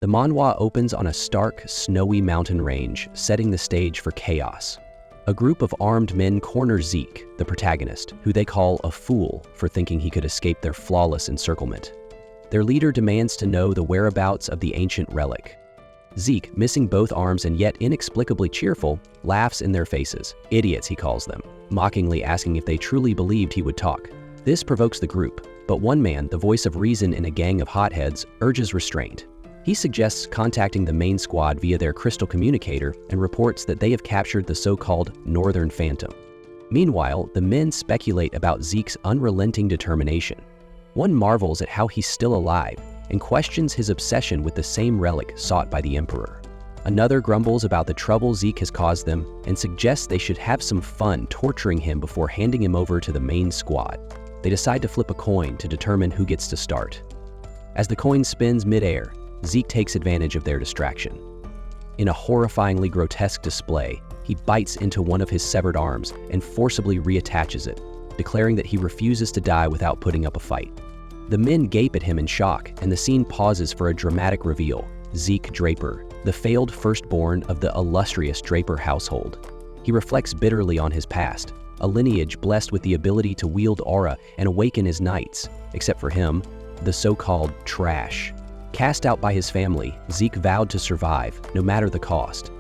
The manhwa opens on a stark, snowy mountain range, setting the stage for chaos. A group of armed men corner Zeke, the protagonist, who they call a fool for thinking he could escape their flawless encirclement. Their leader demands to know the whereabouts of the ancient relic. Zeke, missing both arms and yet inexplicably cheerful, laughs in their faces. Idiots, he calls them, mockingly asking if they truly believed he would talk. This provokes the group, but one man, the voice of reason in a gang of hotheads, urges restraint. He suggests contacting the main squad via their crystal communicator and reports that they have captured the so-called Northern Phantom. Meanwhile, the men speculate about Zeke's unrelenting determination. One marvels at how he's still alive and questions his obsession with the same relic sought by the Emperor. Another grumbles about the trouble Zeke has caused them and suggests they should have some fun torturing him before handing him over to the main squad. They decide to flip a coin to determine who gets to start. As the coin spins mid-air, Zeke takes advantage of their distraction. In a horrifyingly grotesque display, he bites into one of his severed arms and forcibly reattaches it, declaring that he refuses to die without putting up a fight. The men gape at him in shock, and the scene pauses for a dramatic reveal. Zeke Draper, the failed firstborn of the illustrious Draper household. He reflects bitterly on his past, a lineage blessed with the ability to wield aura and awaken his knights, except for him, the so-called trash. Cast out by his family, Zeke vowed to survive, no matter the cost.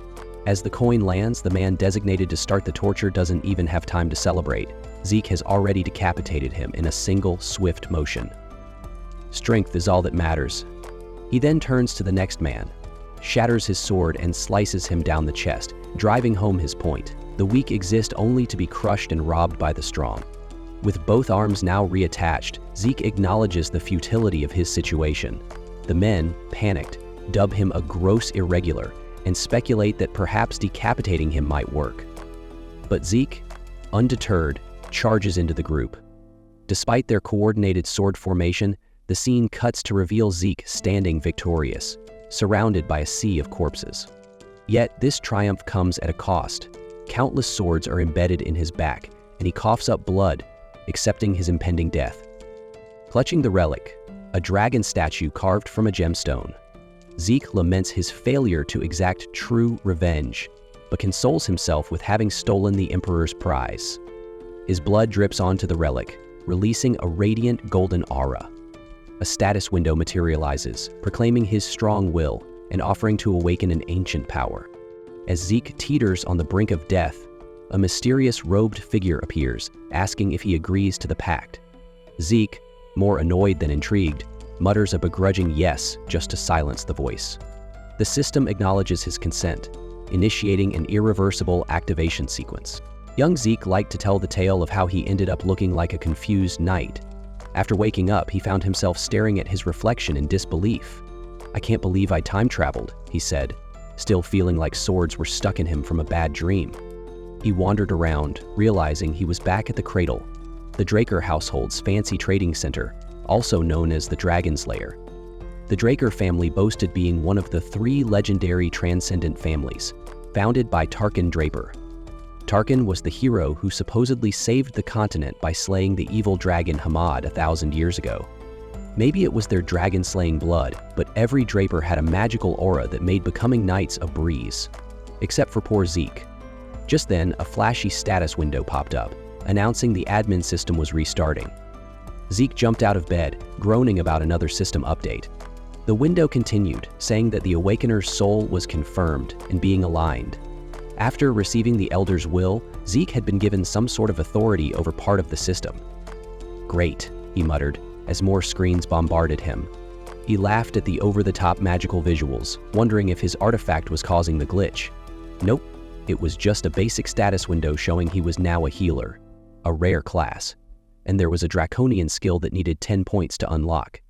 As the coin lands, the man designated to start the torture doesn't even have time to celebrate. Zeke has already decapitated him in a single, swift motion. Strength is all that matters. He then turns to the next man, shatters his sword and slices him down the chest, driving home his point. The weak exist only to be crushed and robbed by the strong. With both arms now reattached, Zeke acknowledges the futility of his situation. The men, panicked, dub him a gross irregular and speculate that perhaps decapitating him might work. But Zeke, undeterred, charges into the group. Despite their coordinated sword formation, the scene cuts to reveal Zeke standing victorious, surrounded by a sea of corpses. Yet this triumph comes at a cost. Countless swords are embedded in his back, and he coughs up blood, accepting his impending death. Clutching the relic, a dragon statue carved from a gemstone, Zeke laments his failure to exact true revenge, but consoles himself with having stolen the Emperor's prize. His blood drips onto the relic, releasing a radiant golden aura. A status window materializes, proclaiming his strong will and offering to awaken an ancient power. As Zeke teeters on the brink of death, a mysterious robed figure appears, asking if he agrees to the pact. Zeke, more annoyed than intrigued, mutters a begrudging yes just to silence the voice. The system acknowledges his consent, initiating an irreversible activation sequence. Young Zeke liked to tell the tale of how he ended up looking like a confused knight. After waking up, he found himself staring at his reflection in disbelief. "I can't believe I time traveled," he said, still feeling like swords were stuck in him from a bad dream. He wandered around, realizing he was back at the cradle, the Draker household's fancy trading center, also known as the Dragonslayer. The Draker family boasted being one of the 3 legendary transcendent families, founded by Tarkin Draper. Tarkin was the hero who supposedly saved the continent by slaying the evil dragon Hamad 1,000 years ago. Maybe it was their dragon-slaying blood, but every Draper had a magical aura that made becoming knights a breeze. Except for poor Zeke. Just then, a flashy status window popped up, announcing the admin system was restarting. Zeke jumped out of bed, groaning about another system update. The window continued, saying that the Awakener's soul was confirmed and being aligned. After receiving the Elder's will, Zeke had been given some sort of authority over part of the system. "Great," he muttered, as more screens bombarded him. He laughed at the over-the-top magical visuals, wondering if his artifact was causing the glitch. Nope, it was just a basic status window showing he was now a healer, a rare class. And there was a draconian skill that needed 10 points to unlock.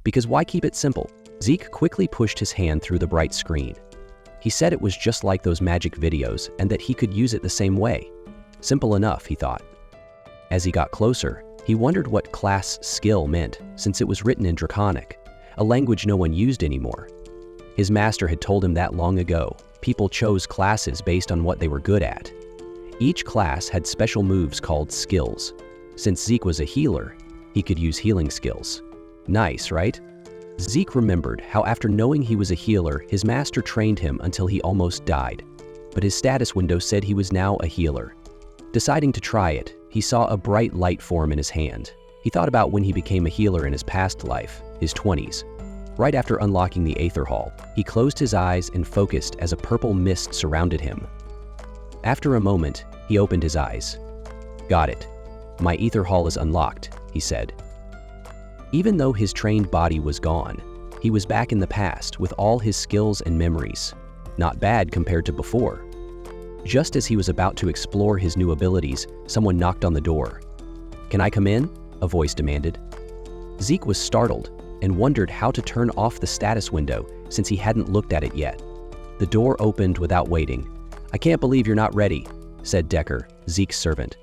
Because why keep it simple? Zeke quickly pushed his hand through the bright screen. He said it was just like those magic videos and that he could use it the same way. Simple enough, he thought. As he got closer, he wondered what class skill meant, since it was written in Draconic, a language no one used anymore. His master had told him that long ago. People chose classes based on what they were good at. Each class had special moves called skills. Since Zeke was a healer, he could use healing skills. Nice, right? Zeke remembered how after knowing he was a healer, his master trained him until he almost died. But his status window said he was now a healer. Deciding to try it, he saw a bright light form in his hand. He thought about when he became a healer in his past life, his 20s. Right after unlocking the Aether Hall, he closed his eyes and focused as a purple mist surrounded him. After a moment, he opened his eyes. "Got it. My Aether Hall is unlocked," he said. Even though his trained body was gone, he was back in the past with all his skills and memories. Not bad compared to before. Just as he was about to explore his new abilities, someone knocked on the door. "Can I come in?" a voice demanded. Zeke was startled and wondered how to turn off the status window since he hadn't looked at it yet. The door opened without waiting. "I can't believe you're not ready," said Decker, Zeke's servant.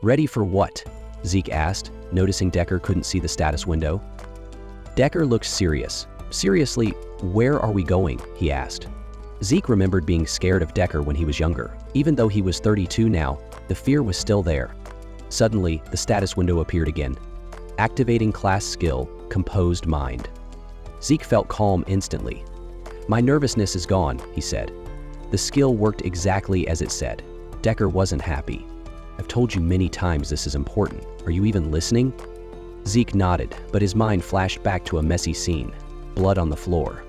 "Ready for what?" Zeke asked, noticing Decker couldn't see the status window. Decker looked serious. "Seriously, where are we going?" he asked. Zeke remembered being scared of Decker when he was younger. Even though he was 32 now, the fear was still there. Suddenly, the status window appeared again. Activating class skill, Composed Mind. Zeke felt calm instantly. "My nervousness is gone," he said. The skill worked exactly as it said. Decker wasn't happy. "I've told you many times this is important. Are you even listening?" Zeke nodded, but his mind flashed back to a messy scene. Blood on the floor.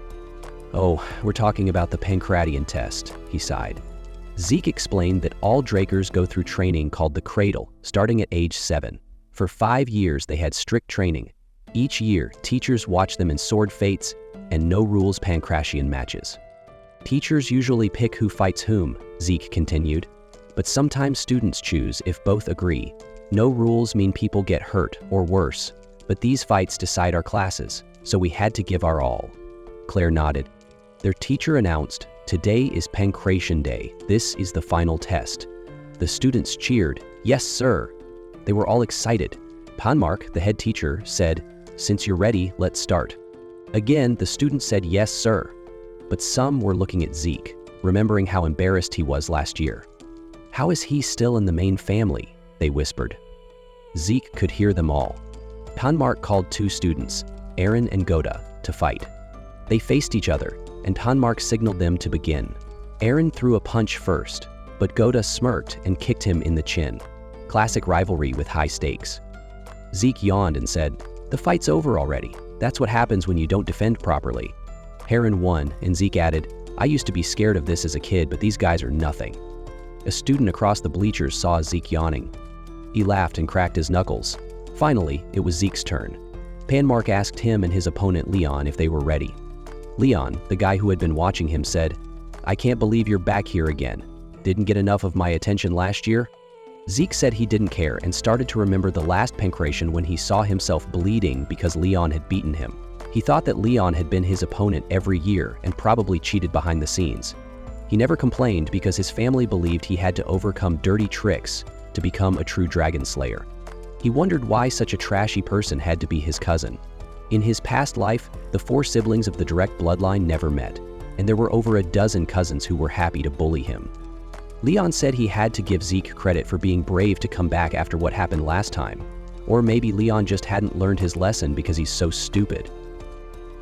"Oh, we're talking about the Pancratian test," he sighed. Zeke explained that all Drakers go through training called the Cradle, starting at age 7. For 5 years they had strict training. Each year, teachers watch them in sword fates and no-rules Pancratian matches. "Teachers usually pick who fights whom," Zeke continued. "But sometimes students choose if both agree. No rules mean people get hurt or worse, but these fights decide our classes, so we had to give our all." Claire nodded. Their teacher announced, "Today is Pancratian Day. This is the final test." The students cheered, "Yes, sir." They were all excited. Panmark, the head teacher, said, "Since you're ready, let's start." Again, the students said, "Yes, sir." But some were looking at Zeke, remembering how embarrassed he was last year. "How is he still in the main family?" they whispered. Zeke could hear them all. Panmark called 2 students, Aaron and Goda, to fight. They faced each other, and Panmark signaled them to begin. Aaron threw a punch first, but Goda smirked and kicked him in the chin. Classic rivalry with high stakes. Zeke yawned and said, "The fight's over already. That's what happens when you don't defend properly." Aaron won, and Zeke added, "I used to be scared of this as a kid, but these guys are nothing." A student across the bleachers saw Zeke yawning. He laughed and cracked his knuckles. Finally, it was Zeke's turn. Panmark asked him and his opponent Leon if they were ready. Leon, the guy who had been watching him, said, "I can't believe you're back here again. Didn't get enough of my attention last year?" Zeke said he didn't care and started to remember the last Pancratian when he saw himself bleeding because Leon had beaten him. He thought that Leon had been his opponent every year and probably cheated behind the scenes. He never complained because his family believed he had to overcome dirty tricks to become a true dragon slayer. He wondered why such a trashy person had to be his cousin. In his past life, the 4 siblings of the direct bloodline never met, and there were over a dozen cousins who were happy to bully him. Leon said he had to give Zeke credit for being brave to come back after what happened last time. Or maybe Leon just hadn't learned his lesson because he's so stupid.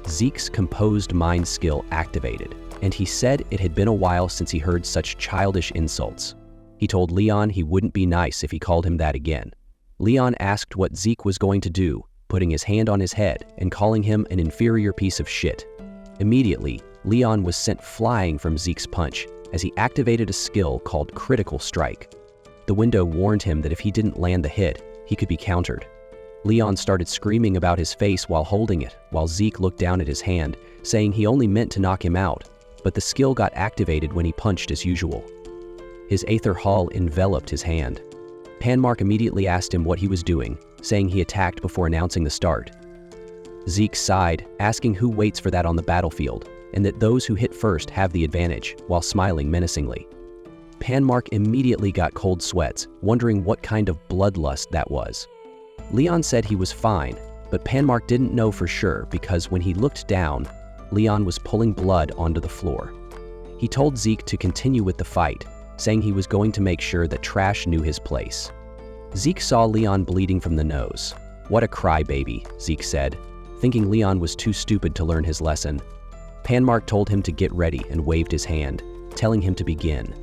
Zeke's composed mind skill activated, and he said it had been a while since he heard such childish insults. He told Leon he wouldn't be nice if he called him that again. Leon asked what Zeke was going to do, putting his hand on his head and calling him an inferior piece of shit. Immediately, Leon was sent flying from Zeke's punch as he activated a skill called Critical Strike. The window warned him that if he didn't land the hit, he could be countered. Leon started screaming about his face while holding it, while Zeke looked down at his hand, saying he only meant to knock him out, but the skill got activated when he punched as usual. His Aether Hall enveloped his hand. Panmark immediately asked him what he was doing, saying he attacked before announcing the start. Zeke sighed, asking who waits for that on the battlefield, and that those who hit first have the advantage, while smiling menacingly. Panmark immediately got cold sweats, wondering what kind of bloodlust that was. Leon said he was fine, but Panmark didn't know for sure because when he looked down, Leon was pulling blood onto the floor. He told Zeke to continue with the fight, saying he was going to make sure that Trash knew his place. Zeke saw Leon bleeding from the nose. "What a crybaby," Zeke said. thinking Leon was too stupid to learn his lesson. Panmark told him to get ready and waved his hand, telling him to begin.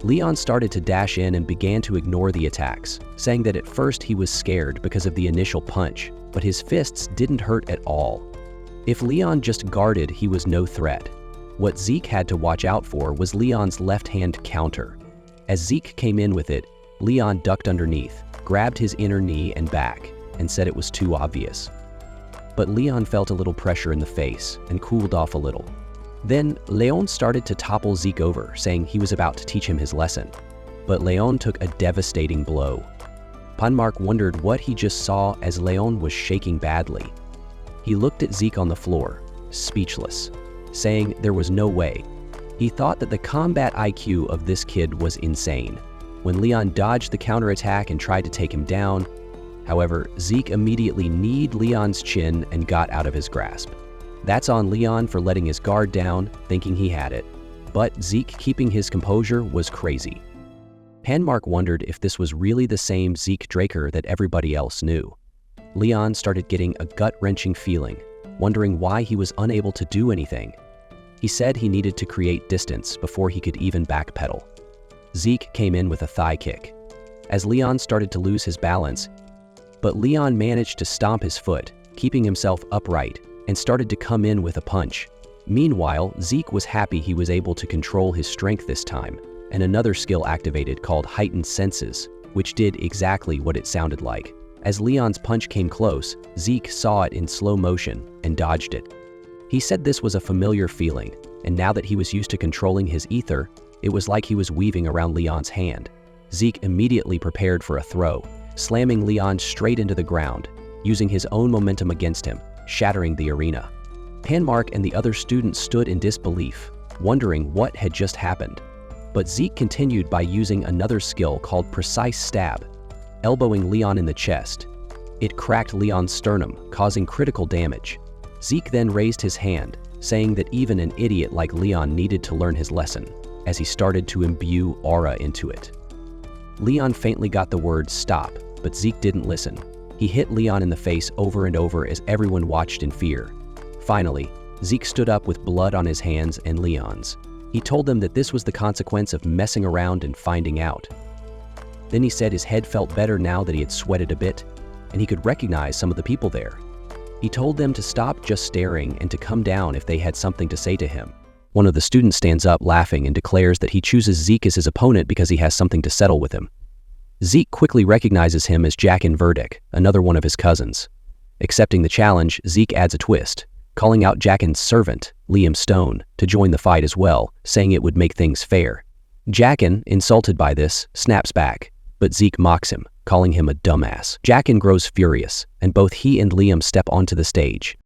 Leon started to dash in and began to ignore the attacks, saying that at first he was scared because of the initial punch, but his fists didn't hurt at all. If Leon just guarded, he was no threat. What Zeke had to watch out for was Leon's left-hand counter. As Zeke came in with it, Leon ducked underneath, grabbed his inner knee and back, and said it was too obvious. But Leon felt a little pressure in the face and cooled off a little. Then Leon started to topple Zeke over, saying he was about to teach him his lesson. But Leon took a devastating blow. Panmark wondered what he just saw as Leon was shaking badly. He looked at Zeke on the floor, speechless, saying there was no way. He thought that the combat IQ of this kid was insane. When Leon dodged the counterattack and tried to take him down, however, Zeke immediately kneed Leon's chin and got out of his grasp. That's on Leon for letting his guard down, thinking he had it. But Zeke keeping his composure was crazy. Panmark wondered if this was really the same Zeke Draker that everybody else knew. Leon started getting a gut-wrenching feeling, wondering why he was unable to do anything. He said he needed to create distance before he could even backpedal. Zeke came in with a thigh kick. As Leon started to lose his balance, but Leon managed to stomp his foot, keeping himself upright, and started to come in with a punch. Meanwhile, Zeke was happy he was able to control his strength this time, and another skill activated called Heightened Senses, which did exactly what it sounded like. As Leon's punch came close, Zeke saw it in slow motion and dodged it. He said this was a familiar feeling, and now that he was used to controlling his ether, it was like he was weaving around Leon's hand. Zeke immediately prepared for a throw, slamming Leon straight into the ground, using his own momentum against him, shattering the arena. Panmark and the other students stood in disbelief, wondering what had just happened. But Zeke continued by using another skill called Precise Stab, elbowing Leon in the chest. It cracked Leon's sternum, causing critical damage. Zeke then raised his hand, saying that even an idiot like Leon needed to learn his lesson, as he started to imbue aura into it. Leon faintly got the word stop, but Zeke didn't listen. He hit Leon in the face over and over as everyone watched in fear. Finally, Zeke stood up with blood on his hands and Leon's. He told them that this was the consequence of messing around and finding out. Then he said his head felt better now that he had sweated a bit, and he could recognize some of the people there. He told them to stop just staring and to come down if they had something to say to him. One of the students stands up laughing and declares that he chooses Zeke as his opponent because he has something to settle with him. Zeke quickly recognizes him as Jackin Verdick, another one of his cousins. Accepting the challenge, Zeke adds a twist, calling out Jackin's servant, Liam Stone, to join the fight as well, saying it would make things fair. Jackin, insulted by this, snaps back, but Zeke mocks him, calling him a dumbass. Jackin grows furious, and both he and Liam step onto the stage.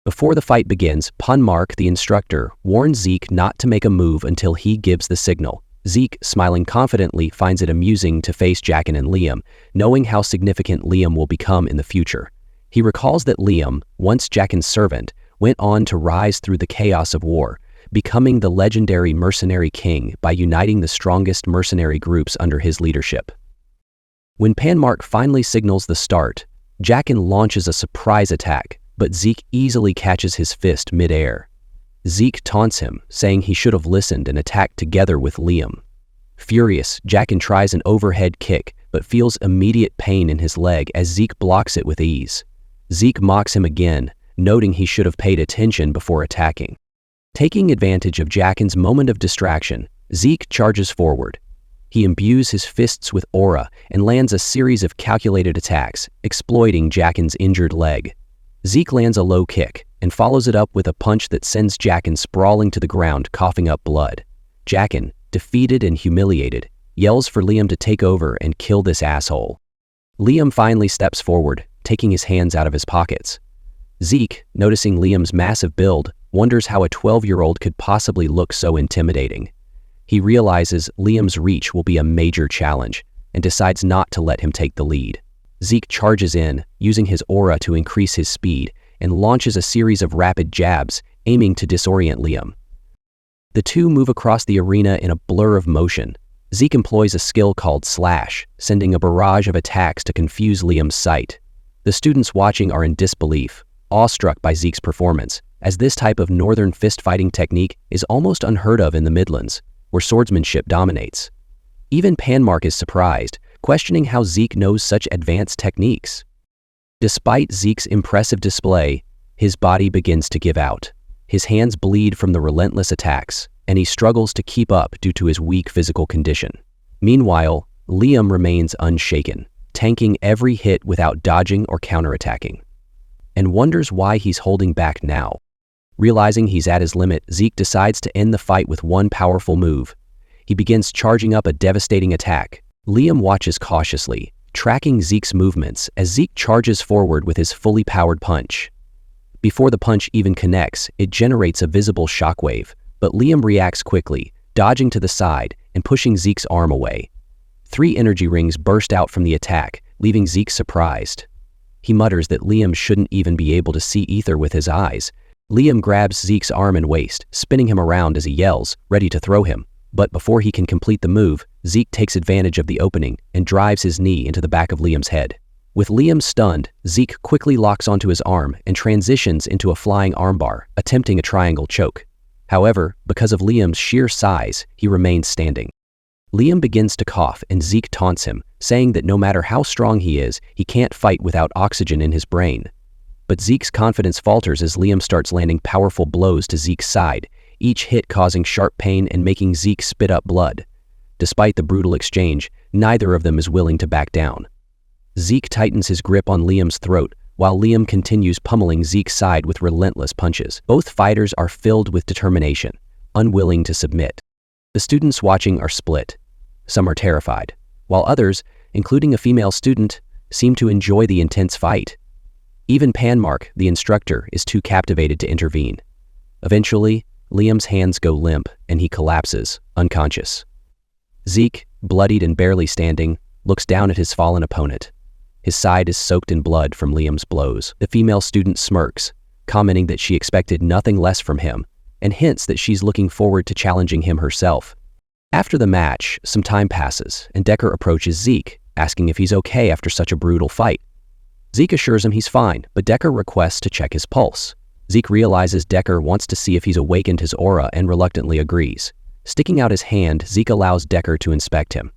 Before the fight begins, Panmark, the instructor, warns Zeke not to make a move until he gives the signal. Zeke, smiling confidently, finds it amusing to face Jackin and Liam, knowing how significant Liam will become in the future. He recalls that Liam, once Jackin's servant, went on to rise through the chaos of war, becoming the legendary mercenary king by uniting the strongest mercenary groups under his leadership. When Panmark finally signals the start, Jackin launches a surprise attack, but Zeke easily catches his fist mid-air. Zeke taunts him, saying he should have listened and attacked together with Liam. Furious, Jackin tries an overhead kick, but feels immediate pain in his leg as Zeke blocks it with ease. Zeke mocks him again, noting he should have paid attention before attacking. Taking advantage of Jackin's moment of distraction, Zeke charges forward. He imbues his fists with aura and lands a series of calculated attacks, exploiting Jackin's injured leg. Zeke lands a low kick and follows it up with a punch that sends Jackin sprawling to the ground, coughing up blood. Jackin, defeated and humiliated, yells for Liam to take over and kill this asshole. Liam finally steps forward, taking his hands out of his pockets. Zeke, noticing Liam's massive build, wonders how a 12-year-old could possibly look so intimidating. He realizes Liam's reach will be a major challenge and decides not to let him take the lead. Zeke charges in, using his aura to increase his speed, and launches a series of rapid jabs, aiming to disorient Liam. The two move across the arena in a blur of motion. Zeke employs a skill called Slash, sending a barrage of attacks to confuse Liam's sight. The students watching are in disbelief, awestruck by Zeke's performance, as this type of northern fist-fighting technique is almost unheard of in the Midlands, where swordsmanship dominates. Even Panmark is surprised, questioning how Zeke knows such advanced techniques. Despite Zeke's impressive display, his body begins to give out. His hands bleed from the relentless attacks, and he struggles to keep up due to his weak physical condition. Meanwhile, Liam remains unshaken, tanking every hit without dodging or counterattacking, and wonders why he's holding back now. Realizing he's at his limit, Zeke decides to end the fight with one powerful move. He begins charging up a devastating attack. Liam watches cautiously, tracking Zeke's movements as Zeke charges forward with his fully powered punch. Before the punch even connects, it generates a visible shockwave, but Liam reacts quickly, dodging to the side and pushing Zeke's arm away. 3 energy rings burst out from the attack, leaving Zeke surprised. He mutters that Liam shouldn't even be able to see ether with his eyes. Liam grabs Zeke's arm and waist, spinning him around as he yells, ready to throw him. But before he can complete the move, Zeke takes advantage of the opening and drives his knee into the back of Liam's head. With Liam stunned, Zeke quickly locks onto his arm and transitions into a flying armbar, attempting a triangle choke. However, because of Liam's sheer size, he remains standing. Liam begins to cough and Zeke taunts him, saying that no matter how strong he is, he can't fight without oxygen in his brain. But Zeke's confidence falters as Liam starts landing powerful blows to Zeke's side, each hit causing sharp pain and making Zeke spit up blood. Despite the brutal exchange, neither of them is willing to back down. Zeke tightens his grip on Liam's throat, while Liam continues pummeling Zeke's side with relentless punches. Both fighters are filled with determination, unwilling to submit. The students watching are split. Some are terrified, while others, including a female student, seem to enjoy the intense fight. Even Panmark, the instructor, is too captivated to intervene. Eventually, Liam's hands go limp and he collapses, unconscious. Zeke, bloodied and barely standing, looks down at his fallen opponent. His side is soaked in blood from Liam's blows. The female student smirks, commenting that she expected nothing less from him, and hints that she's looking forward to challenging him herself. After the match, some time passes, and Decker approaches Zeke, asking if he's okay after such a brutal fight. Zeke assures him he's fine, but Decker requests to check his pulse. Zeke realizes Decker wants to see if he's awakened his aura and reluctantly agrees. Sticking out his hand, Zeke allows Decker to inspect him.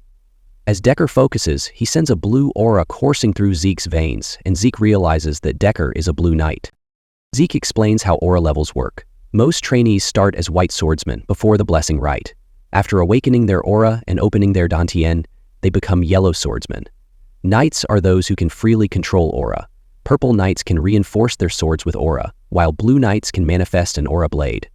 As Decker focuses, he sends a blue aura coursing through Zeke's veins, and Zeke realizes that Decker is a blue knight. Zeke explains how aura levels work. Most trainees start as white swordsmen before the blessing rite. After awakening their aura and opening their dantian, they become yellow swordsmen. Knights are those who can freely control aura. Purple knights can reinforce their swords with aura, while blue knights can manifest an aura blade.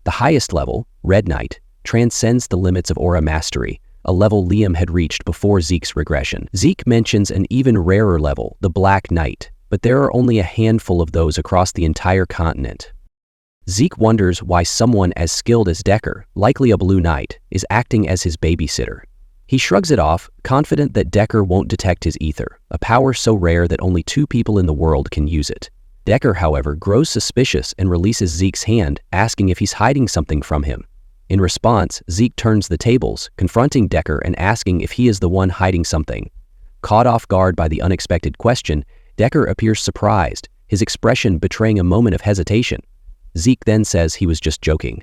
The highest level, red knight, transcends the limits of aura mastery, a level Liam had reached before Zeke's regression. Zeke mentions an even rarer level, the Black Knight, but there are only a handful of those across the entire continent. Zeke wonders why someone as skilled as Decker, likely a Blue Knight, is acting as his babysitter. He shrugs it off, confident that Decker won't detect his ether, a power so rare that only 2 people in the world can use it. Decker, however, grows suspicious and releases Zeke's hand, asking if he's hiding something from him. In response, Zeke turns the tables, confronting Decker and asking if he is the one hiding something. Caught off guard by the unexpected question, Decker appears surprised, his expression betraying a moment of hesitation. Zeke then says he was just joking.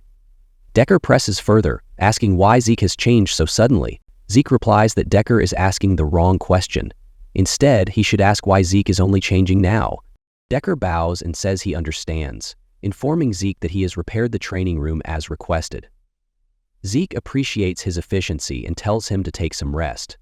Decker presses further, asking why Zeke has changed so suddenly. Zeke replies that Decker is asking the wrong question. Instead, he should ask why Zeke is only changing now. Decker bows and says he understands, informing Zeke that he has repaired the training room as requested. Zeke appreciates his efficiency and tells him to take some rest.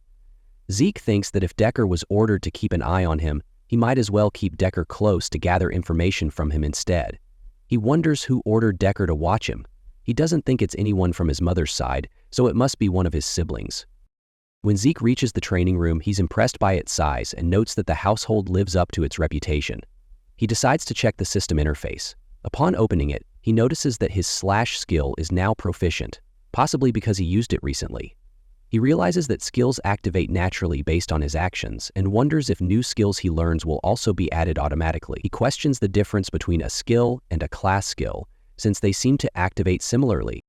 Zeke thinks that if Decker was ordered to keep an eye on him, he might as well keep Decker close to gather information from him instead. He wonders who ordered Decker to watch him. He doesn't think it's anyone from his mother's side, so it must be one of his siblings. When Zeke reaches the training room, he's impressed by its size and notes that the household lives up to its reputation. He decides to check the system interface. Upon opening it, he notices that his slash skill is now proficient, possibly because he used it recently. He realizes that skills activate naturally based on his actions and wonders if new skills he learns will also be added automatically. He questions the difference between a skill and a class skill, since they seem to activate similarly.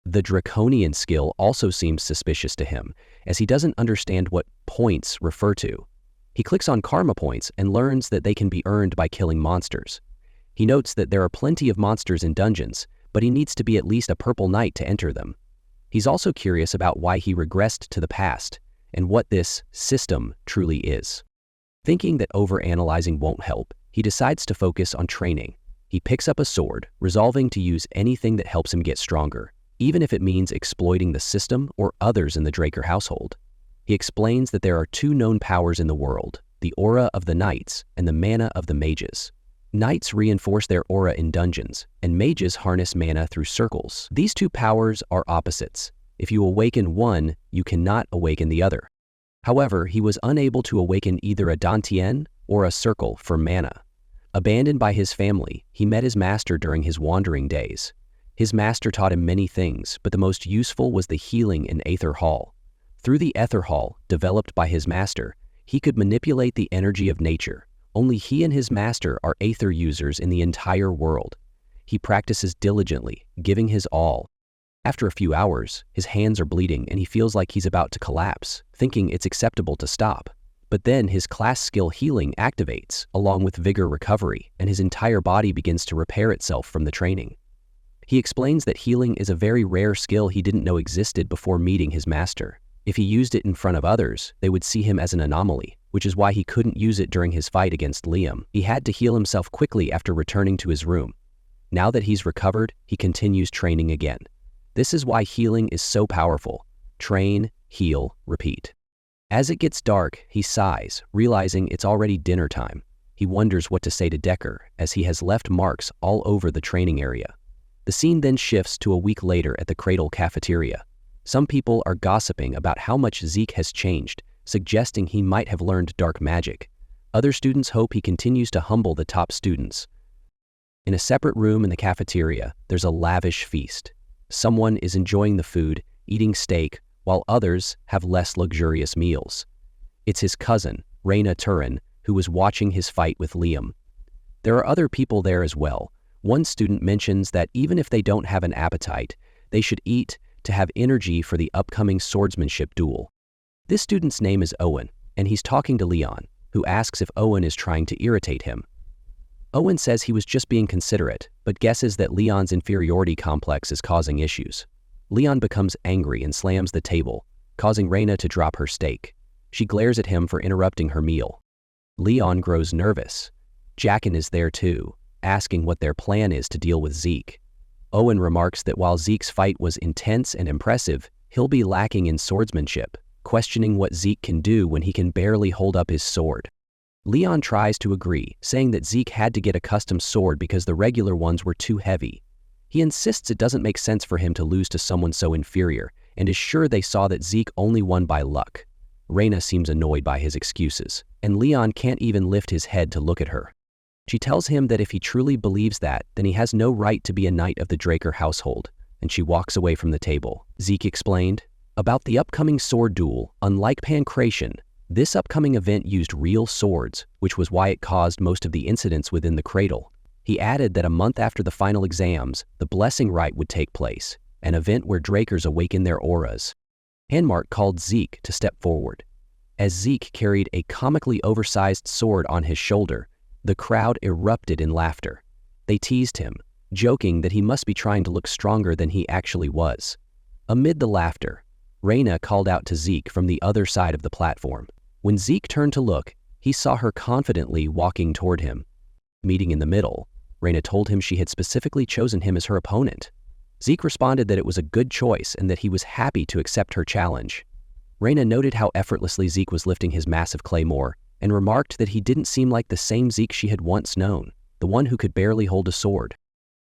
The Draconian skill also seems suspicious to him, as he doesn't understand what points refer to. He clicks on karma points and learns that they can be earned by killing monsters. He notes that there are plenty of monsters in dungeons, but he needs to be at least a purple knight to enter them. He's also curious about why he regressed to the past and what this system truly is. Thinking that overanalyzing won't help, he decides to focus on training. He picks up a sword, resolving to use anything that helps him get stronger, even if it means exploiting the system or others in the Draker household. He explains that there are two known powers in the world, the aura of the knights and the mana of the mages. Knights reinforce their aura in dungeons, and mages harness mana through circles. These two powers are opposites. If you awaken one, you cannot awaken the other. However, he was unable to awaken either a dantian or a circle for mana. Abandoned by his family, he met his master during his wandering days. His master taught him many things, but the most useful was the healing in Aether Hall. Through the Aether Hall, developed by his master, he could manipulate the energy of nature. Only he and his master are Aether users in the entire world. He practices diligently, giving his all. After a few hours, his hands are bleeding and he feels like he's about to collapse, thinking it's acceptable to stop. But then his class skill healing activates, along with vigor recovery, and his entire body begins to repair itself from the training. He explains that healing is a very rare skill he didn't know existed before meeting his master. If he used it in front of others, they would see him as an anomaly, which is why he couldn't use it during his fight against Liam. He had to heal himself quickly after returning to his room. Now that he's recovered, he continues training again. This is why healing is so powerful. Train, heal, repeat. As it gets dark, he sighs, realizing it's already dinner time. He wonders what to say to Decker, as he has left marks all over the training area. The scene then shifts to a week later at the Cradle cafeteria. Some people are gossiping about how much Zeke has changed, suggesting he might have learned dark magic. Other students hope he continues to humble the top students. In a separate room in the cafeteria, there's a lavish feast. Someone is enjoying the food, eating steak, while others have less luxurious meals. It's his cousin, Raina Turin, who was watching his fight with Liam. There are other people there as well. One student mentions that even if they don't have an appetite, they should eat to have energy for the upcoming swordsmanship duel. This student's name is Owen, and he's talking to Leon, who asks if Owen is trying to irritate him. Owen says he was just being considerate, but guesses that Leon's inferiority complex is causing issues. Leon becomes angry and slams the table, causing Raina to drop her steak. She glares at him for interrupting her meal. Leon grows nervous. Jackin is there too, asking what their plan is to deal with Zeke. Owen remarks that while Zeke's fight was intense and impressive, he'll be lacking in swordsmanship, questioning what Zeke can do when he can barely hold up his sword. Leon tries to agree, saying that Zeke had to get a custom sword because the regular ones were too heavy. He insists it doesn't make sense for him to lose to someone so inferior, and is sure they saw that Zeke only won by luck. Raina seems annoyed by his excuses, and Leon can't even lift his head to look at her. She tells him that if he truly believes that, then he has no right to be a knight of the Draker household, and she walks away from the table. Zeke explained, about the upcoming sword duel, unlike Pancration, this upcoming event used real swords, which was why it caused most of the incidents within the Cradle. He added that a month after the final exams, the Blessing Rite would take place, an event where Drakers awaken their auras. Hanmark called Zeke to step forward. As Zeke carried a comically oversized sword on his shoulder, the crowd erupted in laughter. They teased him, joking that he must be trying to look stronger than he actually was. Amid the laughter, Raina called out to Zeke from the other side of the platform. When Zeke turned to look, he saw her confidently walking toward him. Meeting in the middle, Raina told him she had specifically chosen him as her opponent. Zeke responded that it was a good choice and that he was happy to accept her challenge. Raina noted how effortlessly Zeke was lifting his massive claymore, and remarked that he didn't seem like the same Zeke she had once known, the one who could barely hold a sword.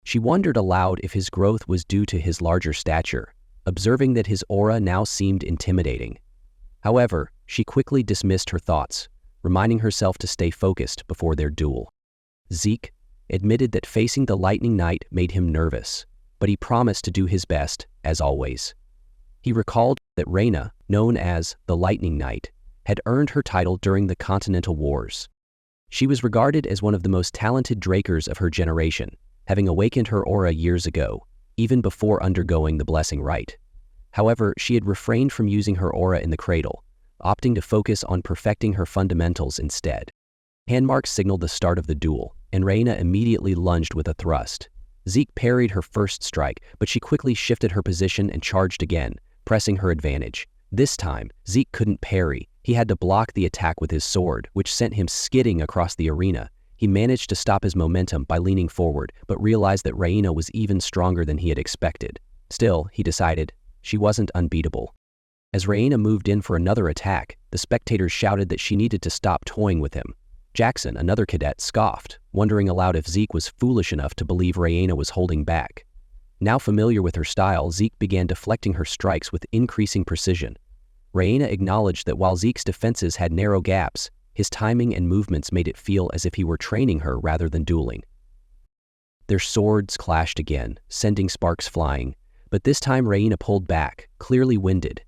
She wondered aloud if his growth was due to his larger stature, observing that his aura now seemed intimidating. However, she quickly dismissed her thoughts, reminding herself to stay focused before their duel. Zeke admitted that facing the Lightning Knight made him nervous, but he promised to do his best, as always. He recalled that Raina, known as the Lightning Knight, had earned her title during the Continental Wars. She was regarded as one of the most talented Drakers of her generation, having awakened her aura years ago, even before undergoing the Blessing Rite. However, she had refrained from using her aura in the Cradle, opting to focus on perfecting her fundamentals instead. Hanmark signaled the start of the duel, and Reina immediately lunged with a thrust. Zeke parried her first strike, but she quickly shifted her position and charged again, pressing her advantage. This time, Zeke couldn't parry. He had to block the attack with his sword, which sent him skidding across the arena. He managed to stop his momentum by leaning forward, but realized that Reina was even stronger than he had expected. Still, he decided, she wasn't unbeatable. As Reina moved in for another attack, the spectators shouted that she needed to stop toying with him. Jackson, another cadet, scoffed, wondering aloud if Zeke was foolish enough to believe Reina was holding back. Now familiar with her style, Zeke began deflecting her strikes with increasing precision. Reina acknowledged that while Zeke's defenses had narrow gaps, his timing and movements made it feel as if he were training her rather than dueling. Their swords clashed again, sending sparks flying, but this time Reina pulled back, clearly winded.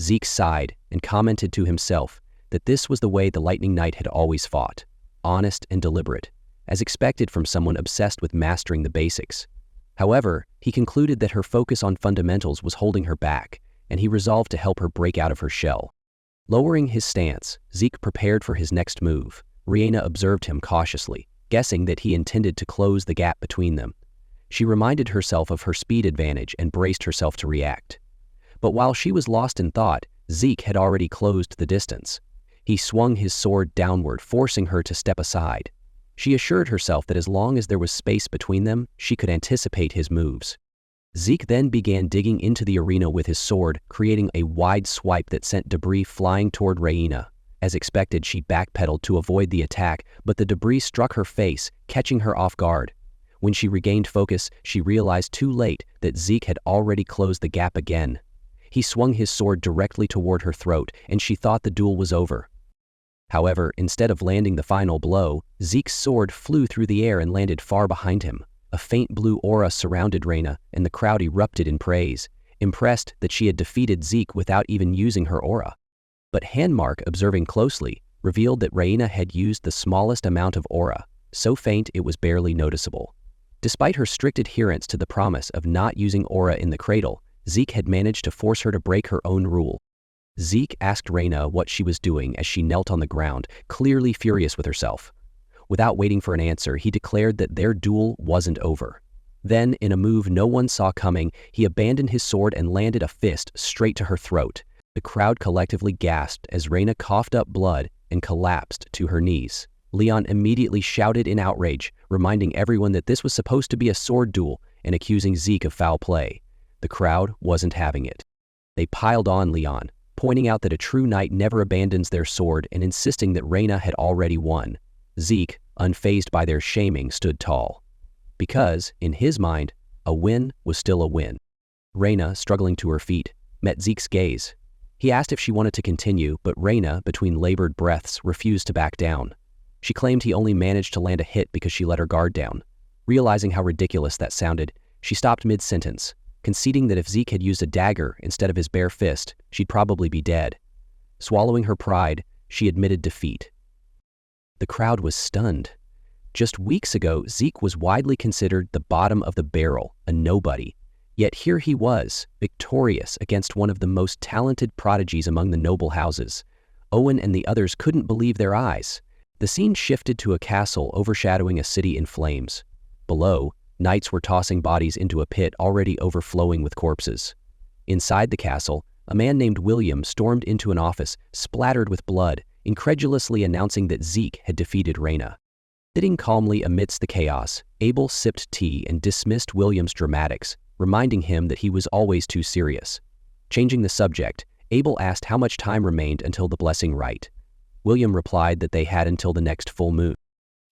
Zeke sighed and commented to himself that this was the way the Lightning Knight had always fought, honest and deliberate, as expected from someone obsessed with mastering the basics. However, he concluded that her focus on fundamentals was holding her back, and he resolved to help her break out of her shell. Lowering his stance, Zeke prepared for his next move. Reina observed him cautiously, guessing that he intended to close the gap between them. She reminded herself of her speed advantage and braced herself to react. But while she was lost in thought, Zeke had already closed the distance. He swung his sword downward, forcing her to step aside. She assured herself that as long as there was space between them, she could anticipate his moves. Zeke then began digging into the arena with his sword, creating a wide swipe that sent debris flying toward Reina. As expected, she backpedaled to avoid the attack, but the debris struck her face, catching her off guard. When she regained focus, she realized too late that Zeke had already closed the gap again. He swung his sword directly toward her throat, and she thought the duel was over. However, instead of landing the final blow, Zeke's sword flew through the air and landed far behind him. A faint blue aura surrounded Reina, and the crowd erupted in praise, impressed that she had defeated Zeke without even using her aura. But Handmark, observing closely, revealed that Reina had used the smallest amount of aura, so faint it was barely noticeable. Despite her strict adherence to the promise of not using aura in the cradle, Zeke had managed to force her to break her own rule. Zeke asked Reina what she was doing as she knelt on the ground, clearly furious with herself. Without waiting for an answer, he declared that their duel wasn't over. Then, in a move no one saw coming, he abandoned his sword and landed a fist straight to her throat. The crowd collectively gasped as Reina coughed up blood and collapsed to her knees. Leon immediately shouted in outrage, reminding everyone that this was supposed to be a sword duel and accusing Zeke of foul play. The crowd wasn't having it. They piled on Leon, pointing out that a true knight never abandons their sword and insisting that Reina had already won. Zeke, unfazed by their shaming, stood tall. Because, in his mind, a win was still a win. Reina, struggling to her feet, met Zeke's gaze. He asked if she wanted to continue, but Reina, between labored breaths, refused to back down. She claimed he only managed to land a hit because she let her guard down. Realizing how ridiculous that sounded, she stopped mid-sentence, conceding that if Zeke had used a dagger instead of his bare fist, she'd probably be dead. Swallowing her pride, she admitted defeat. The crowd was stunned. Just weeks ago, Zeke was widely considered the bottom of the barrel, a nobody. Yet here he was, victorious against one of the most talented prodigies among the noble houses. Owen and the others couldn't believe their eyes. The scene shifted to a castle overshadowing a city in flames. Below, knights were tossing bodies into a pit already overflowing with corpses. Inside the castle, a man named William stormed into an office, splattered with blood, incredulously announcing that Zeke had defeated Reina. Sitting calmly amidst the chaos, Abel sipped tea and dismissed William's dramatics, reminding him that he was always too serious. Changing the subject, Abel asked how much time remained until the blessing rite. William replied that they had until the next full moon.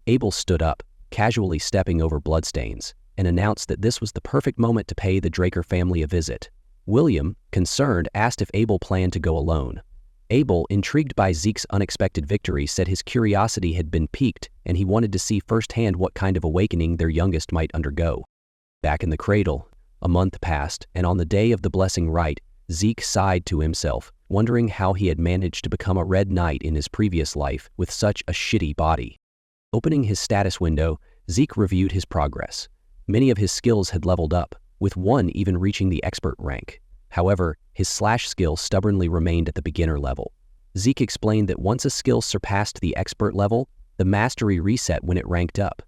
Abel stood up, casually stepping over bloodstains, and announced that this was the perfect moment to pay the Draker family a visit. William, concerned, asked if Abel planned to go alone. Abel, intrigued by Zeke's unexpected victory, said his curiosity had been piqued and he wanted to see firsthand what kind of awakening their youngest might undergo. Back in the cradle, a month passed, and on the day of the blessing rite, Zeke sighed to himself, wondering how he had managed to become a red knight in his previous life with such a shitty body. Opening his status window, Zeke reviewed his progress. Many of his skills had leveled up, with one even reaching the expert rank. However, his slash skill stubbornly remained at the beginner level. Zeke explained that once a skill surpassed the expert level, the mastery reset when it ranked up.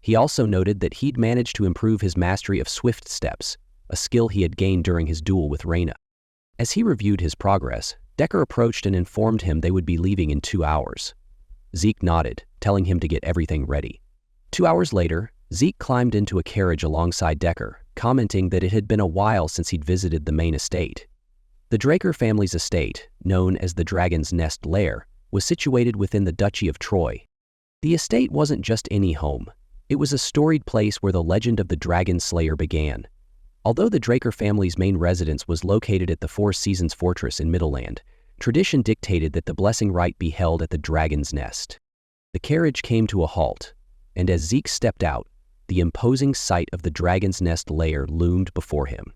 He also noted that he'd managed to improve his mastery of swift steps, a skill he had gained during his duel with Reina. As he reviewed his progress, Decker approached and informed him they would be leaving in 2 hours. Zeke nodded, telling him to get everything ready. 2 hours later, Zeke climbed into a carriage alongside Decker, commenting that it had been a while since he'd visited the main estate. The Draker family's estate, known as the Dragon's Nest Lair, was situated within the Duchy of Troy. The estate wasn't just any home. It was a storied place where the legend of the Dragonslayer began. Although the Draker family's main residence was located at the Four Seasons Fortress in Middleland, tradition dictated that the blessing rite be held at the Dragon's Nest. The carriage came to a halt, and as Zeke stepped out, the imposing sight of the Dragon's Nest Lair loomed before him.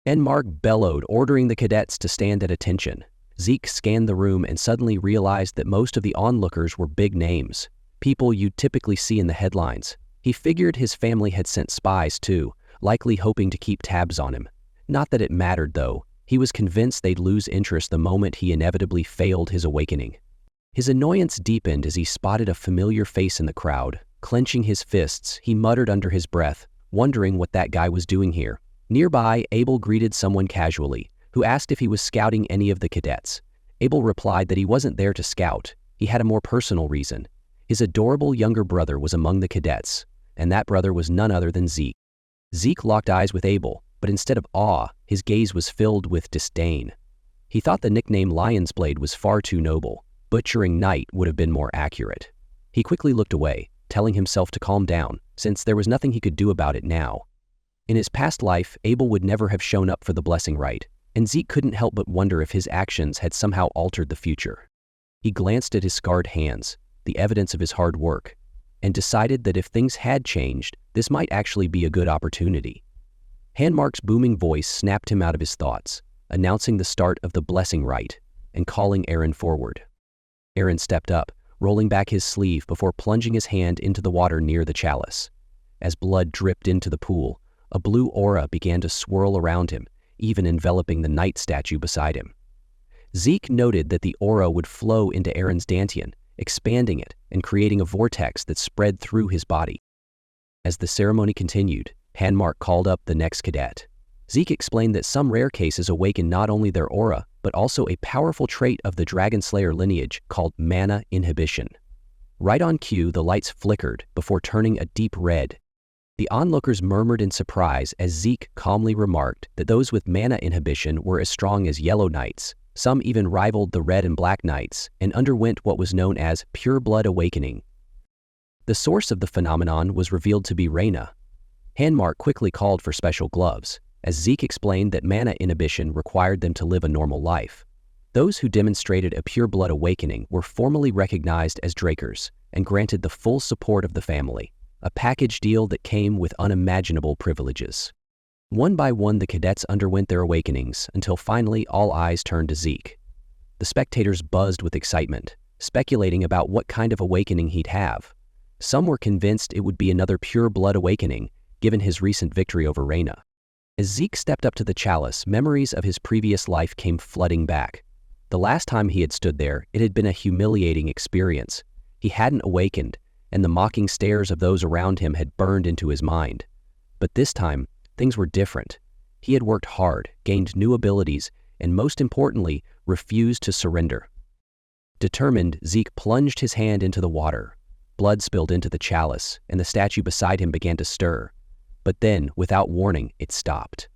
Enmark bellowed, ordering the cadets to stand at attention. Zeke scanned the room and suddenly realized that most of the onlookers were big names, people you'd typically see in the headlines. He figured his family had sent spies too, likely hoping to keep tabs on him. Not that it mattered though. He was convinced they'd lose interest the moment he inevitably failed his awakening. His annoyance deepened as he spotted a familiar face in the crowd. Clenching his fists, he muttered under his breath, wondering what that guy was doing here. Nearby, Abel greeted someone casually, who asked if he was scouting any of the cadets. Abel replied that he wasn't there to scout. He had a more personal reason. His adorable younger brother was among the cadets, and that brother was none other than Zeke. Zeke locked eyes with Abel, but instead of awe, his gaze was filled with disdain. He thought the nickname Lion's Blade was far too noble. Butchering Knight would have been more accurate. He quickly looked away, telling himself to calm down, since there was nothing he could do about it now. In his past life, Abel would never have shown up for the blessing rite, and Zeke couldn't help but wonder if his actions had somehow altered the future. He glanced at his scarred hands, the evidence of his hard work, and decided that if things had changed, this might actually be a good opportunity. Handmark's booming voice snapped him out of his thoughts, announcing the start of the blessing rite and calling Aaron forward. Aaron stepped up, rolling back his sleeve before plunging his hand into the water near the chalice. As blood dripped into the pool, a blue aura began to swirl around him, even enveloping the knight statue beside him. Zeke noted that the aura would flow into Aaron's dantian, expanding it and creating a vortex that spread through his body. As the ceremony continued, Handmark called up the next cadet. Zeke explained that some rare cases awaken not only their aura, but also a powerful trait of the Dragonslayer lineage called mana inhibition. Right on cue, the lights flickered before turning a deep red. The onlookers murmured in surprise as Zeke calmly remarked that those with mana inhibition were as strong as yellow knights. Some even rivaled the red and black knights and underwent what was known as pure blood awakening. The source of the phenomenon was revealed to be Reina. Handmark quickly called for special gloves, as Zeke explained that mana inhibition required them to live a normal life. Those who demonstrated a pure blood awakening were formally recognized as Drakers and granted the full support of the family, a package deal that came with unimaginable privileges. One by one, the cadets underwent their awakenings until finally all eyes turned to Zeke. The spectators buzzed with excitement, speculating about what kind of awakening he'd have. Some were convinced it would be another pure blood awakening, given his recent victory over Reina. As Zeke stepped up to the chalice, memories of his previous life came flooding back. The last time he had stood there, it had been a humiliating experience. He hadn't awakened, and the mocking stares of those around him had burned into his mind. But this time, things were different. He had worked hard, gained new abilities, and most importantly, refused to surrender. Determined, Zeke plunged his hand into the water. Blood spilled into the chalice, and the statue beside him began to stir. But then, without warning, it stopped.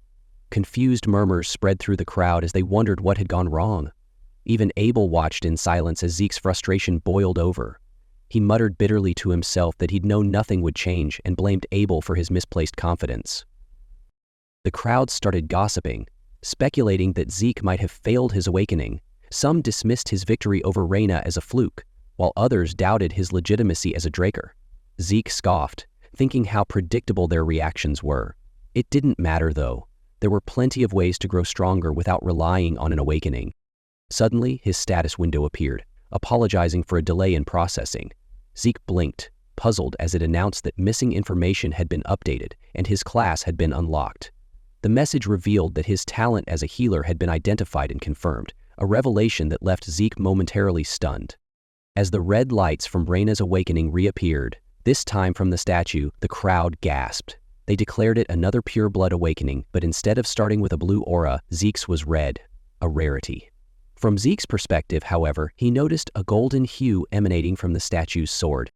Confused murmurs spread through the crowd as they wondered what had gone wrong. Even Abel watched in silence as Zeke's frustration boiled over. He muttered bitterly to himself that he'd known nothing would change and blamed Abel for his misplaced confidence. The crowd started gossiping, speculating that Zeke might have failed his awakening. Some dismissed his victory over Reina as a fluke, while others doubted his legitimacy as a Draker. Zeke scoffed, thinking how predictable their reactions were. It didn't matter though. There were plenty of ways to grow stronger without relying on an awakening. Suddenly, his status window appeared, apologizing for a delay in processing. Zeke blinked, puzzled as it announced that missing information had been updated and his class had been unlocked. The message revealed that his talent as a healer had been identified and confirmed, a revelation that left Zeke momentarily stunned. As the red lights from Reina's awakening reappeared, This time from the statue, the crowd gasped. They declared it another pure blood awakening, but instead of starting with a blue aura, Zeke's was red, a rarity. From Zeke's perspective, however, he noticed a golden hue emanating from the statue's sword.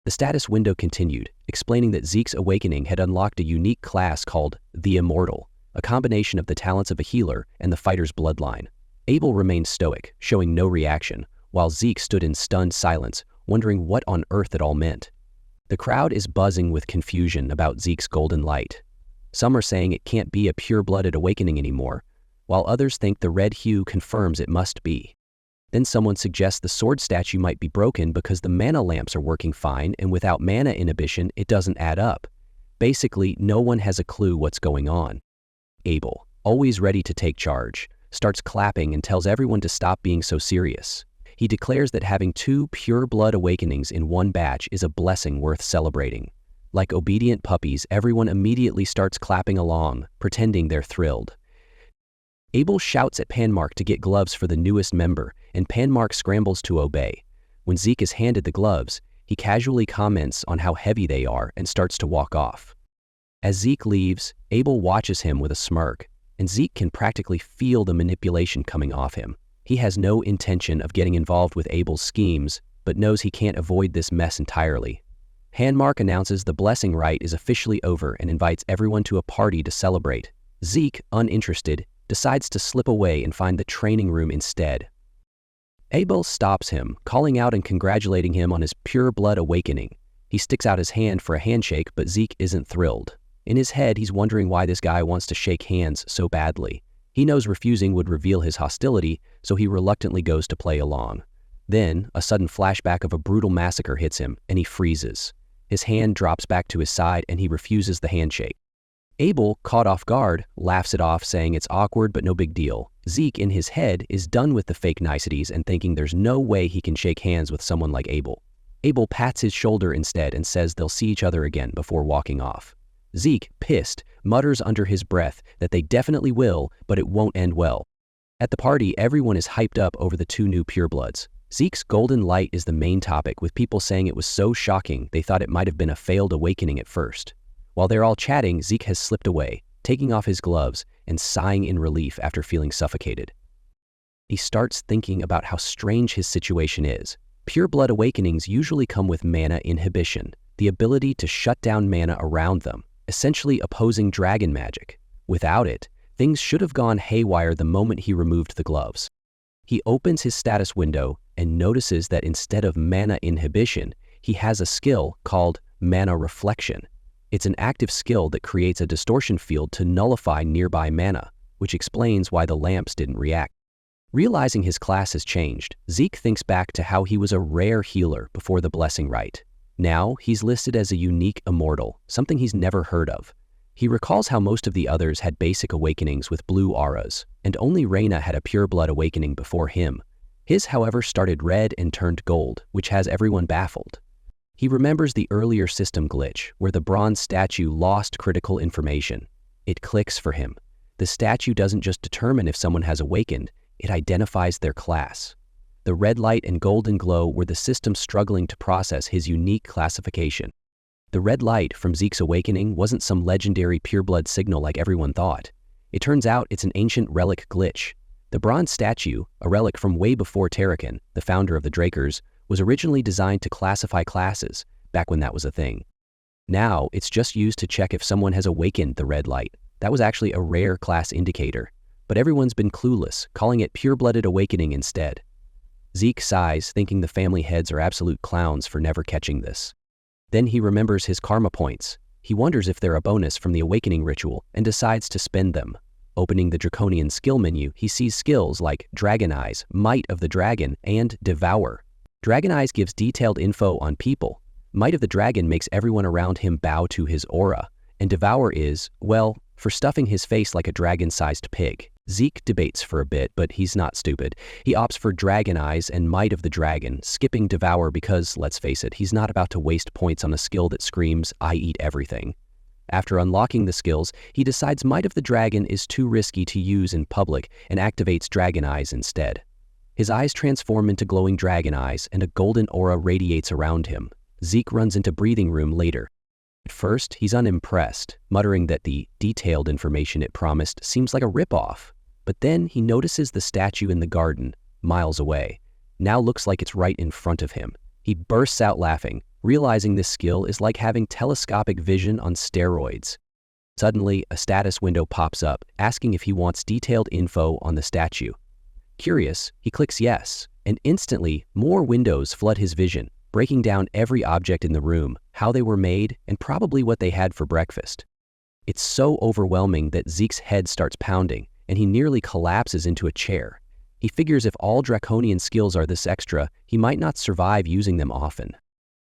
The status window continued, explaining that Zeke's awakening had unlocked a unique class called the Immortal, a combination of the talents of a healer and the fighter's bloodline. Abel remained stoic, showing no reaction, while Zeke stood in stunned silence, wondering what on earth it all meant. The crowd is buzzing with confusion about Zeke's golden light. Some are saying it can't be a pure-blooded awakening anymore, while others think the red hue confirms it must be. Then someone suggests the sword statue might be broken because the mana lamps are working fine, and without mana inhibition, it doesn't add up. Basically, no one has a clue what's going on. Abel, always ready to take charge, starts clapping and tells everyone to stop being so serious. He declares that having 2 pure blood awakenings in one batch is a blessing worth celebrating. Like obedient puppies, everyone immediately starts clapping along, pretending they're thrilled. Abel shouts at Panmark to get gloves for the newest member, and Panmark scrambles to obey. When Zeke is handed the gloves, he casually comments on how heavy they are and starts to walk off. As Zeke leaves, Abel watches him with a smirk, and Zeke can practically feel the manipulation coming off him. He has no intention of getting involved with Abel's schemes, but knows he can't avoid this mess entirely. Panmark announces the blessing rite is officially over and invites everyone to a party to celebrate. Zeke, uninterested, decides to slip away and find the training room instead. Abel stops him, calling out and congratulating him on his pure blood awakening. He sticks out his hand for a handshake, but Zeke isn't thrilled. In his head, he's wondering why this guy wants to shake hands so badly. He knows refusing would reveal his hostility, so he reluctantly goes to play along. Then, a sudden flashback of a brutal massacre hits him, and he freezes. His hand drops back to his side, and he refuses the handshake. Abel, caught off guard, laughs it off, saying it's awkward but no big deal. Zeke, in his head, is done with the fake niceties and thinking there's no way he can shake hands with someone like Abel. Abel pats his shoulder instead and says they'll see each other again before walking off. Zeke, pissed, mutters under his breath that they definitely will, but it won't end well. At the party, everyone is hyped up over the 2 new purebloods. Zeke's golden light is the main topic, with people saying it was so shocking they thought it might have been a failed awakening at first. While they're all chatting, Zeke has slipped away, taking off his gloves and sighing in relief after feeling suffocated. He starts thinking about how strange his situation is. Pure blood awakenings usually come with mana inhibition, the ability to shut down mana around them, essentially opposing dragon magic. Without it, things should have gone haywire the moment he removed the gloves. He opens his status window and notices that instead of mana inhibition, he has a skill called mana reflection. It's an active skill that creates a distortion field to nullify nearby mana, which explains why the lamps didn't react. Realizing his class has changed, Zeke thinks back to how he was a rare healer before the blessing rite. Now, he's listed as a unique immortal, something he's never heard of. He recalls how most of the others had basic awakenings with blue auras, and only Reyna had a pure blood awakening before him. His, however, started red and turned gold, which has everyone baffled. He remembers the earlier system glitch, where the bronze statue lost critical information. It clicks for him. The statue doesn't just determine if someone has awakened, it identifies their class. The red light and golden glow were the system struggling to process his unique classification. The red light from Zeke's awakening wasn't some legendary pureblood signal like everyone thought. It turns out it's an ancient relic glitch. The bronze statue, a relic from way before Terrakin, the founder of the Drakers, was originally designed to classify classes, back when that was a thing. Now, it's just used to check if someone has awakened the red light. That was actually a rare class indicator, but everyone's been clueless, calling it pure-blooded awakening instead. Zeke sighs, thinking the family heads are absolute clowns for never catching this. Then he remembers his karma points. He wonders if they're a bonus from the awakening ritual and decides to spend them. Opening the draconian skill menu, he sees skills like Dragon Eyes, Might of the Dragon, and Devour. Dragon Eyes gives detailed info on people. Might of the Dragon makes everyone around him bow to his aura. And Devour is, well, for stuffing his face like a dragon-sized pig. Zeke debates for a bit, but he's not stupid. He opts for Dragon Eyes and Might of the Dragon, skipping Devour because, let's face it, he's not about to waste points on a skill that screams, I eat everything. After unlocking the skills, he decides Might of the Dragon is too risky to use in public and activates Dragon Eyes instead. His eyes transform into glowing dragon eyes and a golden aura radiates around him. Zeke runs into breathing room later. At first, he's unimpressed, muttering that the detailed information it promised seems like a ripoff. But then he notices the statue in the garden, miles away. Now looks like it's right in front of him. He bursts out laughing, realizing this skill is like having telescopic vision on steroids. Suddenly, a status window pops up, asking if he wants detailed info on the statue. Curious, he clicks yes, and instantly, more windows flood his vision, breaking down every object in the room, how they were made, and probably what they had for breakfast. It's so overwhelming that Zeke's head starts pounding, and he nearly collapses into a chair. He figures if all draconian skills are this extra, he might not survive using them often.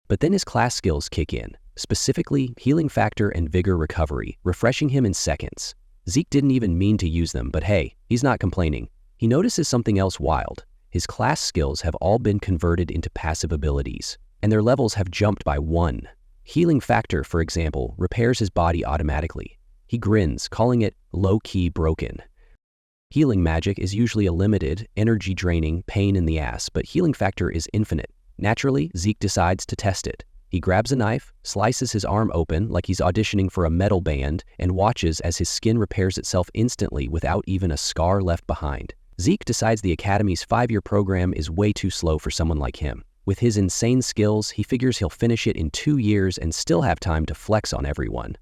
But then his class skills kick in, specifically healing factor and vigor recovery, refreshing him in seconds. Zeke didn't even mean to use them, but hey, he's not complaining. He notices something else wild. His class skills have all been converted into passive abilities, and their levels have jumped by 1. Healing factor, for example, repairs his body automatically. He grins, calling it low-key broken. Healing magic is usually a limited, energy-draining pain in the ass, but healing factor is infinite. Naturally, Zeke decides to test it. He grabs a knife, slices his arm open like he's auditioning for a metal band, and watches as his skin repairs itself instantly without even a scar left behind. Zeke decides the Academy's 5-year program is way too slow for someone like him. With his insane skills, he figures he'll finish it in 2 years and still have time to flex on everyone.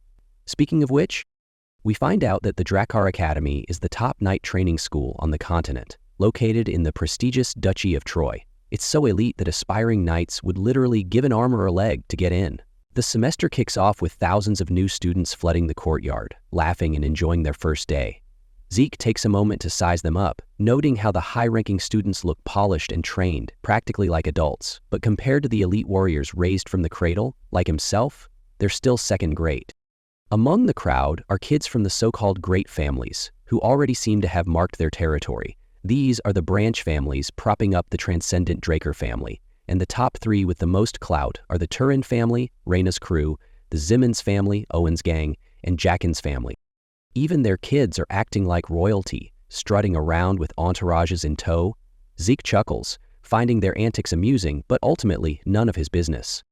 Speaking of which, we find out that the Drakkar Academy is the top knight training school on the continent, located in the prestigious Duchy of Troy. It's so elite that aspiring knights would literally give an arm or a leg to get in. The semester kicks off with thousands of new students flooding the courtyard, laughing and enjoying their first day. Zeke takes a moment to size them up, noting how the high-ranking students look polished and trained, practically like adults, but compared to the elite warriors raised from the cradle, like himself, they're still second-grade. Among the crowd are kids from the so-called great families, who already seem to have marked their territory. These are the branch families propping up the transcendent Drakkar family, and the top 3 with the most clout are the Turin family, Reyna's crew, the Zimmons family, Owen's gang, and Jackin's family. Even their kids are acting like royalty, strutting around with entourages in tow. Zeke chuckles, finding their antics amusing, but ultimately none of his business.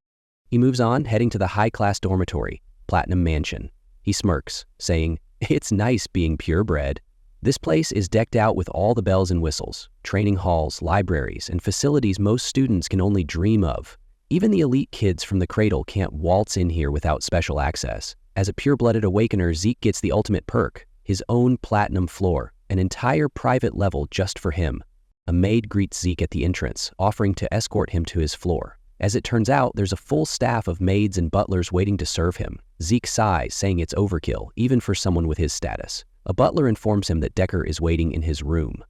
He moves on, heading to the high-class dormitory, Platinum Mansion. He smirks, saying, "It's nice being purebred." This place is decked out with all the bells and whistles, training halls, libraries, and facilities most students can only dream of. Even the elite kids from the cradle can't waltz in here without special access. As a pure-blooded awakener, Zeke gets the ultimate perk, his own platinum floor, an entire private level just for him. A maid greets Zeke at the entrance, offering to escort him to his floor. As it turns out, there's a full staff of maids and butlers waiting to serve him. Zeke sighs, saying it's overkill, even for someone with his status. A butler informs him that Decker is waiting in his room.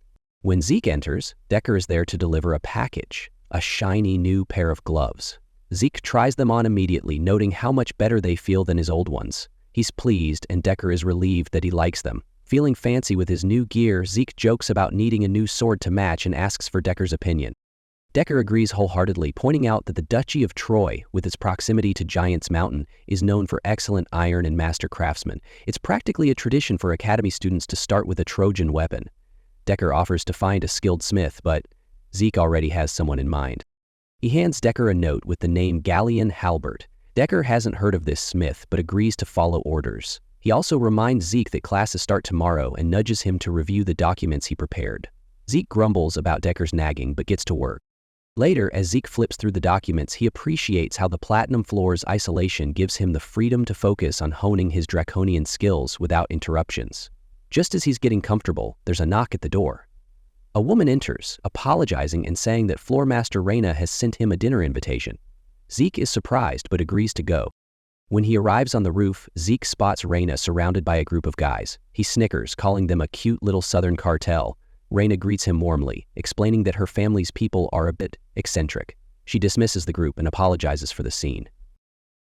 When Zeke enters, Decker is there to deliver a package, a shiny new pair of gloves. Zeke tries them on immediately, noting how much better they feel than his old ones. He's pleased, and Decker is relieved that he likes them. Feeling fancy with his new gear, Zeke jokes about needing a new sword to match and asks for Decker's opinion. Decker agrees wholeheartedly, pointing out that the Duchy of Troy, with its proximity to Giant's Mountain, is known for excellent iron and master craftsmen. It's practically a tradition for Academy students to start with a Trojan weapon. Decker offers to find a skilled smith, but Zeke already has someone in mind. He hands Decker a note with the name Galleon Halbert. Decker hasn't heard of this smith, but agrees to follow orders. He also reminds Zeke that classes start tomorrow and nudges him to review the documents he prepared. Zeke grumbles about Decker's nagging, but gets to work. Later, as Zeke flips through the documents, he appreciates how the Platinum Floor's isolation gives him the freedom to focus on honing his draconian skills without interruptions. Just as he's getting comfortable, there's a knock at the door. A woman enters, apologizing and saying that Floor Master Reyna has sent him a dinner invitation. Zeke is surprised but agrees to go. When he arrives on the roof, Zeke spots Reyna surrounded by a group of guys. He snickers, calling them a cute little southern cartel. Reyna greets him warmly, explaining that her family's people are a bit eccentric. She dismisses the group and apologizes for the scene.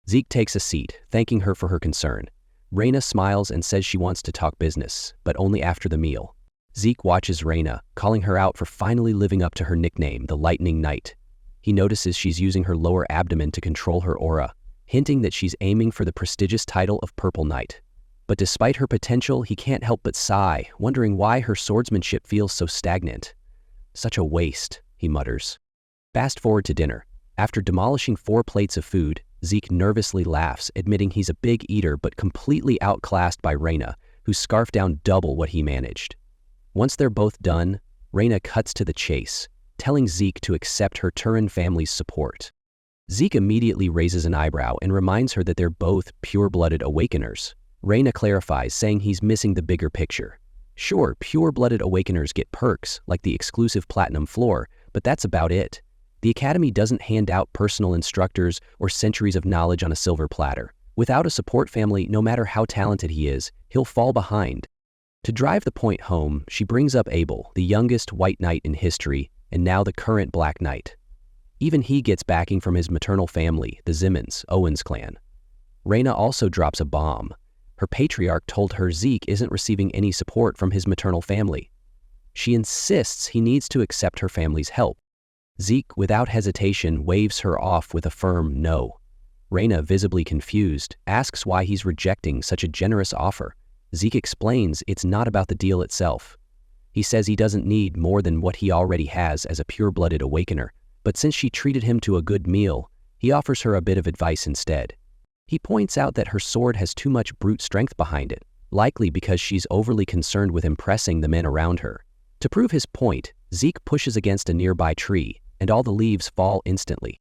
Zeke takes a seat, thanking her for her concern. Reyna smiles and says she wants to talk business, but only after the meal. Zeke watches Reyna, calling her out for finally living up to her nickname, the Lightning Knight. He notices she's using her lower abdomen to control her aura, hinting that she's aiming for the prestigious title of Purple Knight. But despite her potential, he can't help but sigh, wondering why her swordsmanship feels so stagnant. Such a waste, he mutters. Fast forward to dinner. After demolishing 4 plates of food, Zeke nervously laughs, admitting he's a big eater but completely outclassed by Reina, who scarfed down double what he managed. Once they're both done, Reina cuts to the chase, telling Zeke to accept her Turin family's support. Zeke immediately raises an eyebrow and reminds her that they're both pure-blooded awakeners. Reina clarifies, saying he's missing the bigger picture. Sure, pure-blooded awakeners get perks, like the exclusive platinum floor, but that's about it. The Academy doesn't hand out personal instructors or centuries of knowledge on a silver platter. Without a support family, no matter how talented he is, he'll fall behind. To drive the point home, she brings up Abel, the youngest White Knight in history, and now the current Black Knight. Even he gets backing from his maternal family, the Zimmons, Owen's clan. Reina also drops a bomb. Her patriarch told her Zeke isn't receiving any support from his maternal family. She insists he needs to accept her family's help. Zeke, without hesitation, waves her off with a firm no. Reina, visibly confused, asks why he's rejecting such a generous offer. Zeke explains it's not about the deal itself. He says he doesn't need more than what he already has as a pure-blooded awakener, but since she treated him to a good meal, he offers her a bit of advice instead. He points out that her sword has too much brute strength behind it, likely because she's overly concerned with impressing the men around her. To prove his point, Zeke pushes against a nearby tree, and all the leaves fall instantly.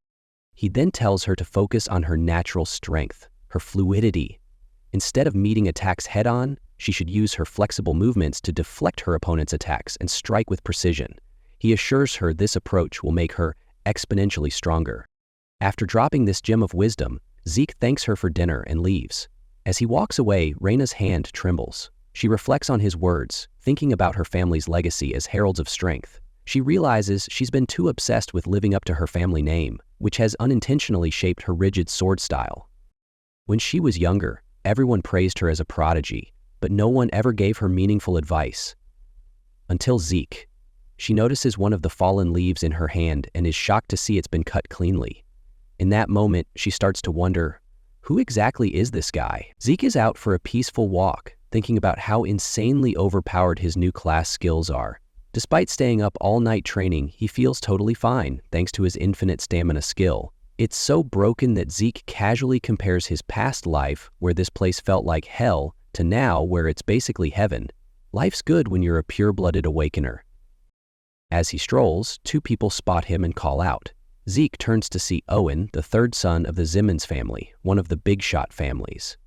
He then tells her to focus on her natural strength, her fluidity. Instead of meeting attacks head-on, she should use her flexible movements to deflect her opponent's attacks and strike with precision. He assures her this approach will make her exponentially stronger. After dropping this gem of wisdom, Zeke thanks her for dinner and leaves. As he walks away, Reina's hand trembles. She reflects on his words, thinking about her family's legacy as heralds of strength. She realizes she's been too obsessed with living up to her family name, which has unintentionally shaped her rigid sword style. When she was younger, everyone praised her as a prodigy, but no one ever gave her meaningful advice. Until Zeke. She notices one of the fallen leaves in her hand and is shocked to see it's been cut cleanly. In that moment, she starts to wonder, who exactly is this guy? Zeke is out for a peaceful walk, thinking about how insanely overpowered his new class skills are. Despite staying up all night training, he feels totally fine, thanks to his infinite stamina skill. It's so broken that Zeke casually compares his past life, where this place felt like hell, to now, where it's basically heaven. Life's good when you're a pure-blooded awakener. As he strolls, 2 people spot him and call out. Zeke turns to see Owen, the 3rd son of the Zimmons family, one of the big shot families.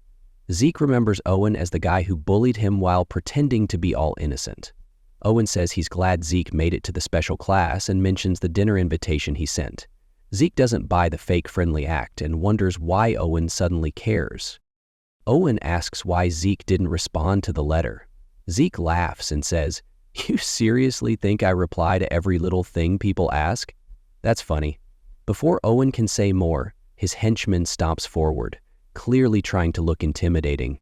Zeke remembers Owen as the guy who bullied him while pretending to be all innocent. Owen says he's glad Zeke made it to the special class and mentions the dinner invitation he sent. Zeke doesn't buy the fake friendly act and wonders why Owen suddenly cares. Owen asks why Zeke didn't respond to the letter. Zeke laughs and says, "You seriously think I reply to every little thing people ask?" That's funny. Before Owen can say more, his henchman stomps forward, clearly trying to look intimidating.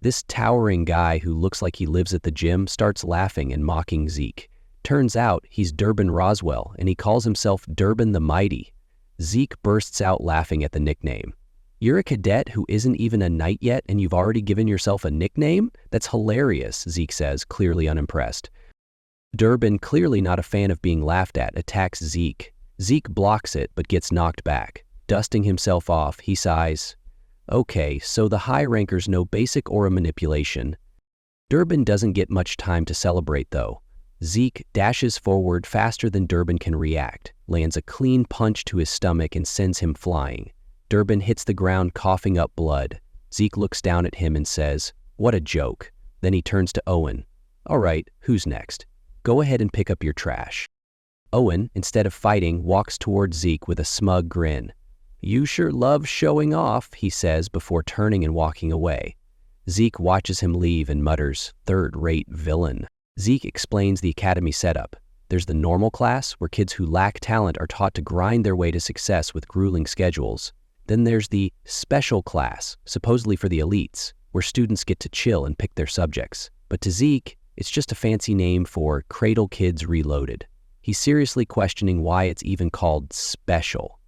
This towering guy who looks like he lives at the gym starts laughing and mocking Zeke. Turns out he's Durbin Roswell, and he calls himself Durbin the Mighty. Zeke bursts out laughing at the nickname. "You're a cadet who isn't even a knight yet, and you've already given yourself a nickname? That's hilarious," Zeke says, clearly unimpressed. Durbin, clearly not a fan of being laughed at, attacks Zeke. Zeke blocks it, but gets knocked back. Dusting himself off, he sighs. Okay, so the high rankers know basic aura manipulation. Durbin doesn't get much time to celebrate though. Zeke dashes forward faster than Durbin can react, lands a clean punch to his stomach and sends him flying. Durbin hits the ground coughing up blood. Zeke looks down at him and says, "What a joke." Then he turns to Owen. "All right, who's next? Go ahead and pick up your trash." Owen, instead of fighting, walks towards Zeke with a smug grin. "You sure love showing off," he says before turning and walking away. Zeke watches him leave and mutters, "Third-rate villain." Zeke explains the academy setup. There's the normal class, where kids who lack talent are taught to grind their way to success with grueling schedules. Then there's the special class, supposedly for the elites, where students get to chill and pick their subjects. But to Zeke, it's just a fancy name for Cradle Kids Reloaded. He's seriously questioning why it's even called special.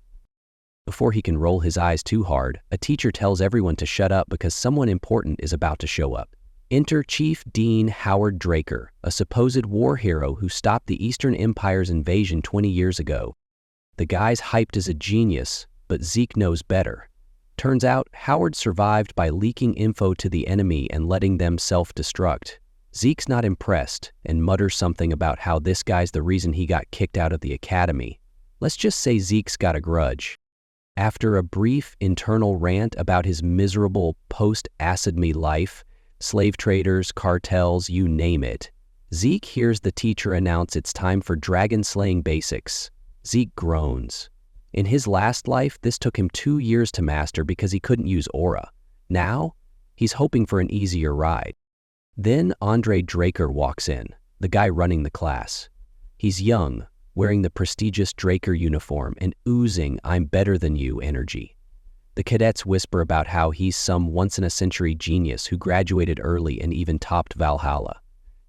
Before he can roll his eyes too hard, a teacher tells everyone to shut up because someone important is about to show up. Enter Chief Dean Howard Draker, a supposed war hero who stopped the Eastern Empire's invasion 20 years ago. The guy's hyped as a genius, but Zeke knows better. Turns out, Howard survived by leaking info to the enemy and letting them self-destruct. Zeke's not impressed and mutters something about how this guy's the reason he got kicked out of the academy. Let's just say Zeke's got a grudge. After a brief internal rant about his miserable post-acid me life, slave traders, cartels, you name it, Zeke hears the teacher announce it's time for dragon slaying basics. Zeke groans. In his last life, this took him 2 years to master because he couldn't use aura. Now, he's hoping for an easier ride. Then Andre Draker walks in, the guy running the class. He's young, wearing the prestigious Draker uniform and oozing "I'm better than you" energy. The cadets whisper about how he's some once-in-a-century genius who graduated early and even topped Valhalla.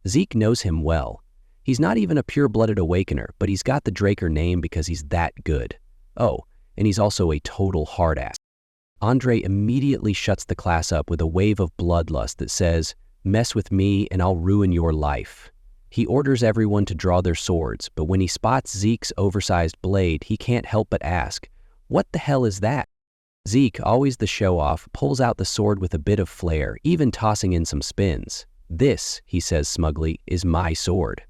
Zeke knows him well. He's not even a pure-blooded awakener, but he's got the Draker name because he's that good. Oh, and he's also a total hard-ass. Andre immediately shuts the class up with a wave of bloodlust that says, "Mess with me and I'll ruin your life." He orders everyone to draw their swords, but when he spots Zeke's oversized blade, he can't help but ask, "What the hell is that?" Zeke, always the show-off, pulls out the sword with a bit of flair, even tossing in some spins. "This," he says smugly, "is my sword."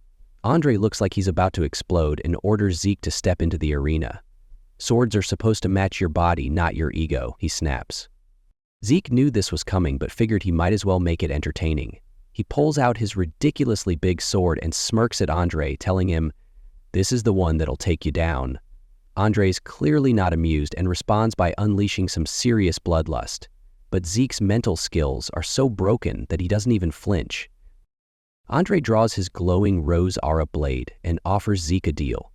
Andre looks like he's about to explode and orders Zeke to step into the arena. "Swords are supposed to match your body, not your ego," he snaps. Zeke knew this was coming but figured he might as well make it entertaining. He pulls out his ridiculously big sword and smirks at Andre, telling him, "This is the one that'll take you down." Andre's clearly not amused and responds by unleashing some serious bloodlust. But Zeke's mental skills are so broken that he doesn't even flinch. Andre draws his glowing rose aura blade and offers Zeke a deal.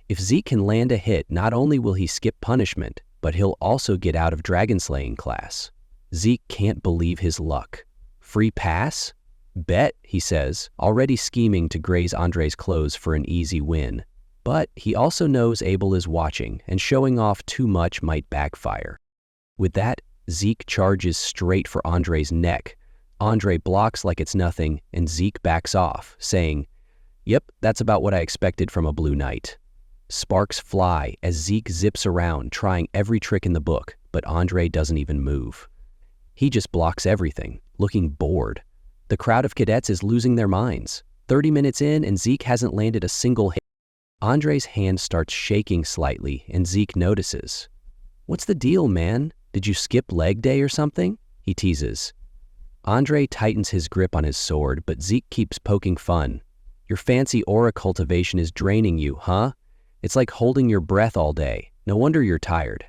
If Zeke can land a hit, not only will he skip punishment, but he'll also get out of dragon slaying class. Zeke can't believe his luck. "Free pass?" "Bet," he says, already scheming to graze Andre's clothes for an easy win. But he also knows Abel is watching, and showing off too much might backfire. With that, Zeke charges straight for Andre's neck. Andre blocks like it's nothing, and Zeke backs off, saying, "Yep, that's about what I expected from a Blue Knight." Sparks fly as Zeke zips around, trying every trick in the book, but Andre doesn't even move. He just blocks everything, looking bored. The crowd of cadets is losing their minds. 30 minutes in and Zeke hasn't landed a single hit. Andre's hand starts shaking slightly and Zeke notices. "What's the deal, man? Did you skip leg day or something?" he teases. Andre tightens his grip on his sword, but Zeke keeps poking fun. "Your fancy aura cultivation is draining you, huh? It's like holding your breath all day. No wonder you're tired."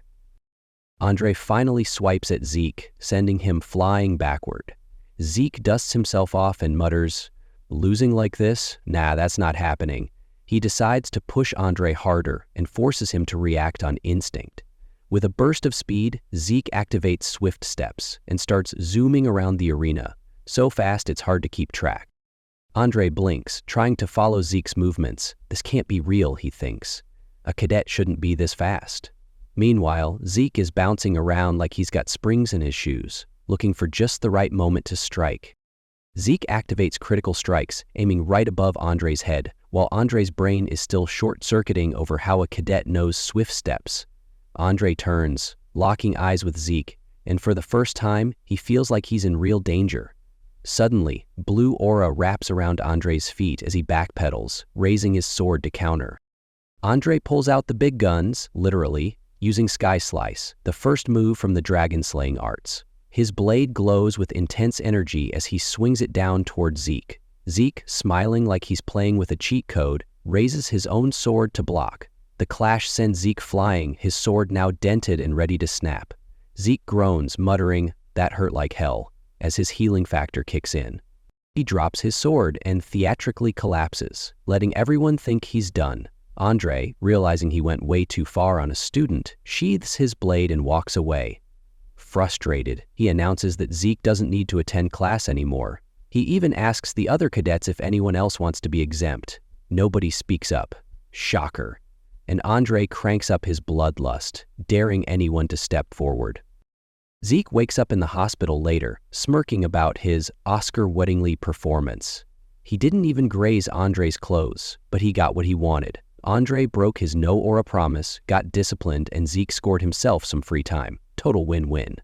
Andre finally swipes at Zeke, sending him flying backward. Zeke dusts himself off and mutters, "Losing like this? Nah, that's not happening." He decides to push Andre harder and forces him to react on instinct. With a burst of speed, Zeke activates swift steps and starts zooming around the arena, so fast it's hard to keep track. Andre blinks, trying to follow Zeke's movements. This can't be real, he thinks. A cadet shouldn't be this fast. Meanwhile, Zeke is bouncing around like he's got springs in his shoes, looking for just the right moment to strike. Zeke activates critical strikes, aiming right above Andre's head, while Andre's brain is still short-circuiting over how a cadet knows swift steps. Andre turns, locking eyes with Zeke, and for the first time, he feels like he's in real danger. Suddenly, blue aura wraps around Andre's feet as he backpedals, raising his sword to counter. Andre pulls out the big guns, literally, using Sky Slice, the first move from the dragon-slaying arts. His blade glows with intense energy as he swings it down toward Zeke. Zeke, smiling like he's playing with a cheat code, raises his own sword to block. The clash sends Zeke flying, his sword now dented and ready to snap. Zeke groans, muttering, "That hurt like hell," as his healing factor kicks in. He drops his sword and theatrically collapses, letting everyone think he's done. Andre, realizing he went way too far on a student, sheathes his blade and walks away. Frustrated, he announces that Zeke doesn't need to attend class anymore. He even asks the other cadets if anyone else wants to be exempt. Nobody speaks up. Shocker. And Andre cranks up his bloodlust, daring anyone to step forward. Zeke wakes up in the hospital later, smirking about his Oscar-winning performance. He didn't even graze Andre's clothes, but he got what he wanted. Andre broke his no-aura promise, got disciplined, and Zeke scored himself some free time. Total win-win.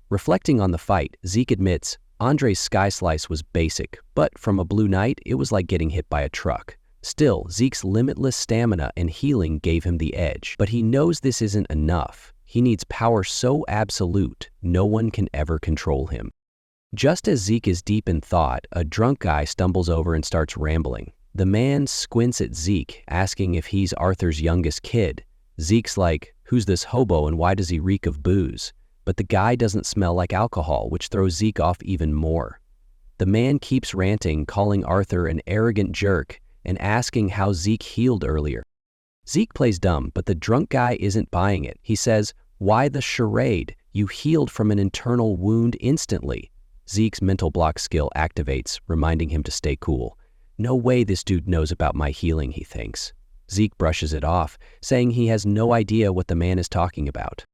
Reflecting on the fight, Zeke admits Andre's Sky Slice was basic, but from a Blue Knight, it was like getting hit by a truck. Still, Zeke's limitless stamina and healing gave him the edge, but he knows this isn't enough. He needs power so absolute, no one can ever control him. Just as Zeke is deep in thought, a drunk guy stumbles over and starts rambling. The man squints at Zeke, asking if he's Arthur's youngest kid. Zeke's like, "Who's this hobo and why does he reek of booze?" But the guy doesn't smell like alcohol, which throws Zeke off even more. The man keeps ranting, calling Arthur an arrogant jerk and asking how Zeke healed earlier. Zeke plays dumb, but the drunk guy isn't buying it. He says, "Why the charade? You healed from an internal wound instantly." Zeke's mental block skill activates, reminding him to stay cool. No way this dude knows about my healing, he thinks. Zeke brushes it off, saying he has no idea what the man is talking about.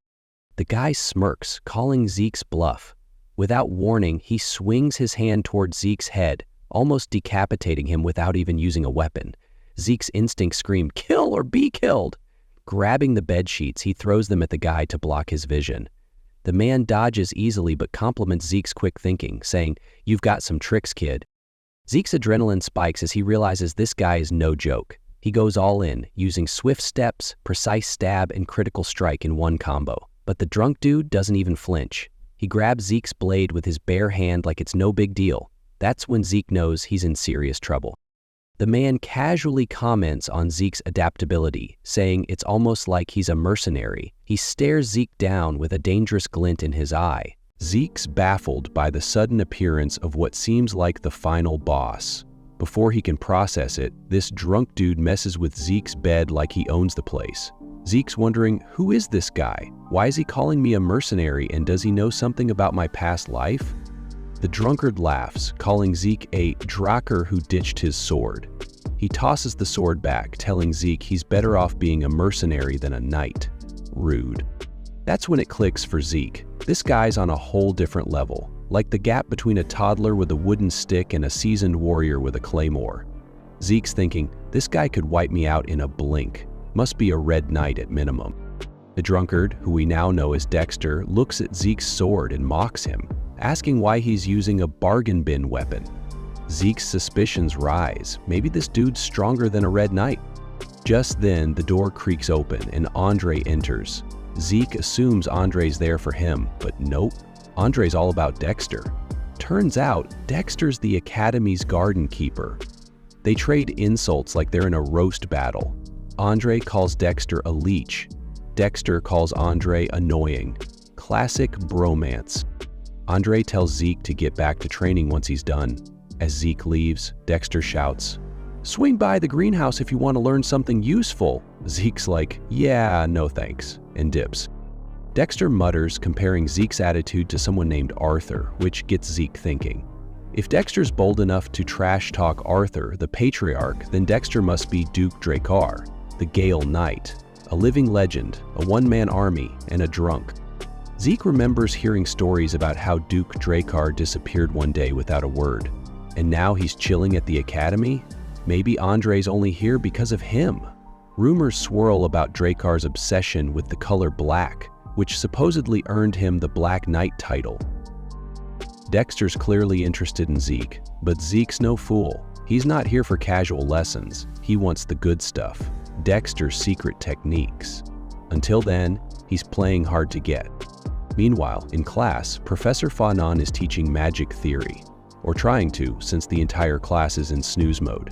The guy smirks, calling Zeke's bluff. Without warning, he swings his hand toward Zeke's head, almost decapitating him without even using a weapon. Zeke's instincts scream, "Kill or be killed!" Grabbing the bed sheets, he throws them at the guy to block his vision. The man dodges easily but compliments Zeke's quick thinking, saying, "You've got some tricks, kid." Zeke's adrenaline spikes as he realizes this guy is no joke. He goes all in, using swift steps, precise stab, and critical strike in one combo. But the drunk dude doesn't even flinch. He grabs Zeke's blade with his bare hand like it's no big deal. That's when Zeke knows he's in serious trouble. The man casually comments on Zeke's adaptability, saying it's almost like he's a mercenary. He stares Zeke down with a dangerous glint in his eye. Zeke's baffled by the sudden appearance of what seems like the final boss. Before he can process it, this drunk dude messes with Zeke's bed like he owns the place. Zeke's wondering, who is this guy? Why is he calling me a mercenary, and does he know something about my past life? The drunkard laughs, calling Zeke a draker who ditched his sword. He tosses the sword back, telling Zeke he's better off being a mercenary than a knight. Rude. That's when it clicks for Zeke. This guy's on a whole different level, like the gap between a toddler with a wooden stick and a seasoned warrior with a claymore. Zeke's thinking, this guy could wipe me out in a blink. Must be a red knight at minimum. The drunkard, who we now know as Dexter, looks at Zeke's sword and mocks him, asking why he's using a bargain bin weapon. Zeke's suspicions rise. Maybe this dude's stronger than a red knight. Just then, the door creaks open and Andre enters. Zeke assumes Andre's there for him, but nope. Andre's all about Dexter. Turns out, Dexter's the Academy's garden keeper. They trade insults like they're in a roast battle. Andre calls Dexter a leech. Dexter calls Andre annoying. Classic bromance. Andre tells Zeke to get back to training once he's done. As Zeke leaves, Dexter shouts, "Swing by the greenhouse if you want to learn something useful." Zeke's like, "Yeah, no thanks," and dips. Dexter mutters, comparing Zeke's attitude to someone named Arthur, which gets Zeke thinking. If Dexter's bold enough to trash-talk Arthur, the patriarch, then Dexter must be Duke Dracar, the Gale Knight, a living legend, a one-man army, and a drunk. Zeke remembers hearing stories about how Duke Dracar disappeared one day without a word. And now he's chilling at the academy? Maybe Andre's only here because of him. Rumors swirl about Dracar's obsession with the color black, which supposedly earned him the Black Knight title. Dexter's clearly interested in Zeke, but Zeke's no fool. He's not here for casual lessons. He wants the good stuff, Dexter's secret techniques. Until then, he's playing hard to get. Meanwhile, in class, Professor Fanon is teaching magic theory, or trying to, since the entire class is in snooze mode.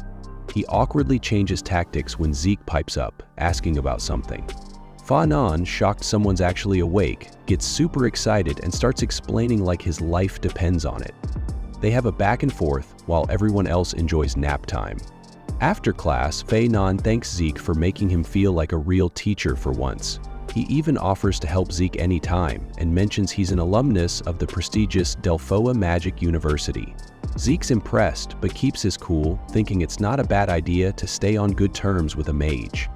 He awkwardly changes tactics when Zeke pipes up, asking about something. Fanon, shocked someone's actually awake, gets super excited and starts explaining like his life depends on it. They have a back and forth while everyone else enjoys nap time. After class, Fanon thanks Zeke for making him feel like a real teacher for once. He even offers to help Zeke anytime and mentions he's an alumnus of the prestigious Delphoa Magic University. Zeke's impressed but keeps his cool, thinking it's not a bad idea to stay on good terms with a mage.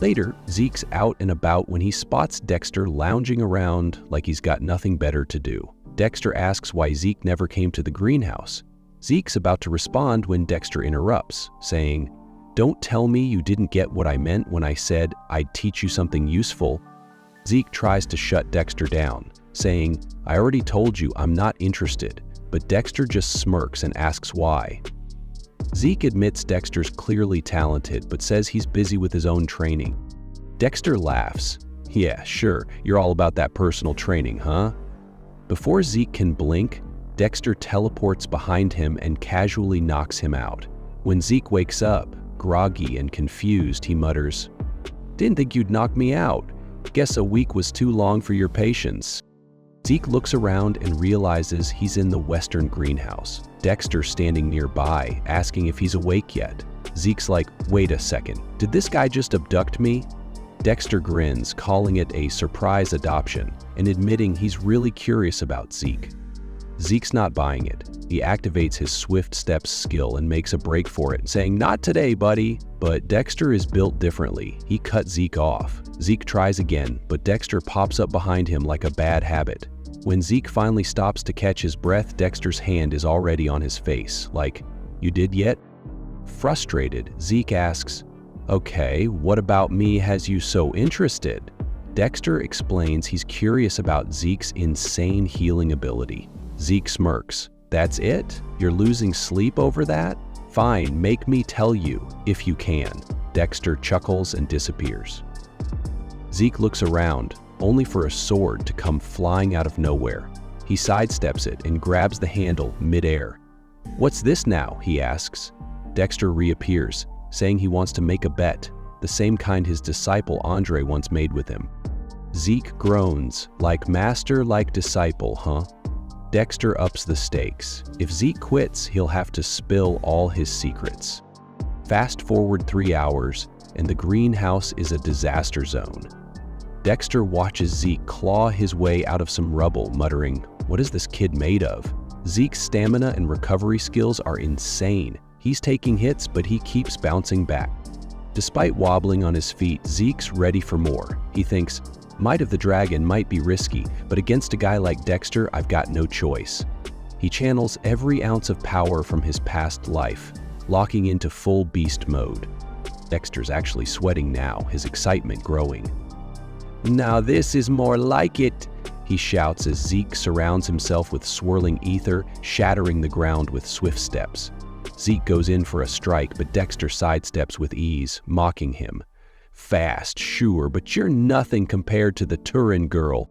Later, Zeke's out and about when he spots Dexter lounging around like he's got nothing better to do. Dexter asks why Zeke never came to the greenhouse. Zeke's about to respond when Dexter interrupts, saying, Don't tell me you didn't get what I meant when I said I'd teach you something useful. Zeke tries to shut Dexter down, saying, I already told you I'm not interested, but Dexter just smirks and asks why. Zeke admits Dexter's clearly talented, but says he's busy with his own training. Dexter laughs. Yeah, sure, you're all about that personal training, huh? Before Zeke can blink, Dexter teleports behind him and casually knocks him out. When Zeke wakes up, groggy and confused, he mutters, Didn't think you'd knock me out. Guess a week was too long for your patience. Zeke looks around and realizes he's in the western greenhouse. Dexter standing nearby, asking if he's awake yet. Zeke's like, wait a second, did this guy just abduct me? Dexter grins, calling it a surprise adoption, and admitting he's really curious about Zeke. Zeke's not buying it. He activates his swift steps skill and makes a break for it, saying, not today, buddy. But Dexter is built differently. He cut Zeke off. Zeke tries again, but Dexter pops up behind him like a bad habit. When Zeke finally stops to catch his breath, Dexter's hand is already on his face, like, you did yet? Frustrated, Zeke asks, okay, what about me has you so interested? Dexter explains he's curious about Zeke's insane healing ability. Zeke smirks. That's it? You're losing sleep over that? Fine, make me tell you, if you can. Dexter chuckles and disappears. Zeke looks around, only for a sword to come flying out of nowhere. He sidesteps it and grabs the handle mid-air. What's this now? He asks. Dexter reappears, saying he wants to make a bet, the same kind his disciple Andre once made with him. Zeke groans, like master, like disciple, huh? Dexter ups the stakes. If Zeke quits, he'll have to spill all his secrets. Fast forward 3 hours, and the greenhouse is a disaster zone. Dexter watches Zeke claw his way out of some rubble, muttering, what is this kid made of? Zeke's stamina and recovery skills are insane. He's taking hits, but he keeps bouncing back. Despite wobbling on his feet, Zeke's ready for more. He thinks, Might of the Dragon might be risky, but against a guy like Dexter, I've got no choice. He channels every ounce of power from his past life, locking into full beast mode. Dexter's actually sweating now, his excitement growing. Now this is more like it, he shouts as Zeke surrounds himself with swirling ether, shattering the ground with swift steps. Zeke goes in for a strike, but Dexter sidesteps with ease, mocking him. Fast, sure, but you're nothing compared to the Turin girl.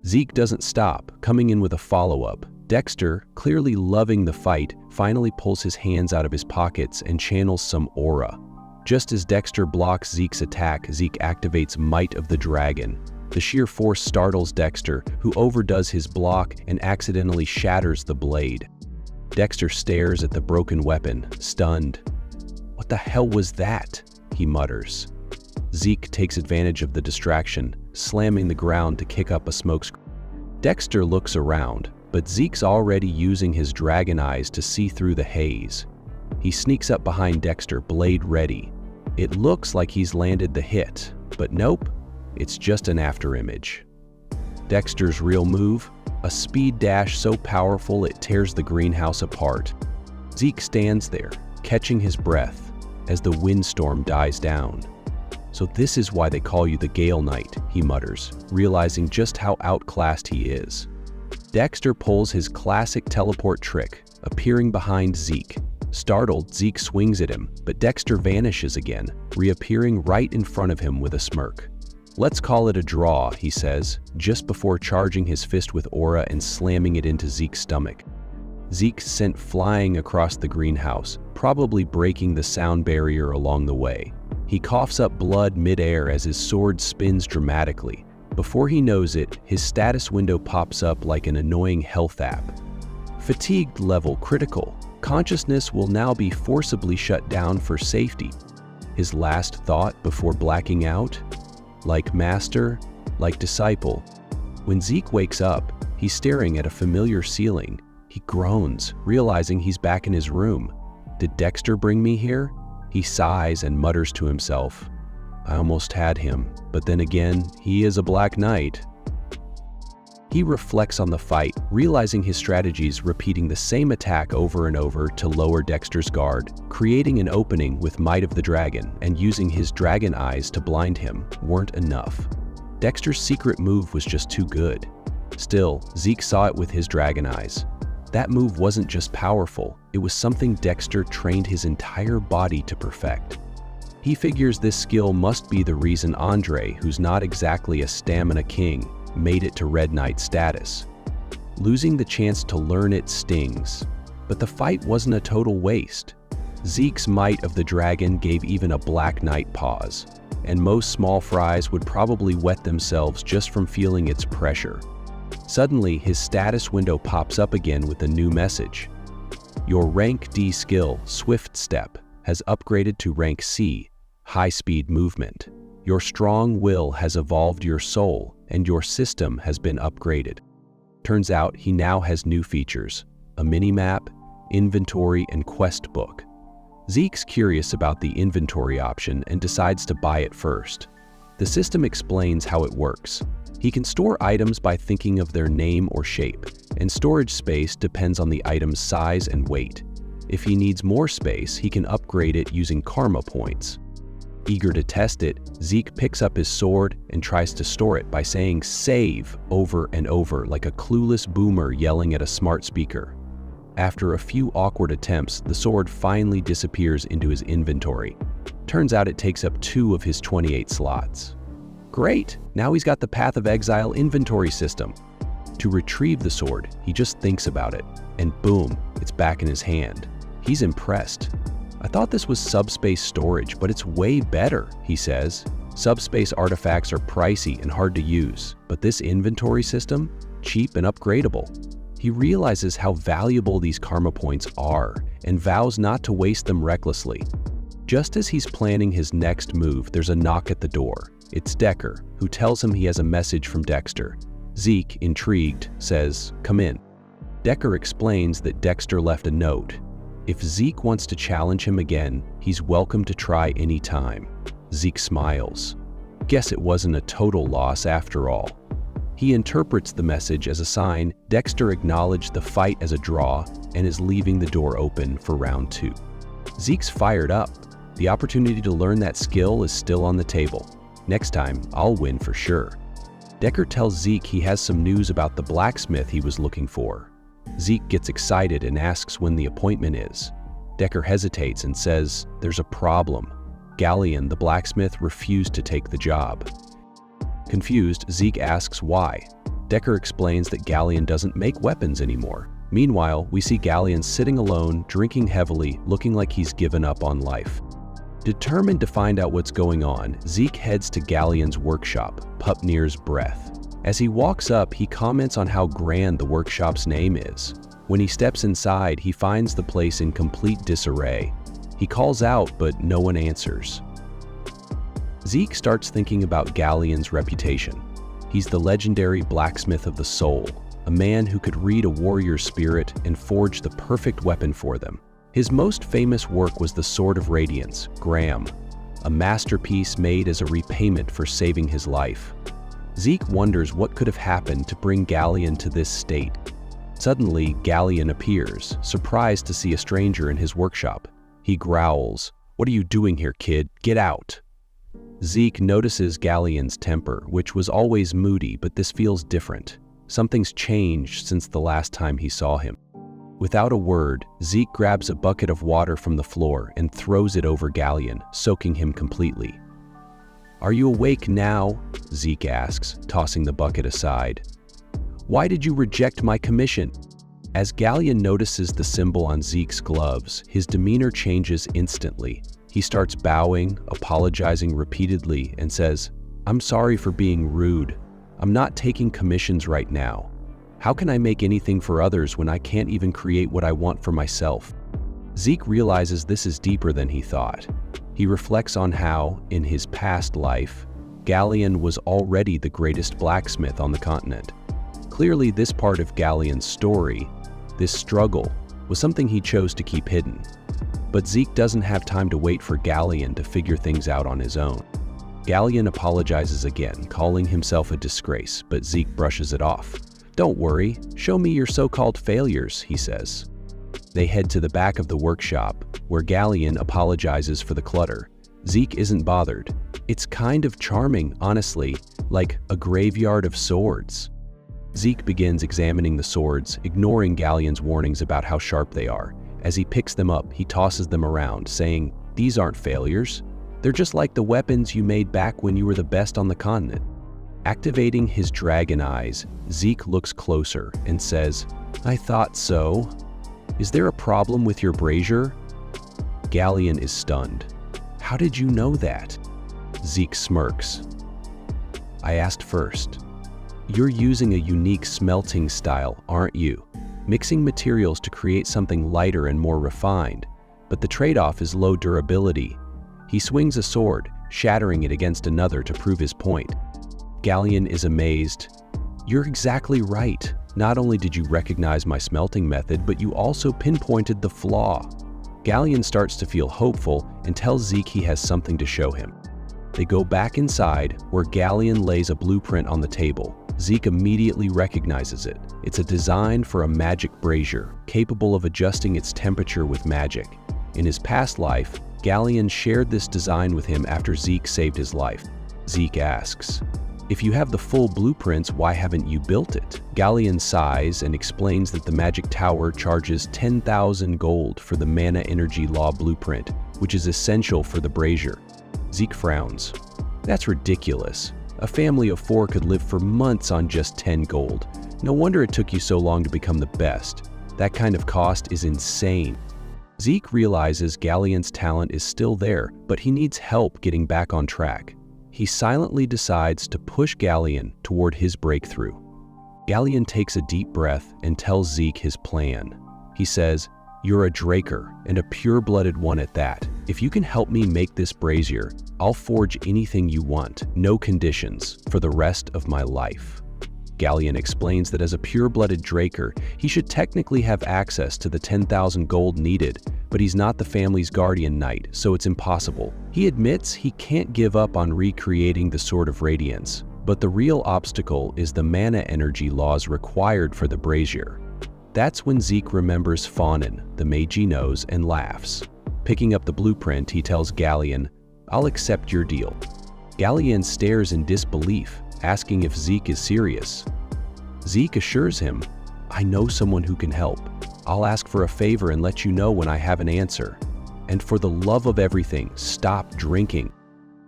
Zeke doesn't stop, coming in with a follow-up. Dexter, clearly loving the fight, finally pulls his hands out of his pockets and channels some aura. Just as Dexter blocks Zeke's attack, Zeke activates Might of the Dragon. The sheer force startles Dexter, who overdoes his block and accidentally shatters the blade. Dexter stares at the broken weapon, stunned. What the hell was that? He mutters. Zeke takes advantage of the distraction, slamming the ground to kick up a smokescreen. Dexter looks around, but Zeke's already using his dragon eyes to see through the haze. He sneaks up behind Dexter, blade ready. It looks like he's landed the hit, but nope, it's just an afterimage. Dexter's real move? A speed dash so powerful it tears the greenhouse apart. Zeke stands there, catching his breath, as the windstorm dies down. So this is why they call you the Gale Knight, he mutters, realizing just how outclassed he is. Dexter pulls his classic teleport trick, appearing behind Zeke. Startled, Zeke swings at him, but Dexter vanishes again, reappearing right in front of him with a smirk. Let's call it a draw, he says, just before charging his fist with aura and slamming it into Zeke's stomach. Zeke sent flying across the greenhouse, probably breaking the sound barrier along the way. He coughs up blood mid-air as his sword spins dramatically. Before he knows it, his status window pops up like an annoying health app. Fatigued level critical. Consciousness will now be forcibly shut down for safety. His last thought before blacking out? Like master, like disciple. When Zeke wakes up, he's staring at a familiar ceiling. He groans, realizing he's back in his room. Did Dexter bring me here? He sighs and mutters to himself. I almost had him, but then again, he is a Black Knight. He reflects on the fight, realizing his strategies repeating the same attack over and over to lower Dexter's guard, creating an opening with Might of the Dragon, and using his dragon eyes to blind him weren't enough. Dexter's secret move was just too good. Still, Zeke saw it with his dragon eyes. That move wasn't just powerful, it was something Dexter trained his entire body to perfect. He figures this skill must be the reason Andre, who's not exactly a stamina king, made it to Red Knight status. Losing the chance to learn it stings, but the fight wasn't a total waste. Zeke's Might of the Dragon gave even a Black Knight pause, and most small fries would probably wet themselves just from feeling its pressure. Suddenly, his status window pops up again with a new message. Your rank D skill, Swift Step, has upgraded to rank C, High Speed Movement. Your strong will has evolved your soul, and your system has been upgraded. Turns out he now has new features, a mini-map, inventory, and quest book. Zeke's curious about the inventory option and decides to buy it first. The system explains how it works. He can store items by thinking of their name or shape, and storage space depends on the item's size and weight. If he needs more space, he can upgrade it using karma points. Eager to test it, Zeke picks up his sword and tries to store it by saying "save" over and over like a clueless boomer yelling at a smart speaker. After a few awkward attempts, the sword finally disappears into his inventory. Turns out it takes up 2 of his 28 slots. Great! Now he's got the Path of Exile inventory system. To retrieve the sword, he just thinks about it, and boom, it's back in his hand. He's impressed. I thought this was subspace storage, but it's way better, he says. Subspace artifacts are pricey and hard to use, but this inventory system, cheap and upgradable. He realizes how valuable these karma points are and vows not to waste them recklessly. Just as he's planning his next move, there's a knock at the door. It's Decker, who tells him he has a message from Dexter. Zeke, intrigued, says, "Come in." Decker explains that Dexter left a note. If Zeke wants to challenge him again, he's welcome to try any time. Zeke smiles. Guess it wasn't a total loss after all. He interprets the message as a sign Dexter acknowledged the fight as a draw and is leaving the door open for round 2. Zeke's fired up. The opportunity to learn that skill is still on the table. Next time, I'll win for sure. Decker tells Zeke he has some news about the blacksmith he was looking for. Zeke gets excited and asks when the appointment is. Decker hesitates and says, "There's a problem. Galleon, the blacksmith, refused to take the job." Confused, Zeke asks why. Decker explains that Galleon doesn't make weapons anymore. Meanwhile, we see Galleon sitting alone, drinking heavily, looking like he's given up on life. Determined to find out what's going on, Zeke heads to Galleon's workshop, Pupnir's Breath. As he walks up, he comments on how grand the workshop's name is. When he steps inside, he finds the place in complete disarray. He calls out, but no one answers. Zeke starts thinking about Galleon's reputation. He's the legendary blacksmith of the soul, a man who could read a warrior's spirit and forge the perfect weapon for them. His most famous work was the Sword of Radiance, Graham, a masterpiece made as a repayment for saving his life. Zeke wonders what could have happened to bring Galleon to this state. Suddenly, Galleon appears, surprised to see a stranger in his workshop. He growls, "What are you doing here, kid? Get out!" Zeke notices Galleon's temper, which was always moody, but this feels different. Something's changed since the last time he saw him. Without a word, Zeke grabs a bucket of water from the floor and throws it over Galleon, soaking him completely. "Are you awake now?" Zeke asks, tossing the bucket aside. "Why did you reject my commission?" As Galleon notices the symbol on Zeke's gloves, his demeanor changes instantly. He starts bowing, apologizing repeatedly, and says, "I'm sorry for being rude. I'm not taking commissions right now. How can I make anything for others when I can't even create what I want for myself?" Zeke realizes this is deeper than he thought. He reflects on how, in his past life, Galleon was already the greatest blacksmith on the continent. Clearly, this part of Galleon's story, this struggle, was something he chose to keep hidden. But Zeke doesn't have time to wait for Galleon to figure things out on his own. Galleon apologizes again, calling himself a disgrace, but Zeke brushes it off. "Don't worry, show me your so-called failures," he says. They head to the back of the workshop, where Galleon apologizes for the clutter. Zeke isn't bothered. It's kind of charming, honestly, like a graveyard of swords. Zeke begins examining the swords, ignoring Galleon's warnings about how sharp they are. As he picks them up, he tosses them around, saying, "These aren't failures. They're just like the weapons you made back when you were the best on the continent." Activating his dragon eyes, Zeke looks closer and says, "I thought so. Is there a problem with your brazier?" Galleon is stunned. "How did you know that?" Zeke smirks. "I asked first. You're using a unique smelting style, aren't you? Mixing materials to create something lighter and more refined. But the trade-off is low durability." He swings a sword, shattering it against another to prove his point. Galleon is amazed. "You're exactly right. Not only did you recognize my smelting method, but you also pinpointed the flaw." Galleon starts to feel hopeful and tells Zeke he has something to show him. They go back inside, where Galleon lays a blueprint on the table. Zeke immediately recognizes it. It's a design for a magic brazier, capable of adjusting its temperature with magic. In his past life, Galleon shared this design with him after Zeke saved his life. Zeke asks, "If you have the full blueprints, why haven't you built it?" Galleon sighs and explains that the magic tower charges 10,000 gold for the mana energy law blueprint, which is essential for the brazier. Zeke frowns. "That's ridiculous. A family of 4 could live for months on just 10 gold. No wonder it took you so long to become the best. That kind of cost is insane." Zeke realizes Galleon's talent is still there, but he needs help getting back on track. He silently decides to push Galleon toward his breakthrough. Galleon takes a deep breath and tells Zeke his plan. He says, "You're a Draker, and a pure-blooded one at that. If you can help me make this brazier, I'll forge anything you want, no conditions, for the rest of my life." Galleon explains that as a pure-blooded Draker, he should technically have access to the 10,000 gold needed, but he's not the family's guardian knight, so it's impossible. He admits he can't give up on recreating the Sword of Radiance, but the real obstacle is the mana energy laws required for the brazier. That's when Zeke remembers Fawnin, the mage he knows, and laughs. Picking up the blueprint, he tells Galleon, "I'll accept your deal." Galleon stares in disbelief, asking if Zeke is serious. Zeke assures him, "I know someone who can help. I'll ask for a favor and let you know when I have an answer. And for the love of everything, stop drinking."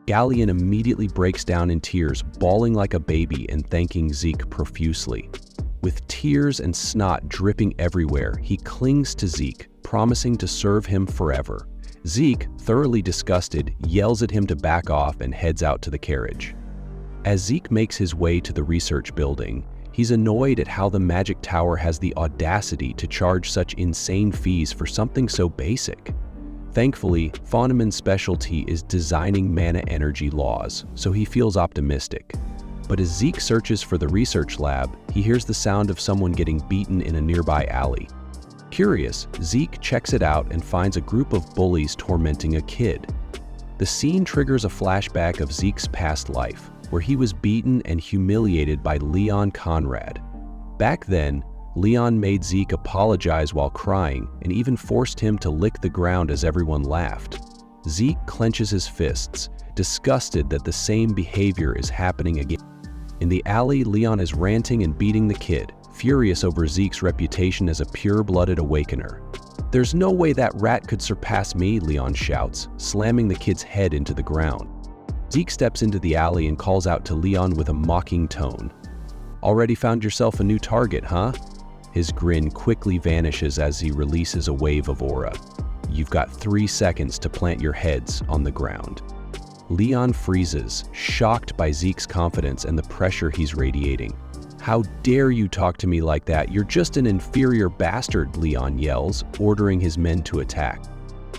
Galleon immediately breaks down in tears, bawling like a baby and thanking Zeke profusely. With tears and snot dripping everywhere, he clings to Zeke, promising to serve him forever. Zeke, thoroughly disgusted, yells at him to back off and heads out to the carriage. As Zeke makes his way to the research building, he's annoyed at how the magic tower has the audacity to charge such insane fees for something so basic. Thankfully, Fawneman's specialty is designing mana energy laws, so he feels optimistic. But as Zeke searches for the research lab, he hears the sound of someone getting beaten in a nearby alley. Curious, Zeke checks it out and finds a group of bullies tormenting a kid. The scene triggers a flashback of Zeke's past life, where he was beaten and humiliated by Leon Conrad. Back then, Leon made Zeke apologize while crying and even forced him to lick the ground as everyone laughed. Zeke clenches his fists, disgusted that the same behavior is happening again. In the alley, Leon is ranting and beating the kid, furious over Zeke's reputation as a pure-blooded awakener. "There's no way that rat could surpass me," Leon shouts, slamming the kid's head into the ground. Zeke steps into the alley and calls out to Leon with a mocking tone. "Already found yourself a new target, huh?" His grin quickly vanishes as he releases a wave of aura. "You've got 3 seconds to plant your heads on the ground." Leon freezes, shocked by Zeke's confidence and the pressure he's radiating. "How dare you talk to me like that? You're just an inferior bastard," Leon yells, ordering his men to attack.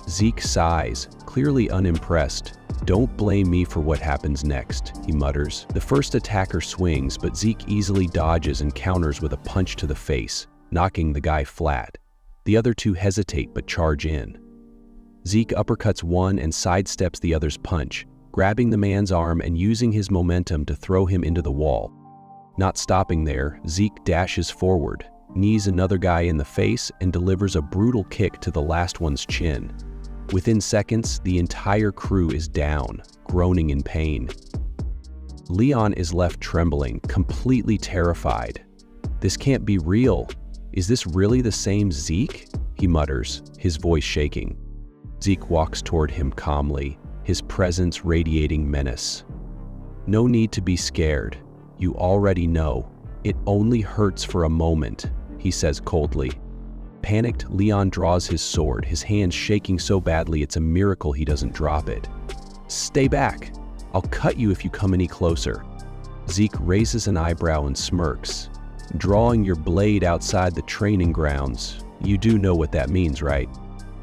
Zeke sighs, clearly unimpressed. "Don't blame me for what happens next," he mutters. The first attacker swings, but Zeke easily dodges and counters with a punch to the face, knocking the guy flat. The other two hesitate but charge in. Zeke uppercuts one and sidesteps the other's punch, grabbing the man's arm and using his momentum to throw him into the wall. Not stopping there, Zeke dashes forward, knees another guy in the face, and delivers a brutal kick to the last one's chin. Within seconds, the entire crew is down, groaning in pain. Leon is left trembling, completely terrified. "This can't be real. Is this really the same Zeke?" he mutters, his voice shaking. Zeke walks toward him calmly, his presence radiating menace. "No need to be scared. You already know. It only hurts for a moment," he says coldly. Panicked, Leon draws his sword, his hands shaking so badly it's a miracle he doesn't drop it. "Stay back. I'll cut you if you come any closer." Zeke raises an eyebrow and smirks. "Drawing your blade outside the training grounds. You do know what that means, right?"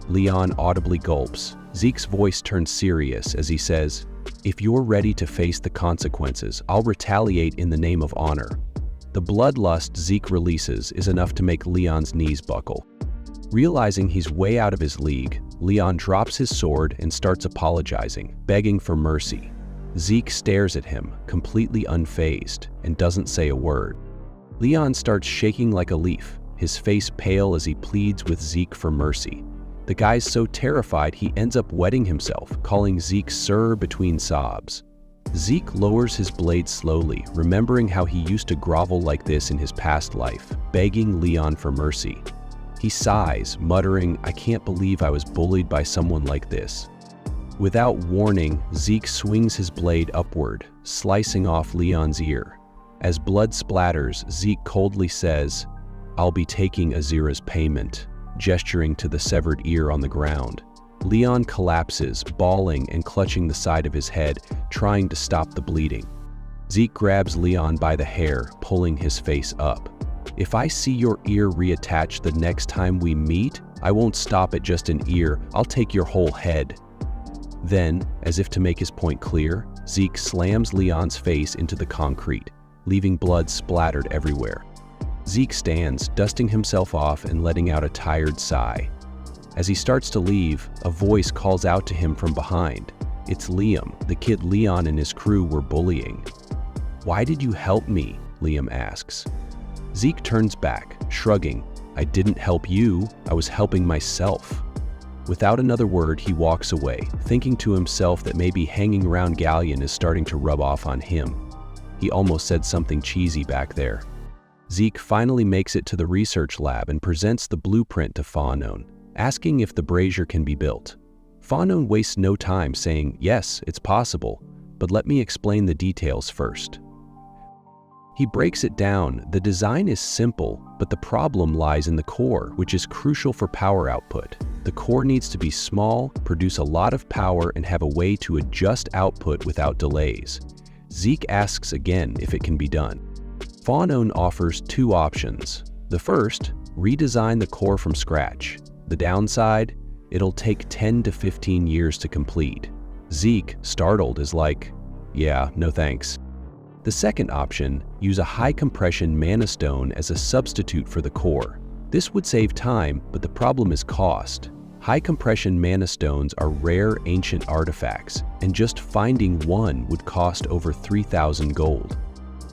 Leon audibly gulps. Zeke's voice turns serious as he says, "If you're ready to face the consequences, I'll retaliate in the name of honor." The bloodlust Zeke releases is enough to make Leon's knees buckle. Realizing he's way out of his league, Leon drops his sword and starts apologizing, begging for mercy. Zeke stares at him, completely unfazed, and doesn't say a word. Leon starts shaking like a leaf, his face pale as he pleads with Zeke for mercy. The guy's so terrified he ends up wetting himself, calling Zeke "sir" between sobs. Zeke lowers his blade slowly, remembering how he used to grovel like this in his past life, begging Leon for mercy. He sighs, muttering, "I can't believe I was bullied by someone like this." Without warning, Zeke swings his blade upward, slicing off Leon's ear. As blood splatters, Zeke coldly says, "I'll be taking Azira's payment," gesturing to the severed ear on the ground. Leon collapses, bawling and clutching the side of his head, trying to stop the bleeding. Zeke grabs Leon by the hair, pulling his face up. "If I see your ear reattached the next time we meet, I won't stop at just an ear, I'll take your whole head." Then, as if to make his point clear, Zeke slams Leon's face into the concrete, leaving blood splattered everywhere. Zeke stands, dusting himself off and letting out a tired sigh. As he starts to leave, a voice calls out to him from behind. It's Liam, the kid Leon and his crew were bullying. "Why did you help me?" Liam asks. Zeke turns back, shrugging. "I didn't help you, I was helping myself." Without another word, he walks away, thinking to himself that maybe hanging around Galleon is starting to rub off on him. He almost said something cheesy back there. Zeke finally makes it to the research lab and presents the blueprint to Fanon, asking if the brazier can be built. Fanon wastes no time saying, "Yes, it's possible, but let me explain the details first." He breaks it down. The design is simple, but the problem lies in the core, which is crucial for power output. The core needs to be small, produce a lot of power, and have a way to adjust output without delays. Zeke asks again if it can be done. Fanon offers two options. The first, redesign the core from scratch. The downside, it'll take 10 to 15 years to complete. Zeke, startled, is like, "Yeah, no thanks." The second option, use a high-compression mana stone as a substitute for the core. This would save time, but the problem is cost. High-compression mana stones are rare ancient artifacts, and just finding one would cost over 3,000 gold.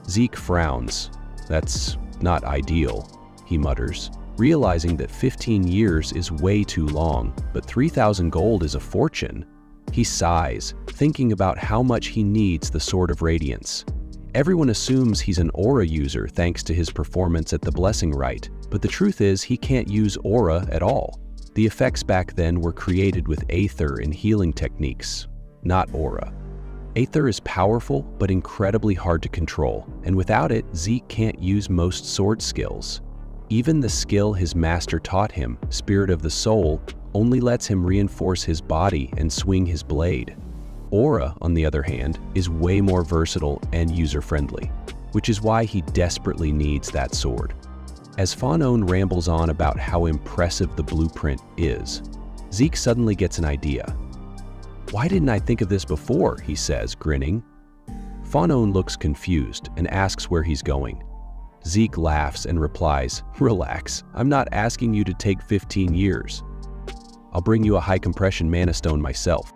Zeke frowns. "That's not ideal," he mutters, realizing that 15 years is way too long, but 3,000 gold is a fortune. He sighs, thinking about how much he needs the Sword of Radiance. Everyone assumes he's an aura user thanks to his performance at the Blessing Rite, but the truth is he can't use aura at all. The effects back then were created with aether and healing techniques, not aura. Aether is powerful but incredibly hard to control, and without it, Zeke can't use most sword skills. Even the skill his master taught him, Spirit of the Soul, only lets him reinforce his body and swing his blade. Aura, on the other hand, is way more versatile and user-friendly, which is why he desperately needs that sword. As Fanon rambles on about how impressive the blueprint is, Zeke suddenly gets an idea. "Why didn't I think of this before?" he says, grinning. Fanon looks confused and asks where he's going. Zeke laughs and replies, "Relax, I'm not asking you to take 15 years. I'll bring you a high-compression mana stone myself."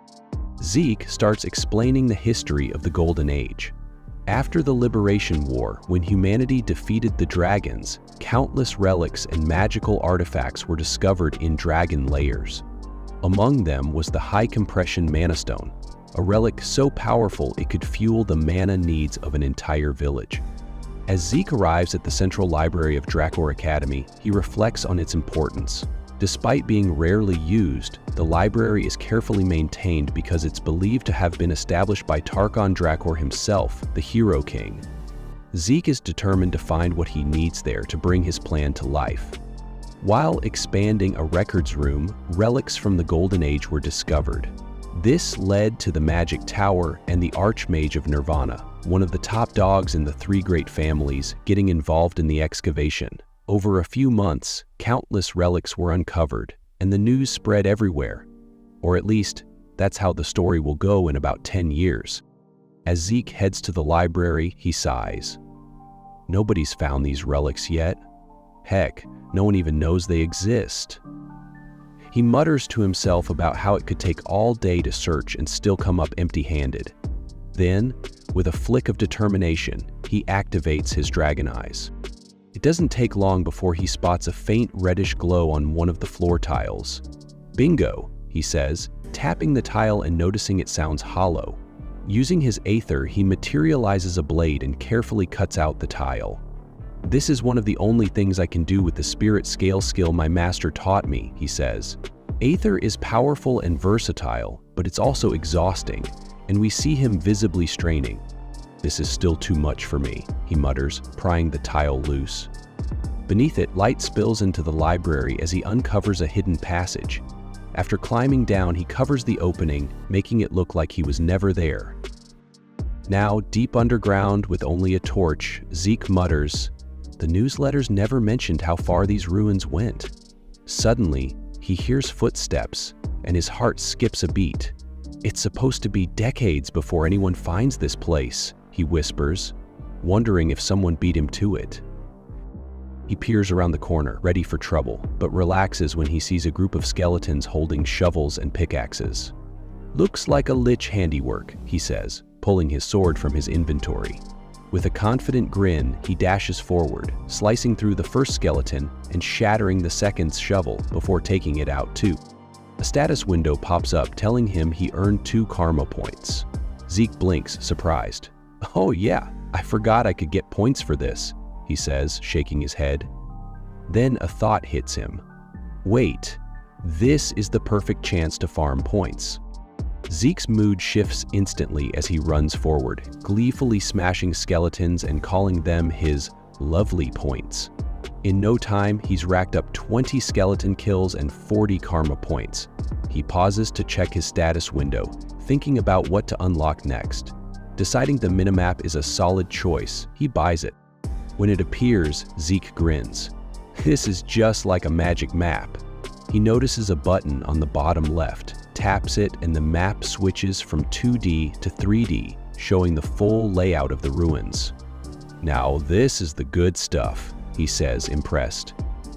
Zeke starts explaining the history of the Golden Age. After the Liberation War, when humanity defeated the dragons, countless relics and magical artifacts were discovered in dragon layers. Among them was the high-compression mana stone, a relic so powerful it could fuel the mana needs of an entire village. As Zeke arrives at the central library of Drakor Academy, he reflects on its importance. Despite being rarely used, the library is carefully maintained because it's believed to have been established by Tarkon Drakor himself, the Hero King. Zeke is determined to find what he needs there to bring his plan to life. While expanding a records room, relics from the Golden Age were discovered. This led to the Magic Tower and the Archmage of Nirvana, one of the top dogs in the three great families, getting involved in the excavation. Over a few months, countless relics were uncovered, and the news spread everywhere. Or at least, that's how the story will go in about 10 years. As Zeke heads to the library, he sighs. Nobody's found these relics yet. Heck, no one even knows they exist. He mutters to himself about how it could take all day to search and still come up empty-handed. Then, with a flick of determination, he activates his dragon eyes. It doesn't take long before he spots a faint reddish glow on one of the floor tiles. Bingo, he says, tapping the tile and noticing it sounds hollow. Using his aether, he materializes a blade and carefully cuts out the tile. This is one of the only things I can do with the spirit scale skill my master taught me, he says. Aether is powerful and versatile, but it's also exhausting, and we see him visibly straining. This is still too much for me, he mutters, prying the tile loose. Beneath it, light spills into the library as he uncovers a hidden passage. After climbing down, he covers the opening, making it look like he was never there. Now, deep underground with only a torch, Zeke mutters, "The newsletters never mentioned how far these ruins went." Suddenly, he hears footsteps, and his heart skips a beat. "It's supposed to be decades before anyone finds this place," he whispers, wondering if someone beat him to it. He peers around the corner, ready for trouble, but relaxes when he sees a group of skeletons holding shovels and pickaxes. "Looks like a lich handiwork," he says, pulling his sword from his inventory. With a confident grin, he dashes forward, slicing through the first skeleton and shattering the second shovel before taking it out too. A status window pops up telling him he earned 2 karma points. Zeke blinks, surprised. "Oh yeah, I forgot I could get points for this," he says, shaking his head. Then a thought hits him. Wait, this is the perfect chance to farm points. Zeke's mood shifts instantly as he runs forward, gleefully smashing skeletons and calling them his lovely points. In no time, he's racked up 20 skeleton kills and 40 karma points. He pauses to check his status window, thinking about what to unlock next. Deciding the minimap is a solid choice, he buys it. When it appears, Zeke grins. This is just like a magic map. He notices a button on the bottom left, taps it, and the map switches from 2D to 3D, showing the full layout of the ruins. "Now this is the good stuff," he says, impressed.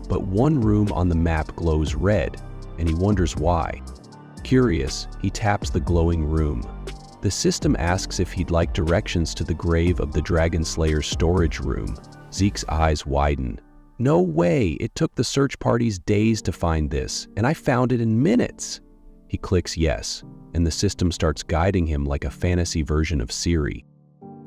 But one room on the map glows red, and he wonders why. Curious, he taps the glowing room. The system asks if he'd like directions to the grave of the Dragonslayer's storage room. Zeke's eyes widen. "No way! It took the search parties days to find this, and I found it in minutes!" He clicks yes, and the system starts guiding him like a fantasy version of Siri.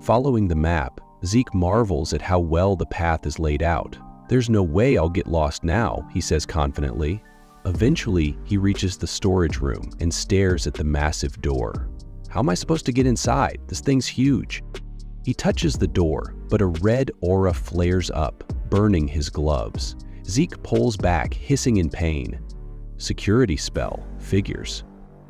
Following the map, Zeke marvels at how well the path is laid out. "There's no way I'll get lost now," he says confidently. Eventually, he reaches the storage room and stares at the massive door. "How am I supposed to get inside? This thing's huge." He touches the door, but a red aura flares up, burning his gloves. Zeke pulls back, hissing in pain. Security spell, figures.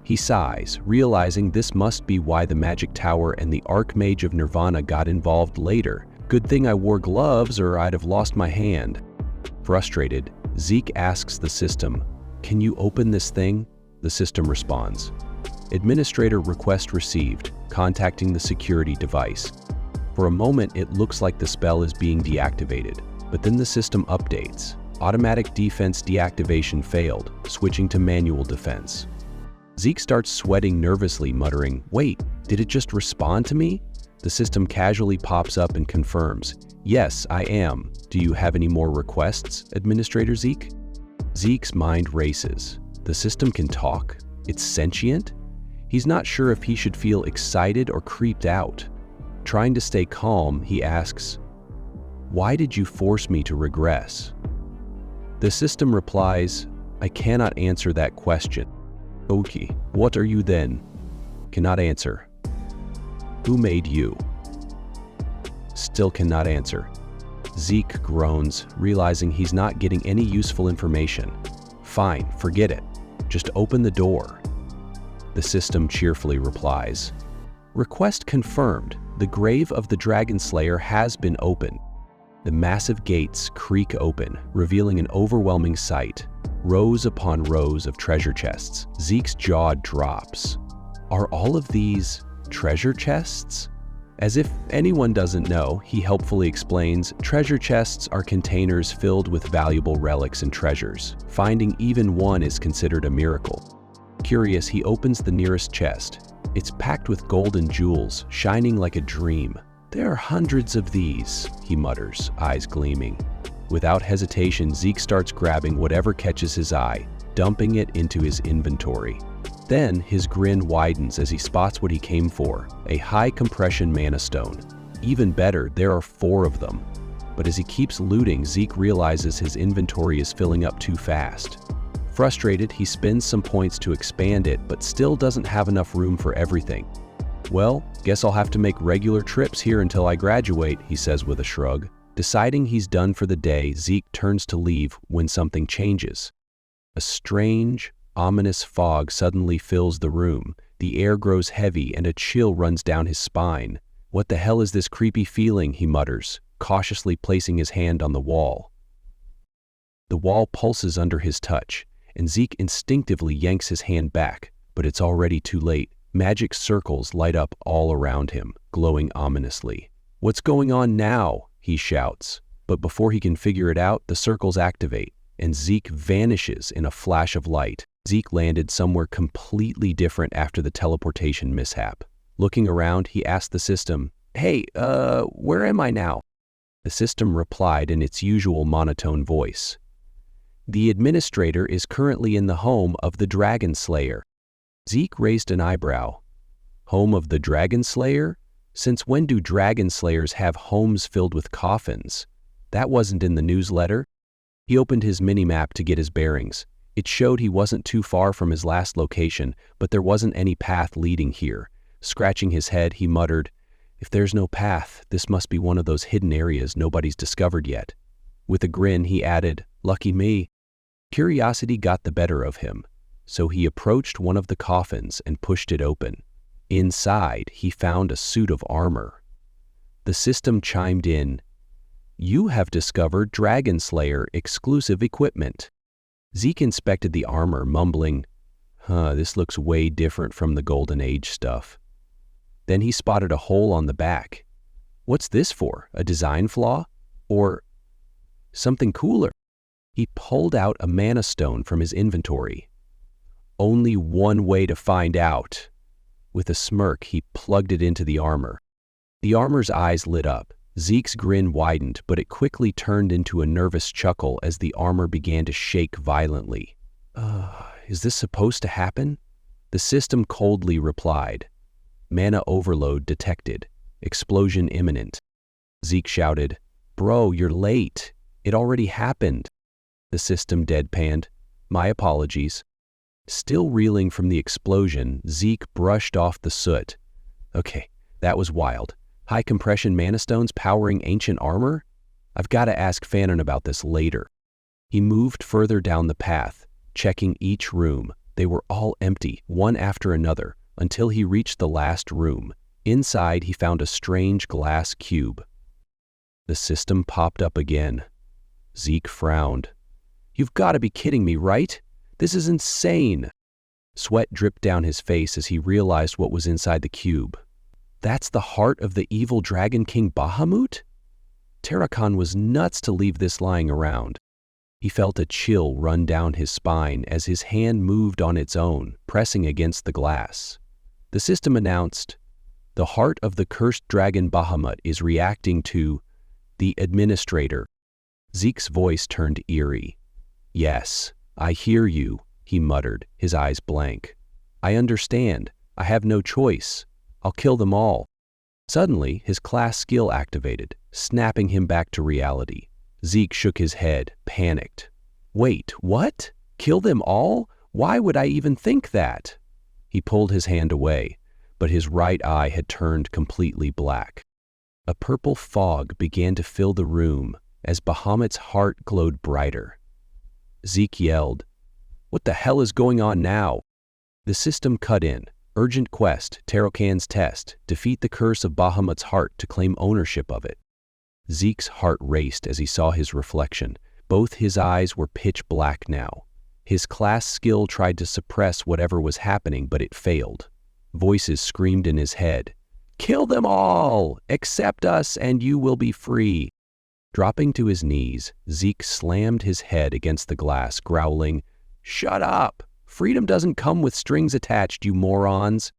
He sighs, realizing this must be why the Magic Tower and the Archmage of Nirvana got involved later. Good thing I wore gloves or I'd have lost my hand. Frustrated, Zeke asks the system, "Can you open this thing?" The system responds. Administrator request received, contacting the security device. For a moment, it looks like the spell is being deactivated, but then the system updates. Automatic defense deactivation failed, switching to manual defense. Zeke starts sweating nervously, muttering, "Wait, did it just respond to me?" The system casually pops up and confirms, "Yes, I am. Do you have any more requests, Administrator Zeke?" Zeke's mind races. The system can talk? It's sentient? He's not sure if he should feel excited or creeped out. Trying to stay calm, he asks, "Why did you force me to regress?" The system replies, "I cannot answer that question." "Okay, what are you then?" "Cannot answer." "Who made you?" Still cannot answer. Zeke groans, realizing he's not getting any useful information. "Fine, forget it. Just open the door." The system cheerfully replies, "Request confirmed. The grave of the Dragonslayer has been opened." The massive gates creak open, revealing an overwhelming sight. Rows upon rows of treasure chests. Zeke's jaw drops. Are all of these treasure chests? As if anyone doesn't know, he helpfully explains, treasure chests are containers filled with valuable relics and treasures. Finding even one is considered a miracle. Curious, he opens the nearest chest. It's packed with gold and jewels, shining like a dream. "There are hundreds of these," he mutters, eyes gleaming. Without hesitation, Zeke starts grabbing whatever catches his eye, dumping it into his inventory. Then his grin widens as he spots what he came for, a high-compression mana stone. Even better, there are 4 of them. But as he keeps looting, Zeke realizes his inventory is filling up too fast. Frustrated, he spends some points to expand it, but still doesn't have enough room for everything. "Well, guess I'll have to make regular trips here until I graduate," he says with a shrug. Deciding he's done for the day, Zeke turns to leave when something changes. A strange, ominous fog suddenly fills the room. The air grows heavy and a chill runs down his spine. "What the hell is this creepy feeling?" he mutters, cautiously placing his hand on the wall. The wall pulses under his touch, and Zeke instinctively yanks his hand back, but it's already too late. Magic circles light up all around him, glowing ominously. "What's going on now?" he shouts. But before he can figure it out, the circles activate, and Zeke vanishes in a flash of light. Zeke landed somewhere completely different after the teleportation mishap. Looking around, he asked the system, "Hey, where am I now?" The system replied in its usual monotone voice, "The administrator is currently in the home of the Dragonslayer." Zeke raised an eyebrow. "Home of the Dragonslayer? Since when do Dragonslayers have homes filled with coffins? That wasn't in the newsletter." He opened his mini-map to get his bearings. It showed he wasn't too far from his last location, but there wasn't any path leading here. Scratching his head, he muttered, "If there's no path, this must be one of those hidden areas nobody's discovered yet." With a grin, he added, "Lucky me." Curiosity got the better of him, so he approached one of the coffins and pushed it open. Inside, he found a suit of armor. The system chimed in, "You have discovered Dragonslayer exclusive equipment." Zeke inspected the armor, mumbling, "This looks way different from the Golden Age stuff." Then he spotted a hole on the back. "What's this for? A design flaw? Or something cooler?" He pulled out a mana stone from his inventory. "Only one way to find out." With a smirk, he plugged it into the armor. The armor's eyes lit up. Zeke's grin widened, but it quickly turned into a nervous chuckle as the armor began to shake violently. Is this supposed to happen?" The system coldly replied, "Mana overload detected. Explosion imminent." Zeke shouted, "Bro, you're late. It already happened." The system deadpanned, "My apologies." Still reeling from the explosion, Zeke brushed off the soot. "Okay, that was wild. High compression mana stones powering ancient armor? I've got to ask Fanon about this later." He moved further down the path, checking each room. They were all empty, one after another, until he reached the last room. Inside, he found a strange glass cube. The system popped up again. Zeke frowned. "You've got to be kidding me, right? This is insane." Sweat dripped down his face as he realized what was inside the cube. That's the heart of the evil Dragon King Bahamut? Terrakan was nuts to leave this lying around. He felt a chill run down his spine as his hand moved on its own, pressing against the glass. The system announced, The heart of the cursed dragon Bahamut is reacting to the administrator. Zeke's voice turned eerie. Yes, I hear you, he muttered, his eyes blank. I understand. I have no choice. I'll kill them all. Suddenly, his class skill activated, snapping him back to reality. Zeke shook his head, panicked. Wait, what? Kill them all? Why would I even think that? He pulled his hand away, but his right eye had turned completely black. A purple fog began to fill the room as Bahamut's heart glowed brighter. Zeke yelled, What the hell is going on now? The system cut in. Urgent quest, Tarokan's test, defeat the curse of Bahamut's heart to claim ownership of it. Zeke's heart raced as he saw his reflection. Both his eyes were pitch black now. His class skill tried to suppress whatever was happening, but it failed. Voices screamed in his head, Kill them all! Accept us and you will be free! Dropping to his knees, Zeke slammed his head against the glass, growling, Shut up! Freedom doesn't come with strings attached, you morons!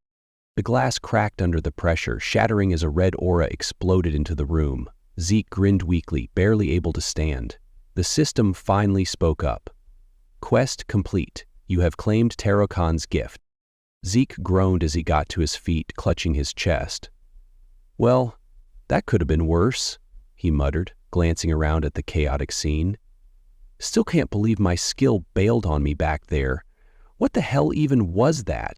The glass cracked under the pressure, shattering as a red aura exploded into the room. Zeke grinned weakly, barely able to stand. The system finally spoke up. Quest complete. You have claimed Tarokan's gift. Zeke groaned as he got to his feet, clutching his chest. Well, that could have been worse, he muttered, glancing around at the chaotic scene. Still can't believe my skill bailed on me back there. What the hell even was that?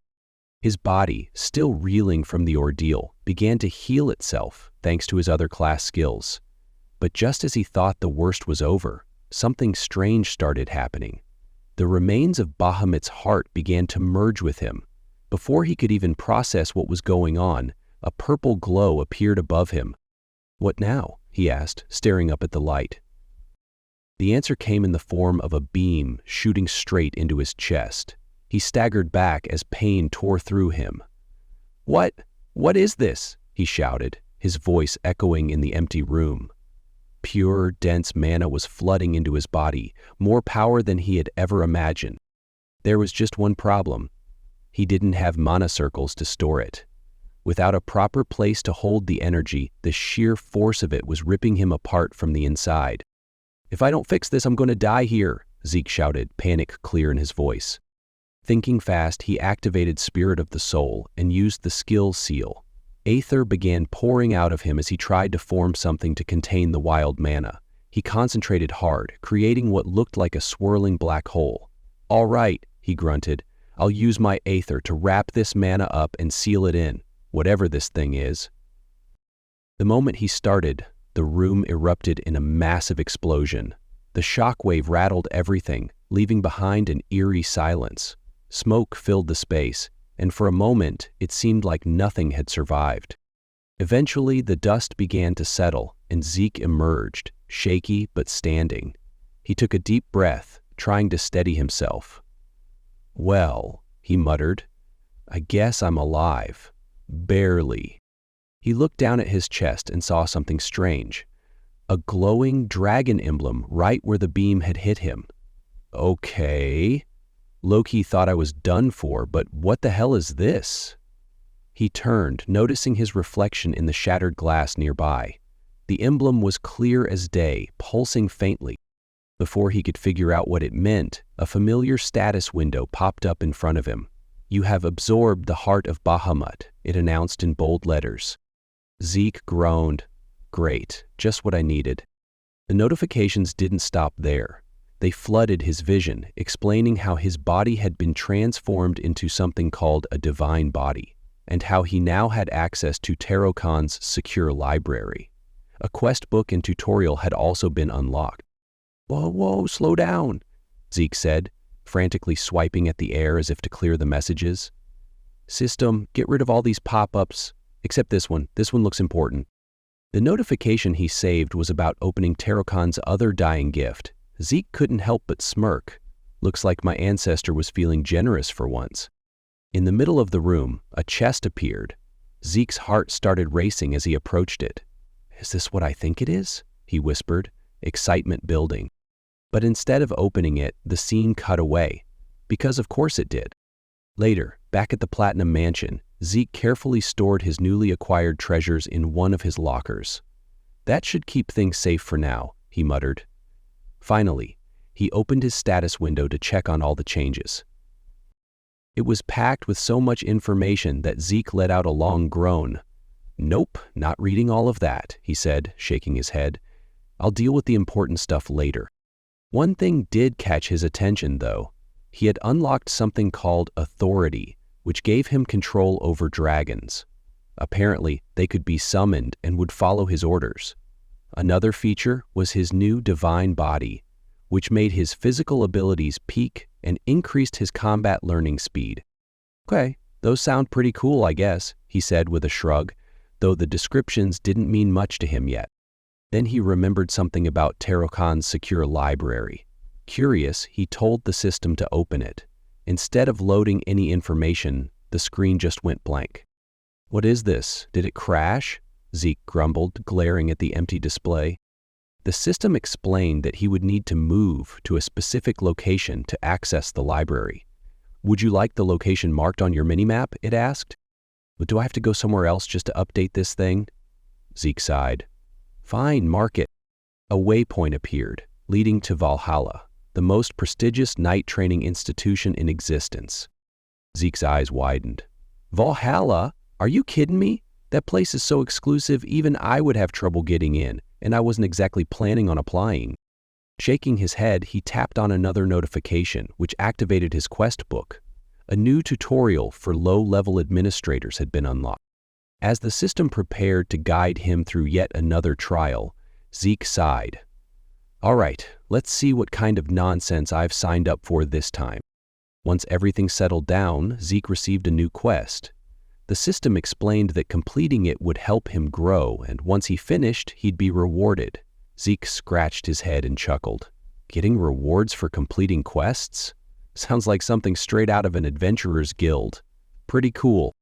His body, still reeling from the ordeal, began to heal itself thanks to his other class skills. But just as he thought the worst was over, something strange started happening. The remains of Bahamut's heart began to merge with him. Before he could even process what was going on, a purple glow appeared above him. What now? He asked, staring up at the light. The answer came in the form of a beam shooting straight into his chest. He staggered back as pain tore through him. What is this? He shouted, his voice echoing in the empty room. Pure, dense mana was flooding into his body, more power than he had ever imagined. There was just one problem. He didn't have mana circles to store it. Without a proper place to hold the energy, the sheer force of it was ripping him apart from the inside. If I don't fix this, I'm going to die here, Zeke shouted, panic clear in his voice. Thinking fast, he activated Spirit of the Soul and used the skill seal. Aether began pouring out of him as he tried to form something to contain the wild mana. He concentrated hard, creating what looked like a swirling black hole. All right, he grunted. I'll use my Aether to wrap this mana up and seal it in, whatever this thing is. The moment he started, the room erupted in a massive explosion. The shockwave rattled everything, leaving behind an eerie silence. Smoke filled the space, and for a moment it seemed like nothing had survived. Eventually the dust began to settle, and Zeke emerged, shaky but standing. He took a deep breath, trying to steady himself. Well, he muttered, I guess I'm alive. Barely. He looked down at his chest and saw something strange. A glowing dragon emblem right where the beam had hit him. Okay. Loki thought I was done for, but what the hell is this? He turned, noticing his reflection in the shattered glass nearby. The emblem was clear as day, pulsing faintly. Before he could figure out what it meant, a familiar status window popped up in front of him. You have absorbed the heart of Bahamut, it announced in bold letters. Zeke groaned. Great, just what I needed. The notifications didn't stop there. They flooded his vision, explaining how his body had been transformed into something called a divine body, and how he now had access to Tarokan's secure library. A quest book and tutorial had also been unlocked. Whoa, slow down, Zeke said, frantically swiping at the air as if to clear the messages. System, get rid of all these pop-ups, except this one. This one looks important. The notification he saved was about opening Tarokan's other dying gift. Zeke couldn't help but smirk. Looks like my ancestor was feeling generous for once. In the middle of the room, a chest appeared. Zeke's heart started racing as he approached it. Is this what I think it is? He whispered, excitement building. But instead of opening it, the scene cut away. Because of course it did. Later, back at the Platinum Mansion, Zeke carefully stored his newly acquired treasures in one of his lockers. "That should keep things safe for now," he muttered. Finally, he opened his status window to check on all the changes. It was packed with so much information that Zeke let out a long groan. "Nope, not reading all of that," he said, shaking his head. "I'll deal with the important stuff later." One thing did catch his attention, though. He had unlocked something called Authority, which gave him control over dragons. Apparently, they could be summoned and would follow his orders. Another feature was his new divine body, which made his physical abilities peak and increased his combat learning speed. "Okay, those sound pretty cool, I guess," he said with a shrug, though the descriptions didn't mean much to him yet. Then he remembered something about Taro-Khan's secure library. Curious, he told the system to open it. Instead of loading any information, the screen just went blank. "What is this? Did it crash?" Zeke grumbled, glaring at the empty display. The system explained that he would need to move to a specific location to access the library. "Would you like the location marked on your minimap?" it asked. "But do I have to go somewhere else just to update this thing?" Zeke sighed. "Fine, mark it." A waypoint appeared, leading to Valhalla, the most prestigious knight training institution in existence. Zeke's eyes widened. "Valhalla? Are you kidding me? That place is so exclusive even I would have trouble getting in, and I wasn't exactly planning on applying." Shaking his head, he tapped on another notification, which activated his quest book. A new tutorial for low-level administrators had been unlocked. As the system prepared to guide him through yet another trial, Zeke sighed. "All right, let's see what kind of nonsense I've signed up for this time." Once everything settled down, Zeke received a new quest. The system explained that completing it would help him grow, and once he finished, he'd be rewarded. Zeke scratched his head and chuckled. Getting rewards for completing quests? Sounds like something straight out of an adventurer's guild. Pretty cool.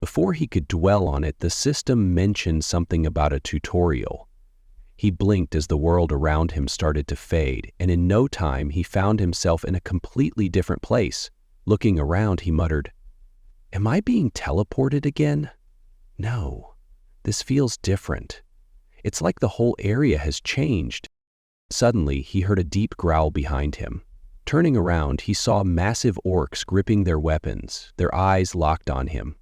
Before he could dwell on it, the system mentioned something about a tutorial. He blinked as the world around him started to fade, and in no time he found himself in a completely different place. Looking around, he muttered, "Am I being teleported again? No, this feels different. It's like the whole area has changed." Suddenly, he heard a deep growl behind him. Turning around, he saw massive orcs gripping their weapons, their eyes locked on him.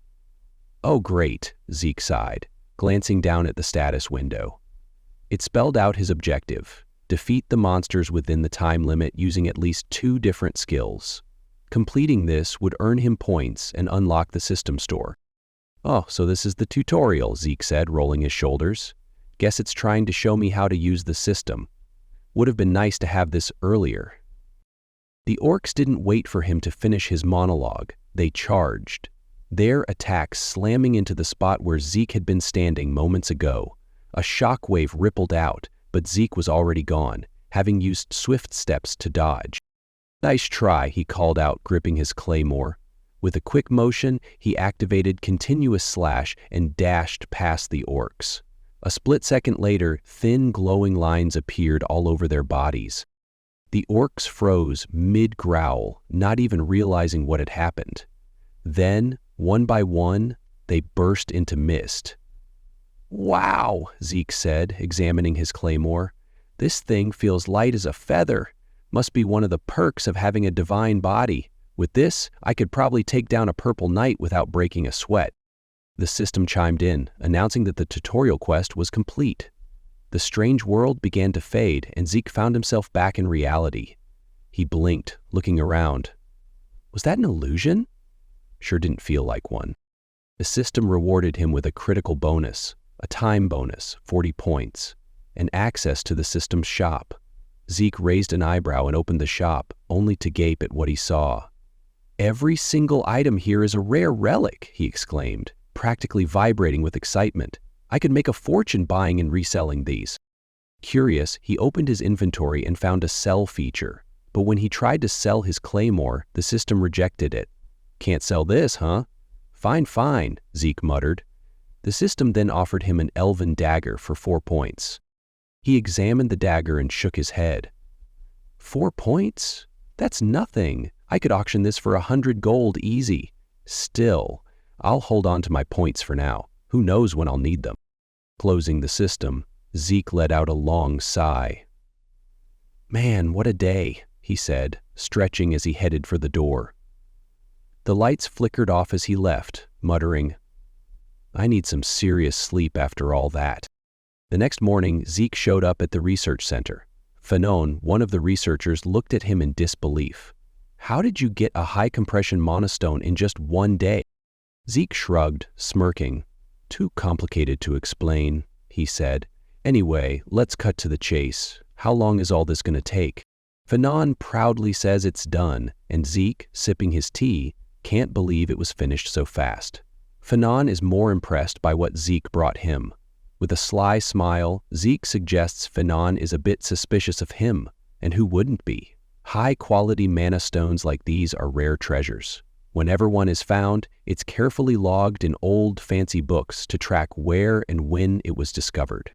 "Oh, great," Zeke sighed, glancing down at the status window. It spelled out his objective: defeat the monsters within the time limit using at least 2 different skills. Completing this would earn him points and unlock the system store. "Oh, so this is the tutorial," Zeke said, rolling his shoulders. "Guess it's trying to show me how to use the system. Would have been nice to have this earlier." The orcs didn't wait for him to finish his monologue. They charged, their attacks slamming into the spot where Zeke had been standing moments ago. A shockwave rippled out, but Zeke was already gone, having used swift steps to dodge. "Nice try," he called out, gripping his claymore. With a quick motion, he activated Continuous Slash and dashed past the orcs. A split second later, thin glowing lines appeared all over their bodies. The orcs froze mid-growl, not even realizing what had happened. Then, one by one, they burst into mist. "Wow," Zeke said, examining his claymore. "This thing feels light as a feather. Must be one of the perks of having a divine body. With this, I could probably take down a purple knight without breaking a sweat." The system chimed in, announcing that the tutorial quest was complete. The strange world began to fade, and Zeke found himself back in reality. He blinked, looking around. Was that an illusion? Sure didn't feel like one. The system rewarded him with a critical bonus, a time bonus, 40 points, and access to the system's shop. Zeke raised an eyebrow and opened the shop, only to gape at what he saw. "Every single item here is a rare relic," he exclaimed, practically vibrating with excitement. "I could make a fortune buying and reselling these." Curious, he opened his inventory and found a sell feature, but when he tried to sell his claymore, the system rejected it. "Can't sell this, huh?" Fine, Zeke muttered. The system then offered him an elven dagger for 4 points. He examined the dagger and shook his head. 4 points? That's nothing. I could auction this for 100 gold easy. Still, I'll hold on to my points for now. Who knows when I'll need them? Closing the system, Zeke let out a long sigh. Man, what a day, he said, stretching as he headed for the door. The lights flickered off as he left, muttering, I need some serious sleep after all that. The next morning, Zeke showed up at the research center. Fanon, one of the researchers, looked at him in disbelief. How did you get a high-compression monostone in just one day? Zeke shrugged, smirking. Too complicated to explain, he said. Anyway, let's cut to the chase. How long is all this going to take? Fanon proudly says it's done, and Zeke, sipping his tea, can't believe it was finished so fast. Fanon is more impressed by what Zeke brought him. With a sly smile, Zeke suggests Fanon is a bit suspicious of him, and who wouldn't be? High-quality mana stones like these are rare treasures. Whenever one is found, it's carefully logged in old, fancy books to track where and when it was discovered.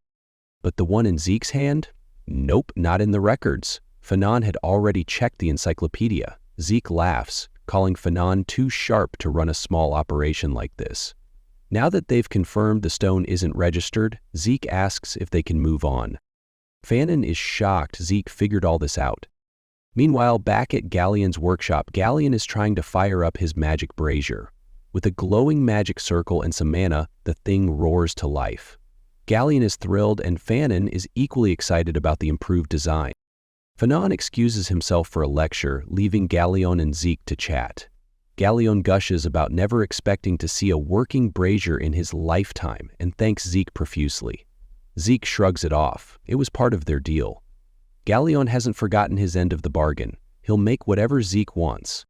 But the one in Zeke's hand? Nope, not in the records. Fanon had already checked the encyclopedia. Zeke laughs, calling Fanon too sharp to run a small operation like this. Now that they've confirmed the stone isn't registered, Zeke asks if they can move on. Fanon is shocked Zeke figured all this out. Meanwhile, back at Galleon's workshop, Galleon is trying to fire up his magic brazier. With a glowing magic circle and some mana, the thing roars to life. Galleon is thrilled, and Fanon is equally excited about the improved design. Fanon excuses himself for a lecture, leaving Galleon and Zeke to chat. Galleon gushes about never expecting to see a working brazier in his lifetime and thanks Zeke profusely. Zeke shrugs it off. It was part of their deal. Galleon hasn't forgotten his end of the bargain. He'll make whatever Zeke wants.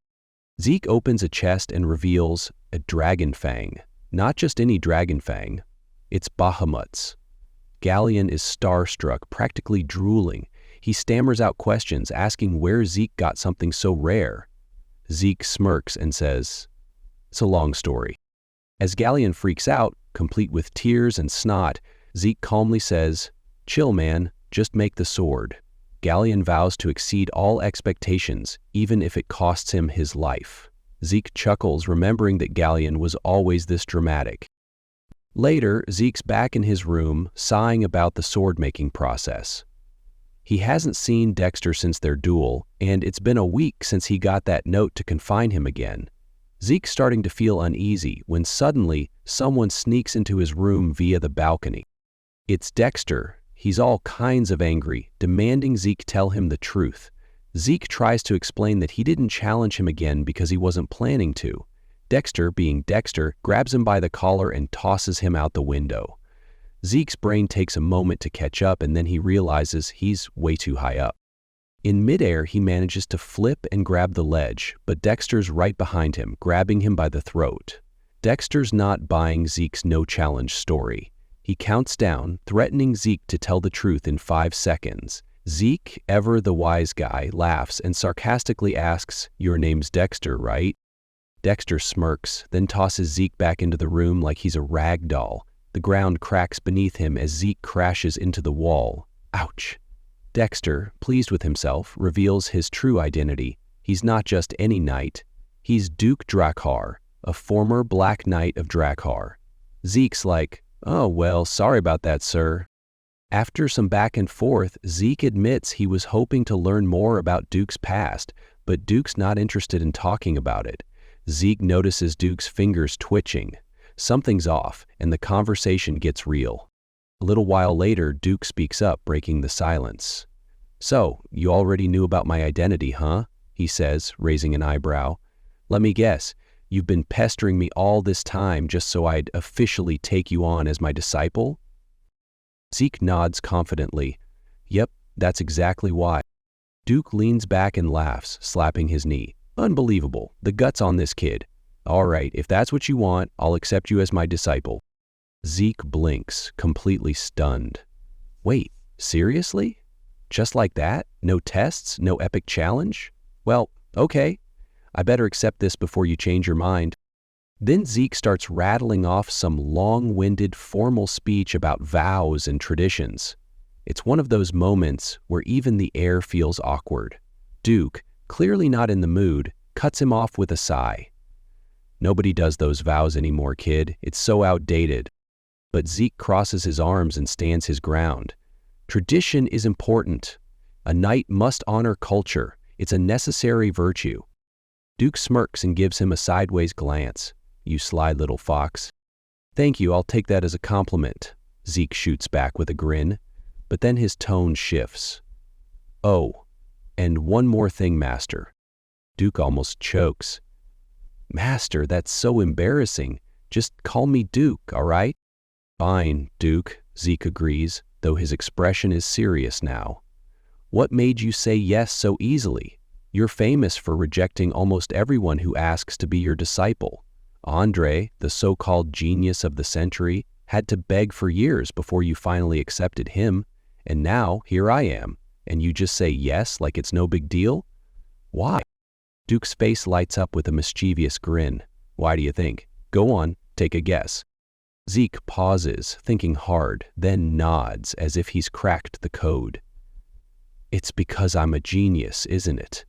Zeke opens a chest and reveals a dragon fang. Not just any dragon fang. It's Bahamut's. Galleon is starstruck, practically drooling. He stammers out questions, asking where Zeke got something so rare. Zeke smirks and says, it's a long story. As Galleon freaks out, complete with tears and snot, Zeke calmly says, chill man, just make the sword. Galleon vows to exceed all expectations, even if it costs him his life. Zeke chuckles, remembering that Galleon was always this dramatic. Later, Zeke's back in his room, sighing about the sword-making process. He hasn't seen Dexter since their duel, and it's been a week since he got that note to confine him again. Zeke's starting to feel uneasy when suddenly someone sneaks into his room via the balcony. It's Dexter. He's all kinds of angry, demanding Zeke tell him the truth. Zeke tries to explain that he didn't challenge him again because he wasn't planning to. Dexter, being Dexter, grabs him by the collar and tosses him out the window. Zeke's brain takes a moment to catch up, and then he realizes he's way too high up. In midair, he manages to flip and grab the ledge, but Dexter's right behind him, grabbing him by the throat. Dexter's not buying Zeke's no-challenge story. He counts down, threatening Zeke to tell the truth in 5 seconds. Zeke, ever the wise guy, laughs and sarcastically asks, "Your name's Dexter, right?" Dexter smirks, then tosses Zeke back into the room like he's a rag doll. The ground cracks beneath him as Zeke crashes into the wall. Ouch. Dexter, pleased with himself, reveals his true identity. He's not just any knight. He's Duke Drakkar, a former Black Knight of Drakkar. Zeke's like, "Oh, well, sorry about that, sir." After some back and forth, Zeke admits he was hoping to learn more about Duke's past, but Duke's not interested in talking about it. Zeke notices Duke's fingers twitching. Something's off, and the conversation gets real. A little while later, Duke speaks up, breaking the silence. "So, you already knew about my identity, huh?" he says, raising an eyebrow. "Let me guess, you've been pestering me all this time just so I'd officially take you on as my disciple?" Zeke nods confidently. "Yep, that's exactly why." Duke leans back and laughs, slapping his knee. "Unbelievable, the guts on this kid. All right, if that's what you want, I'll accept you as my disciple." Zeke blinks, completely stunned. "Wait, seriously? Just like that? No tests? No epic challenge? Well, okay. I better accept this before you change your mind." Then Zeke starts rattling off some long-winded formal speech about vows and traditions. It's one of those moments where even the air feels awkward. Duke, clearly not in the mood, cuts him off with a sigh. Nobody does those vows anymore, kid. It's so outdated. But Zeke crosses his arms and stands his ground. Tradition is important. A knight must honor culture. It's a necessary virtue. Duke smirks and gives him a sideways glance. You sly little fox. Thank you, I'll take that as a compliment. Zeke shoots back with a grin, but then his tone shifts. Oh, and one more thing, Master. Duke almost chokes. Master, that's so embarrassing. Just call me Duke, all right? Fine, Duke, Zeke agrees, though his expression is serious now. What made you say yes so easily? You're famous for rejecting almost everyone who asks to be your disciple. Andre, the so-called genius of the century, had to beg for years before you finally accepted him, and now here I am, and you just say yes like it's no big deal? Why? Duke's face lights up with a mischievous grin. Why do you think? Go on, take a guess. Zeke pauses, thinking hard, then nods as if he's cracked the code. It's because I'm a genius, isn't it?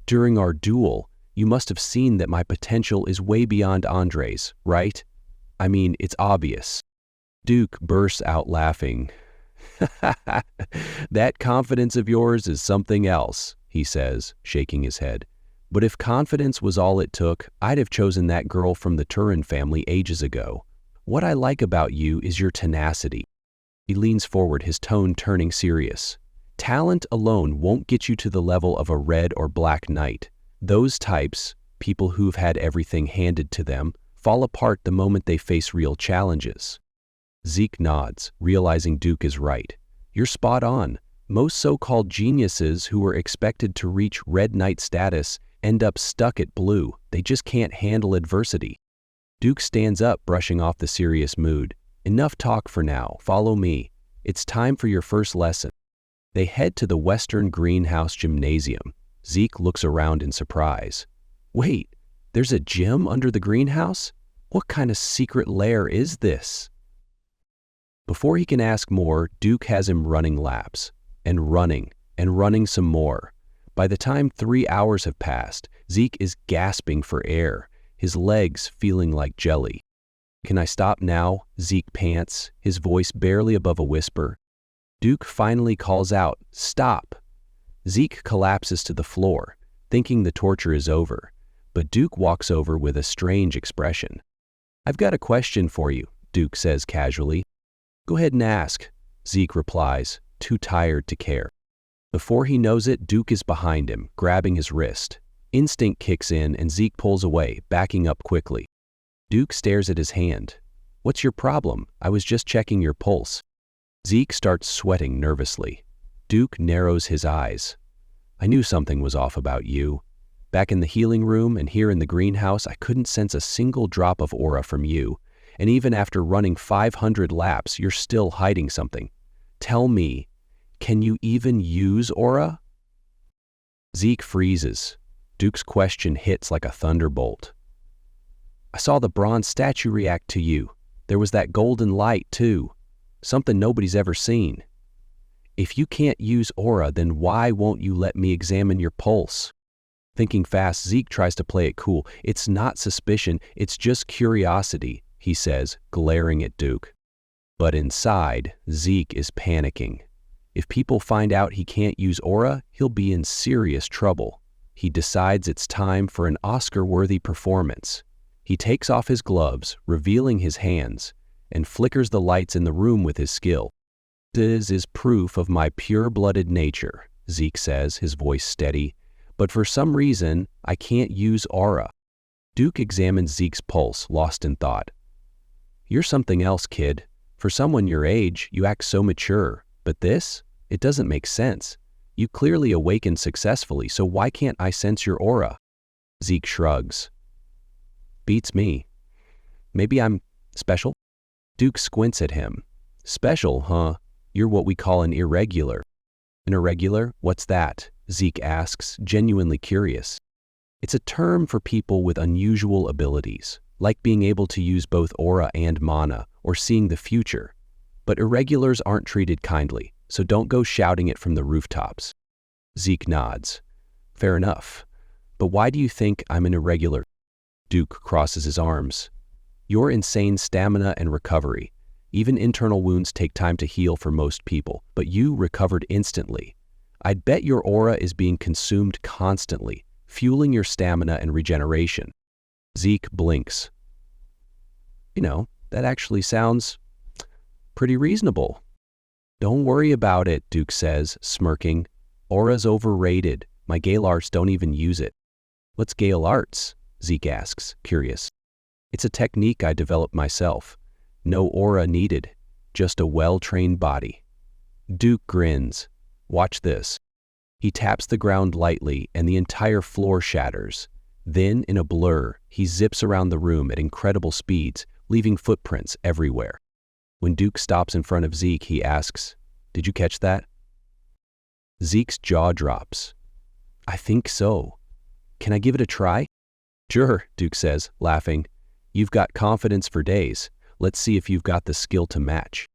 During our duel, you must have seen that my potential is way beyond Andre's, right? I mean, it's obvious. Duke bursts out laughing. That confidence of yours is something else, he says, shaking his head. But if confidence was all it took, I'd have chosen that girl from the Turin family ages ago. What I like about you is your tenacity. He leans forward, his tone turning serious. Talent alone won't get you to the level of a red or black knight. Those types, people who've had everything handed to them, fall apart the moment they face real challenges. Zeke nods, realizing Duke is right. You're spot on. Most so-called geniuses who are expected to reach red knight status end up stuck at blue. They just can't handle adversity. Duke stands up, brushing off the serious mood. Enough talk for now. Follow me. It's time for your first lesson. They head to the Western Greenhouse Gymnasium. Zeke looks around in surprise. Wait, there's a gym under the greenhouse? What kind of secret lair is this? Before he can ask more, Duke has him running laps, and running some more. By the time 3 hours have passed, Zeke is gasping for air, his legs feeling like jelly. Can I stop now? Zeke pants, his voice barely above a whisper. Duke finally calls out, stop! Zeke collapses to the floor, thinking the torture is over, but Duke walks over with a strange expression. I've got a question for you, Duke says casually. Go ahead and ask, Zeke replies, too tired to care. Before he knows it, Duke is behind him, grabbing his wrist. Instinct kicks in and Zeke pulls away, backing up quickly. Duke stares at his hand. What's your problem? I was just checking your pulse. Zeke starts sweating nervously. Duke narrows his eyes. I knew something was off about you. Back in the healing room and here in the greenhouse, I couldn't sense a single drop of aura from you. And even after running 500 laps, you're still hiding something. Tell me, can you even use aura? Zeke freezes. Duke's question hits like a thunderbolt. I saw the bronze statue react to you. There was that golden light, too. Something nobody's ever seen. If you can't use aura, then why won't you let me examine your pulse? Thinking fast, Zeke tries to play it cool. It's not suspicion, it's just curiosity, he says, glaring at Duke. But inside, Zeke is panicking. If people find out he can't use aura, he'll be in serious trouble. He decides it's time for an Oscar-worthy performance. He takes off his gloves, revealing his hands, and flickers the lights in the room with his skill. This is proof of my pure-blooded nature, Zeke says, his voice steady. But for some reason, I can't use aura. Duke examines Zeke's pulse, lost in thought. You're something else, kid. For someone your age, you act so mature. But this? It doesn't make sense. You clearly awakened successfully, so why can't I sense your aura? Zeke shrugs. Beats me. Maybe I'm special? Duke squints at him. Special, huh? You're what we call an irregular. An irregular? What's that? Zeke asks, genuinely curious. It's a term for people with unusual abilities, like being able to use both aura and mana, or seeing the future. But irregulars aren't treated kindly, so don't go shouting it from the rooftops. Zeke nods. Fair enough. But why do you think I'm an irregular? Duke crosses his arms. Your insane stamina and recovery. Even internal wounds take time to heal for most people, but you recovered instantly. I'd bet your aura is being consumed constantly, fueling your stamina and regeneration. Zeke blinks. That actually sounds pretty reasonable. Don't worry about it, Duke says, smirking. Aura's overrated. My Gale arts don't even use it. What's Gale arts? Zeke asks, curious. It's a technique I developed myself. No aura needed, just a well-trained body. Duke grins. Watch this. He taps the ground lightly and the entire floor shatters. Then, in a blur, he zips around the room at incredible speeds, leaving footprints everywhere. When Duke stops in front of Zeke, he asks, "Did you catch that?" Zeke's jaw drops. "I think so. Can I give it a try?" "Sure," Duke says, laughing. "You've got confidence for days. Let's see if you've got the skill to match."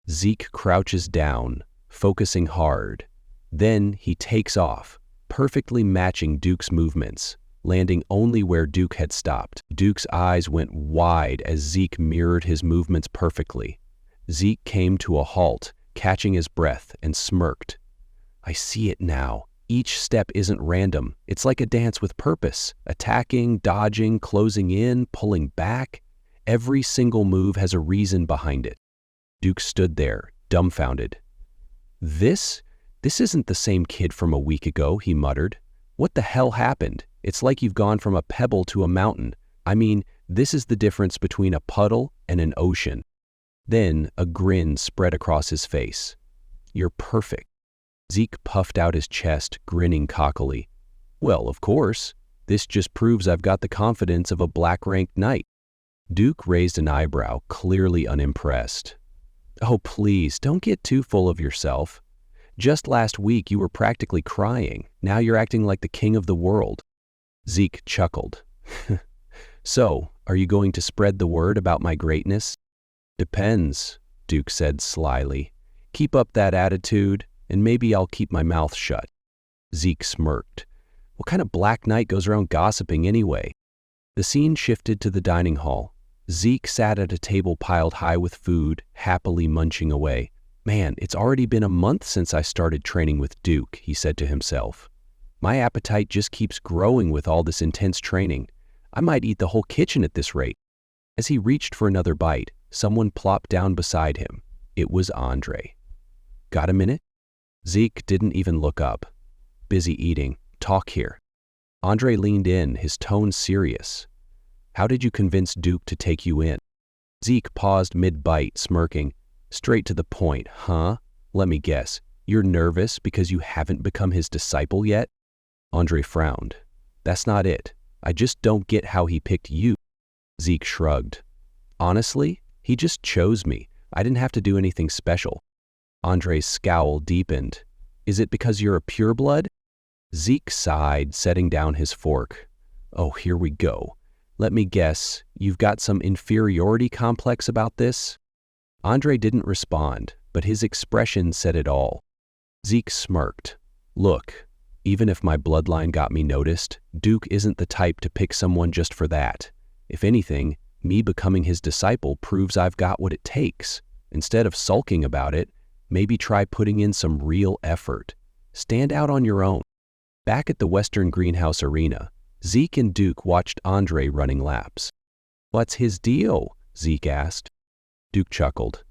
Zeke crouches down, focusing hard. Then he takes off, perfectly matching Duke's movements, landing only where Duke had stopped. Duke's eyes went wide as Zeke mirrored his movements perfectly. Zeke came to a halt, catching his breath, and smirked. "I see it now. Each step isn't random. It's like a dance with purpose. Attacking, dodging, closing in, pulling back. Every single move has a reason behind it." Duke stood there, dumbfounded. This isn't the same kid from a week ago," he muttered. "What the hell happened? It's like you've gone from a pebble to a mountain. I mean, this is the difference between a puddle and an ocean." Then a grin spread across his face. "You're perfect." Zeke puffed out his chest, grinning cockily. "Well, of course. This just proves I've got the confidence of a black-ranked knight." Duke raised an eyebrow, clearly unimpressed. "Oh, please, don't get too full of yourself. Just last week you were practically crying. Now you're acting like the king of the world." Zeke chuckled. "So, are you going to spread the word about my greatness?" "Depends," Duke said slyly. "Keep up that attitude, and maybe I'll keep my mouth shut." Zeke smirked. What kind of black knight goes around gossiping anyway? The scene shifted to the dining hall. Zeke sat at a table piled high with food, happily munching away. "Man, it's already been a month since I started training with Duke," he said to himself. "My appetite just keeps growing with all this intense training. I might eat the whole kitchen at this rate." As he reached for another bite, someone plopped down beside him. It was Andre. "Got a minute?" Zeke didn't even look up. "Busy eating. Talk here." Andre leaned in, his tone serious. "How did you convince Duke to take you in?" Zeke paused mid-bite, smirking. "Straight to the point, huh? Let me guess. You're nervous because you haven't become his disciple yet?" Andre frowned. "That's not it. I just don't get how he picked you." Zeke shrugged. "Honestly, he just chose me. I didn't have to do anything special." Andre's scowl deepened. "Is it because you're a pureblood?" Zeke sighed, setting down his fork. "Oh, here we go. Let me guess, you've got some inferiority complex about this?" Andre didn't respond, but his expression said it all. Zeke smirked. "Look, even if my bloodline got me noticed, Duke isn't the type to pick someone just for that. If anything, me becoming his disciple proves I've got what it takes. Instead of sulking about it, maybe try putting in some real effort. Stand out on your own." Back at the Western Greenhouse Arena, Zeke and Duke watched Andre running laps. "What's his deal?" Zeke asked. Duke chuckled.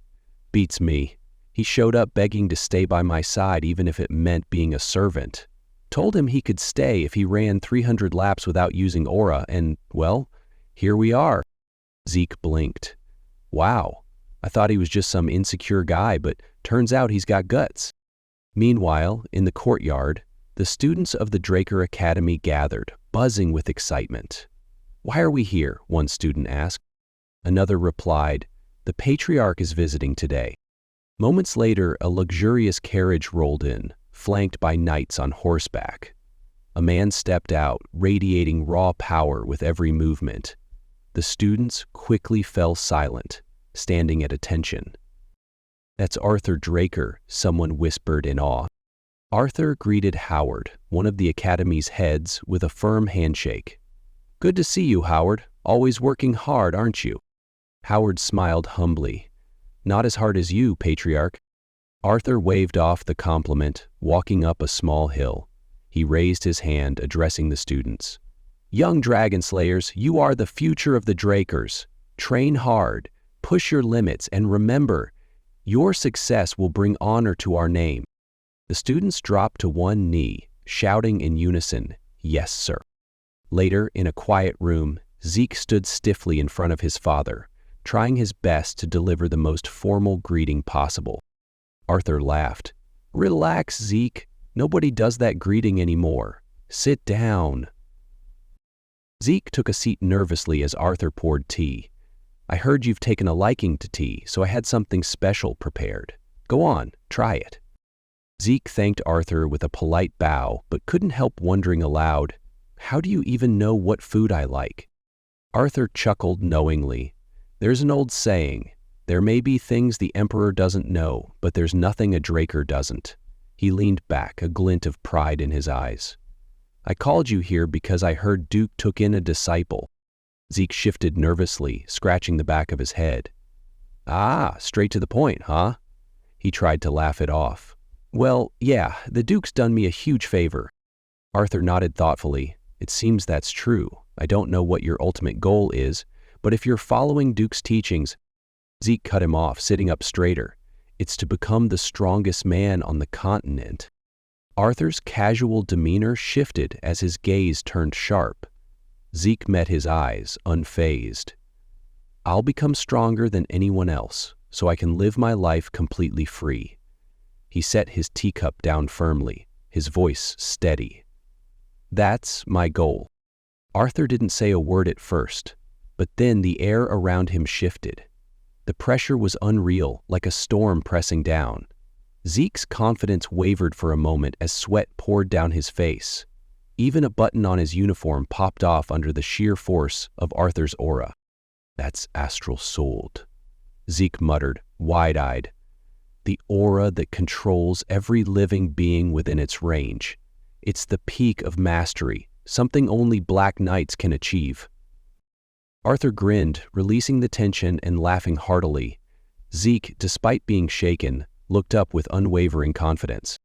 "Beats me. He showed up begging to stay by my side even if it meant being a servant. Told him he could stay if he ran 300 laps without using aura, and, well, here we are." Zeke blinked. "Wow, I thought he was just some insecure guy, but turns out he's got guts." Meanwhile, in the courtyard, the students of the Draker Academy gathered, buzzing with excitement. "Why are we here?" one student asked. Another replied, "The Patriarch is visiting today." Moments later, a luxurious carriage rolled in, flanked by knights on horseback. A man stepped out, radiating raw power with every movement. The students quickly fell silent, standing at attention. "That's Arthur Draker," someone whispered in awe. Arthur greeted Howard, one of the Academy's heads, with a firm handshake. Good to see you, Howard. Always working hard, aren't you? Howard smiled humbly. Not as hard as you, patriarch. Arthur waved off the compliment, walking up a small hill. He raised his hand, addressing the students. Young Dragonslayers, you are the future of the Drakers. Train hard, push your limits, and remember, your success will bring honor to our name. The students dropped to one knee, shouting in unison, Yes, sir. Later, in a quiet room, Zeke stood stiffly in front of his father, trying his best to deliver the most formal greeting possible. Arthur laughed. Relax, Zeke. Nobody does that greeting anymore. Sit down. Zeke took a seat nervously as Arthur poured tea. I heard you've taken a liking to tea, so I had something special prepared. Go on, try it. Zeke thanked Arthur with a polite bow, but couldn't help wondering aloud, how do you even know what food I like? Arthur chuckled knowingly. There's an old saying, there may be things the Emperor doesn't know, but there's nothing a Draker doesn't. He leaned back, a glint of pride in his eyes. I called you here because I heard Duke took in a disciple. Zeke shifted nervously, scratching the back of his head. Ah, straight to the point, huh? He tried to laugh it off. Well, yeah, the Duke's done me a huge favor. Arthur nodded thoughtfully. It seems that's true. I don't know what your ultimate goal is, but if you're following Duke's teachings— Zeke cut him off, sitting up straighter. It's to become the strongest man on the continent. Arthur's casual demeanor shifted as his gaze turned sharp. Zeke met his eyes, unfazed. I'll become stronger than anyone else, so I can live my life completely free. He set his teacup down firmly, his voice steady. That's my goal. Arthur didn't say a word at first, but then the air around him shifted. The pressure was unreal, like a storm pressing down. Zeke's confidence wavered for a moment as sweat poured down his face. Even a button on his uniform popped off under the sheer force of Arthur's aura. That's astral-souled, Zeke muttered, wide-eyed. The aura that controls every living being within its range. It's the peak of mastery, something only Black Knights can achieve. Arthur grinned, releasing the tension and laughing heartily. Zeke, despite being shaken, looked up with unwavering confidence.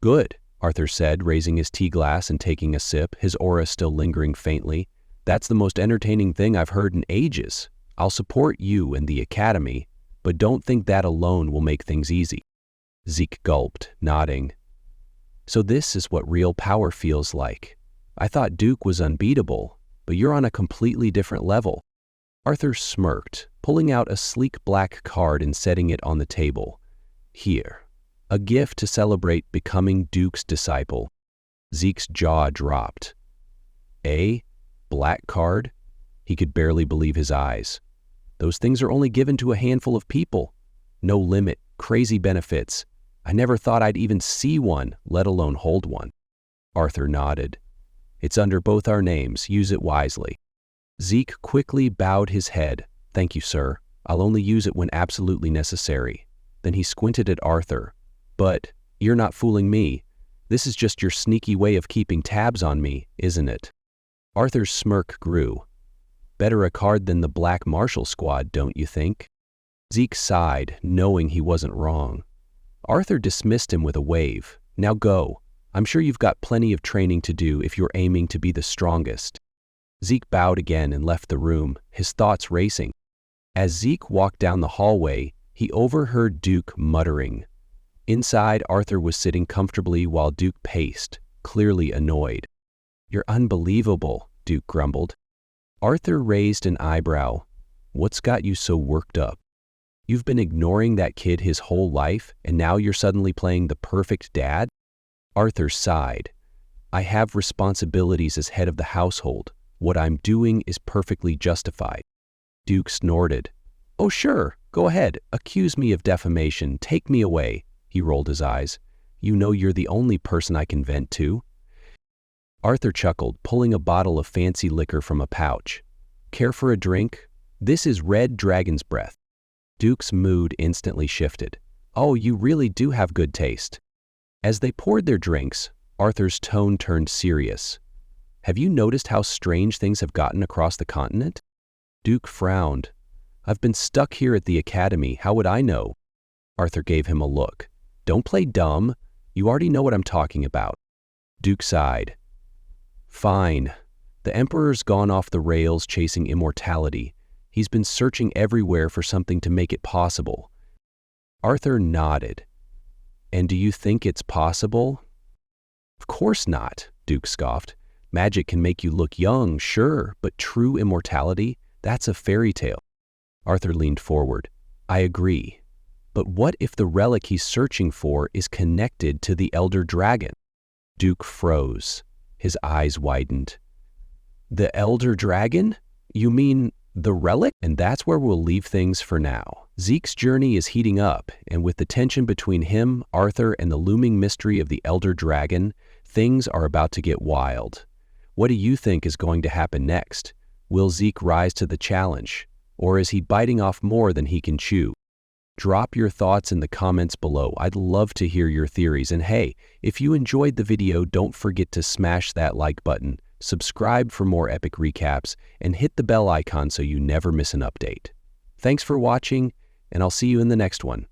Good, Arthur said, raising his tea glass and taking a sip, his aura still lingering faintly. That's the most entertaining thing I've heard in ages. I'll support you and the academy, but don't think that alone will make things easy. Zeke gulped, nodding. So this is what real power feels like. I thought Duke was unbeatable, but you're on a completely different level. Arthur smirked, pulling out a sleek black card and setting it on the table. Here, a gift to celebrate becoming Duke's disciple. Zeke's jaw dropped. A black card? He could barely believe his eyes. Those things are only given to a handful of people. No limit, crazy benefits. I never thought I'd even see one, let alone hold one. Arthur nodded. It's under both our names. Use it wisely. Zeke quickly bowed his head. Thank you, sir. I'll only use it when absolutely necessary. Then he squinted at Arthur. But you're not fooling me. This is just your sneaky way of keeping tabs on me, isn't it? Arthur's smirk grew. Better a card than the Black Marshal Squad, don't you think? Zeke sighed, knowing he wasn't wrong. Arthur dismissed him with a wave. Now go. I'm sure you've got plenty of training to do if you're aiming to be the strongest. Zeke bowed again and left the room, his thoughts racing. As Zeke walked down the hallway, he overheard Duke muttering. Inside, Arthur was sitting comfortably while Duke paced, clearly annoyed. You're unbelievable, Duke grumbled. Arthur raised an eyebrow. What's got you so worked up? You've been ignoring that kid his whole life, and now you're suddenly playing the perfect dad? Arthur sighed. I have responsibilities as head of the household. What I'm doing is perfectly justified. Duke snorted. Oh, sure. Go ahead. Accuse me of defamation. Take me away. He rolled his eyes. You know you're the only person I can vent to. Arthur chuckled, pulling a bottle of fancy liquor from a pouch. Care for a drink? This is red dragon's breath. Duke's mood instantly shifted. Oh, you really do have good taste. As they poured their drinks, Arthur's tone turned serious. Have you noticed how strange things have gotten across the continent? Duke frowned. I've been stuck here at the academy. How would I know? Arthur gave him a look. Don't play dumb. You already know what I'm talking about. Duke sighed. Fine. The Emperor's gone off the rails chasing immortality. He's been searching everywhere for something to make it possible. Arthur nodded. And do you think it's possible? Of course not, Duke scoffed. Magic can make you look young, sure, but true immortality, that's a fairy tale. Arthur leaned forward. I agree. But what if the relic he's searching for is connected to the Elder Dragon? Duke froze. His eyes widened. The Elder Dragon? You mean the relic? And that's where we'll leave things for now. Zeke's journey is heating up, and with the tension between him, Arthur, and the looming mystery of the Elder Dragon, things are about to get wild. What do you think is going to happen next? Will Zeke rise to the challenge? Or is he biting off more than he can chew? Drop your thoughts in the comments below. I'd love to hear your theories. And hey, if you enjoyed the video, don't forget to smash that like button, subscribe for more epic recaps, and hit the bell icon so you never miss an update. Thanks for watching, and I'll see you in the next one.